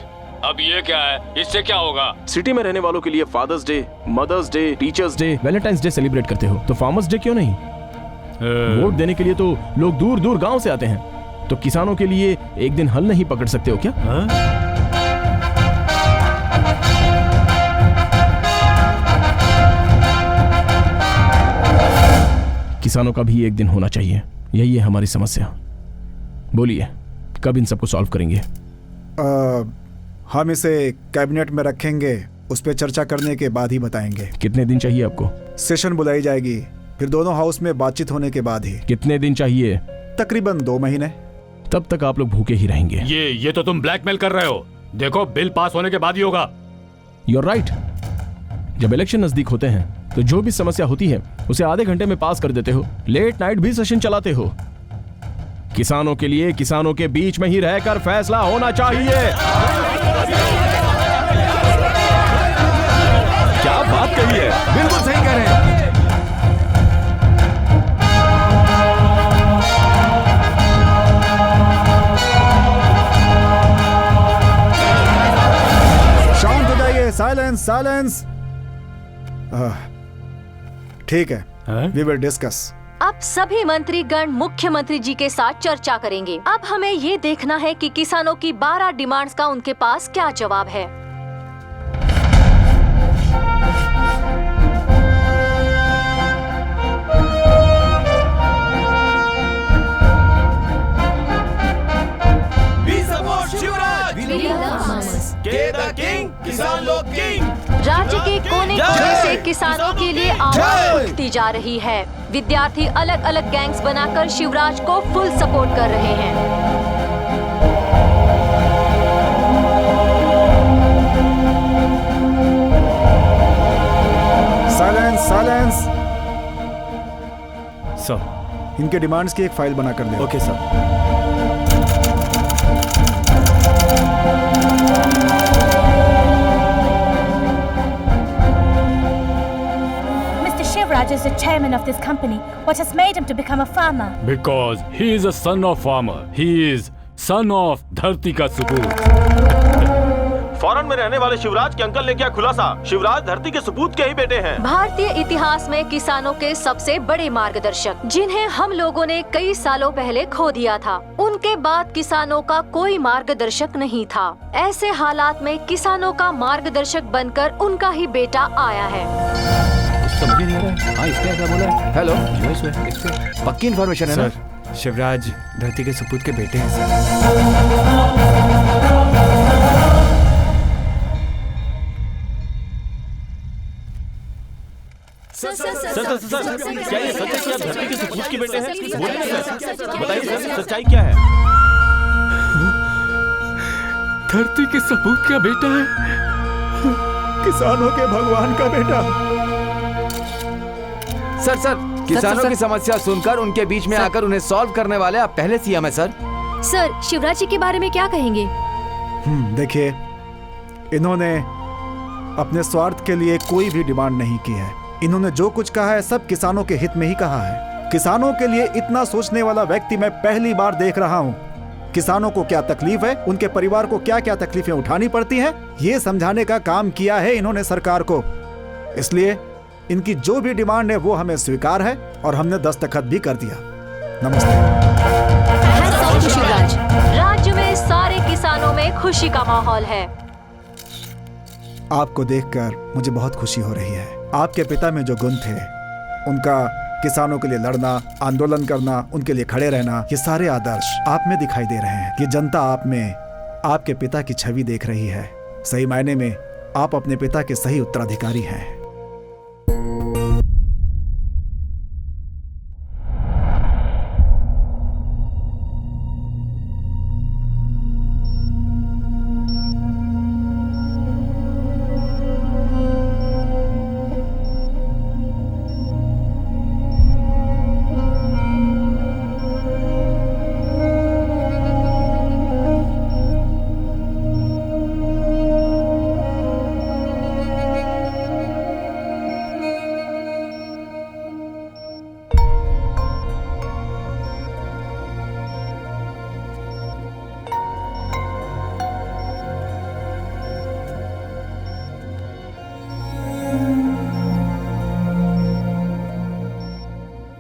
अब ये क्या है? इससे क्या होगा? सिटी में रहने वालों के लिए father's day, mother's day, teacher's day, valentine's day celebrate करते हो, तो फार्मर्स डे क्यों नहीं? वोट देने के लिए तो लोग दूर दूर गांव से आते हैं, तो किसानों के लिए एक दिन हल नहीं पकड़ सकते हो क्या? किसानों का भी एक दिन होना चाहिए, यही है हमारी समस्या। बोलिए, कब इन सबको सॉल्व करेंगे? हम इसे कैबिनेट में रखेंगे, उस पर चर्चा करने के बाद ही बताएंगे। कितने दिन चाहिए आपको? सेशन बुलाई जाएगी, फिर दोनों हाउस में बातचीत होने के बाद ही। कितने दिन चाहिए? तकरीबन 2 महीने। तब तक आप लोग भूखे ही रहेंगे। ये तो तुम ब्लैकमेल कर रहे हो। देखो, बिल पास होने के बाद ही होगा। You're right। जब इलेक्शन नजदीक होते हैं तो जो भी समस्या होती है उसे आधे घंटे में पास कर देते हो। लेट नाइट भी सेशन चलाते हो। किसानों के लिए किसानों के बीच में ही रहकर फैसला होना चाहिए। क्या बात कही है, बिल्कुल सही कह रहे हैं। शांत हो जाइए, साइलेंस साइलेंस। ठीक है, वी विल डिस्कस। अब सभी मंत्रीगण मुख्यमंत्री जी के साथ चर्चा करेंगे। अब हमें ये देखना है कि किसानों की 12 डिमांड्स का उनके पास क्या जवाब है। We support Shivraj. We love farmers. के द किंग, किसान लोग किंग। राज्य के कोने कोने से किसानों के लिए आवाज उठती जा रही है। विद्यार्थी अलग अलग गैंग्स बनाकर शिवराज को फुल सपोर्ट कर रहे हैं। साइलेंस। सर, इनके डिमांड्स की एक फाइल बना कर दे। Okay sir. Mr. Shivraj is the chairman of this company. What has made him to become a farmer? Because he is a son of farmer. He is son of धरती का सपूत। Foreign में रहने वाले शिवराज के अंकल ने किया खुलासा, शिवराज धरती के सपूत के ही बेटे हैं। भारतीय इतिहास में किसानों के सबसे बड़े मार्गदर्शक, जिन्हें हम लोगों ने कई सालों पहले खो दिया था, उनके बाद किसानों का कोई मार्गदर्शक नहीं था। ऐसे हालात में किसानों का मार्गदर्शक बनकर उनका ही बेटा आया है। समझ नहीं आ रहा है। हाँ, इसने ऐसा बोला है। हेलो, पक्की इन्फॉर्मेशन है ना? सर, शिवराज धरती के सपूत के बेटे हैं सर, क्या ये सच है कि आप धरती के सपूत के बेटे हैं? बोलिए ना सर, बताइए सर, सच्चाई क्या है? धरती के सपूत का बेटा है, किसानों के भगवान का बेटा। सर, किसानों की समस्या सुनकर उनके बीच में आकर उन्हें सॉल्व करने वाले आप पहले सीएम है सर। सर, शिवराज जी के बारे में क्या कहेंगे? देखिए, इन्होंने अपने स्वार्थ के लिए कोई भी डिमांड नहीं की है। इन्होंने जो कुछ कहा है सब किसानों के हित में ही कहा है। किसानों के लिए इतना सोचने वाला व्यक्ति मैं पहली बार देख रहा हूँ। किसानों को क्या तकलीफ है, उनके परिवार को क्या क्या तकलीफें उठानी पड़ती हैं, ये समझाने का काम किया है इन्होंने सरकार को। इसलिए इनकी जो भी डिमांड है वो हमें स्वीकार है और हमने दस्तखत भी कर दिया। नमस्ते। शिवराज, राज्य में सारे किसानों में खुशी का माहौल है। आपको देखकर मुझे बहुत खुशी हो रही है। आपके पिता में जो गुण थे, उनका किसानों के लिए लड़ना, आंदोलन करना, उनके लिए खड़े रहना, ये सारे आदर्श आप में दिखाई दे रहे हैं। ये जनता आप में आपके पिता की छवि देख रही है। सही मायने में आप अपने पिता के सही उत्तराधिकारी हैं।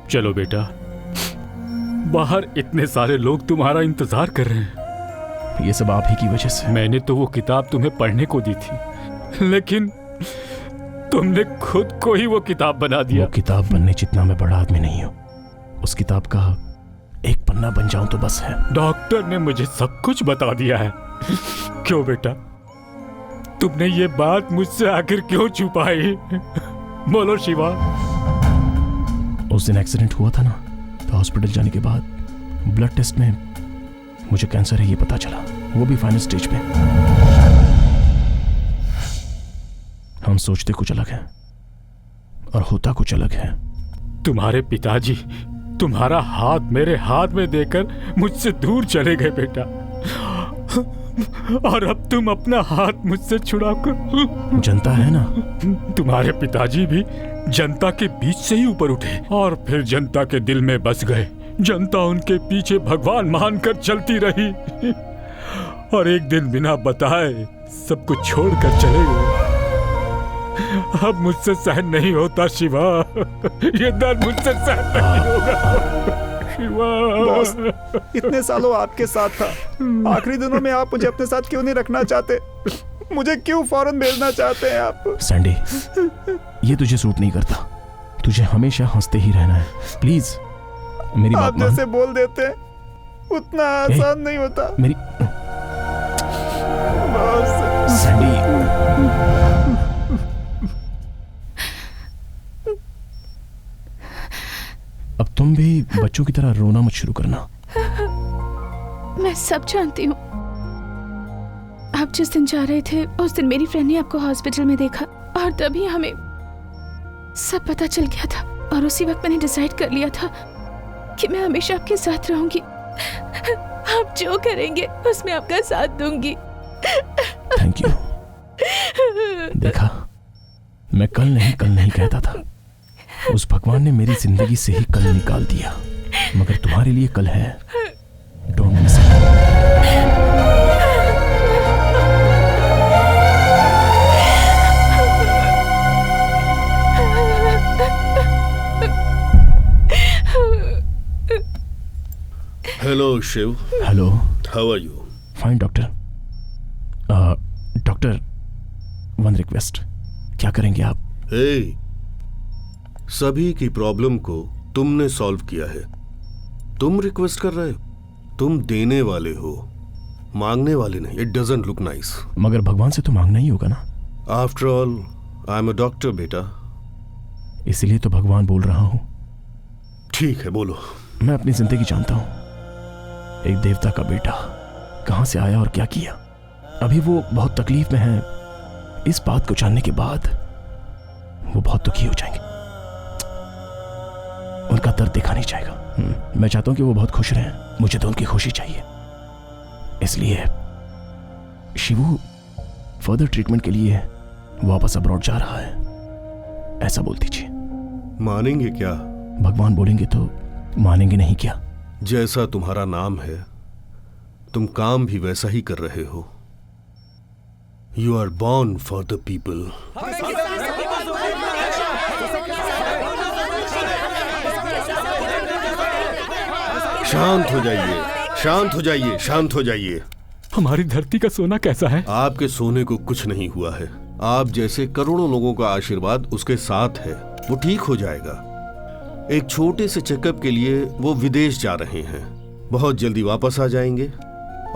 चलो बेटा, बाहर इतने सारे लोग तुम्हारा इंतजार कर रहे हैं। ये सब आप ही की वजह से। मैंने तो वो किताब तुम्हें पढ़ने को दी थी, लेकिन तुमने खुद को ही वो किताब बना दिया। वो किताब बनने जितना मैं बड़ा आदमी नहीं हूँ। उस किताब का एक पन्ना बन जाऊं तो बस है। डॉक्टर ने मुझे सब कुछ बता दिया है। क्यों बेटा, तुमने ये बात मुझसे आखिर क्यों छुपाई? बोलो शिवा। उस दिन एक्सीडेंट हुआ था ना, तो हॉस्पिटल जाने के बाद ब्लड टेस्ट में मुझे कैंसर है ये पता चला, वो भी फाइनल स्टेज पे। हम सोचते कुछ अलग है और होता कुछ अलग है। तुम्हारे पिताजी तुम्हारा हाथ मेरे हाथ में देकर मुझसे दूर चले गए बेटा, और अब तुम अपना हाथ मुझसे छुड़ाकर। जनता है ना, तुम्हारे पिताजी भी जनता के बीच से ही ऊपर उठे और फिर जनता के दिल में बस गए। जनता उनके पीछे भगवान मानकर चलती रही और एक दिन बिना बताए सब कुछ छोड़कर चले गए। अब मुझसे सहन नहीं होता शिवा, ये दर्द मुझसे सहन नहीं होगा शिवा। बॉस, इतने सालों आपके साथ था, आखिरी दिनों में आप मुझे अपने साथ क्यों नहीं रखना चाहते? मुझे क्यों फौरन भेजना चाहते हैं आप? सैंडी, ये तुझे सूट नहीं करता। तुझे हमेशा हंसते ही रहना है। प्लीज मेरी बात आप मान। जैसे बोल देते हैं उतना आसान नहीं होता। मेरी बॉस। सैंडी, बच्चों की तरह रोना मत शुरू करना। मैं सब जानती हूँ। आप जिस दिन जा रहे थे उस दिन मेरी फ्रेंड ने आपको हॉस्पिटल में देखा और तभी हमें सब पता चल गया था और उसी वक्त मैंने डिसाइड कर लिया था कि मैं हमेशा आपके साथ रहूंगी। आप जो करेंगे उसमें आपका साथ दूंगी। Thank you. देखा, मैं कल नहीं कहता था। उस भगवान ने मेरी जिंदगी से ही कल निकाल दिया, मगर तुम्हारे लिए कल है। Don't miss it. Hello Shiv. Hello. How are you? Fine doctor. Doctor, one request, क्या करेंगे आप? हे, सभी की प्रॉब्लम को तुमने सॉल्व किया है। तुम रिक्वेस्ट कर रहे हो? तुम देने वाले हो, मांगने वाले नहीं। It doesn't look nice. मगर भगवान से तो मांगना ही होगा ना। After all I am a doctor बेटा। इसलिए तो भगवान बोल रहा हूं। ठीक है, बोलो। मैं अपनी जिंदगी जानता हूं। एक देवता का बेटा कहां से आया और क्या किया। अभी वो बहुत तकलीफ में है। इस बात को जानने के बाद वो बहुत दुखी हो जाएंगे। उनका दर्द देखा नहीं जाएगा। मैं चाहता हूं कि वो बहुत खुश रहें। मुझे तो उनकी खुशी चाहिए। इसलिए शिवू फर्दर ट्रीटमेंट के लिए वापस अब्रॉड जा रहा है, ऐसा बोल दीजिए। मानेंगे क्या? भगवान बोलेंगे तो मानेंगे, नहीं क्या? जैसा तुम्हारा नाम है, तुम काम भी वैसा ही कर रहे हो। You are born for the people. शांत हो जाइए, शांत हो जाइए, शांत हो जाइए। हमारी धरती का सोना कैसा है? आपके सोने को कुछ नहीं हुआ है। आप जैसे करोड़ों लोगों का आशीर्वाद उसके साथ है। वो ठीक हो जाएगा। एक छोटे से चेकअप के लिए वो विदेश जा रहे हैं। बहुत जल्दी वापस आ जाएंगे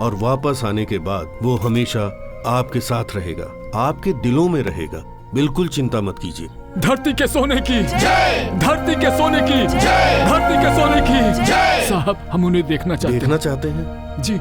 और वापस आने के बाद वो हमेशा आपके साथ रहेगा, आपके दिलों में रहेगा। बिल्कुल चिंता मत कीजिए। धरती के सोने की जय, धरती के सोने की जय, धरती के सोने की जय। साहब, हम उन्हें देखना चाहते हैं। देखना चाहते हैं? जी।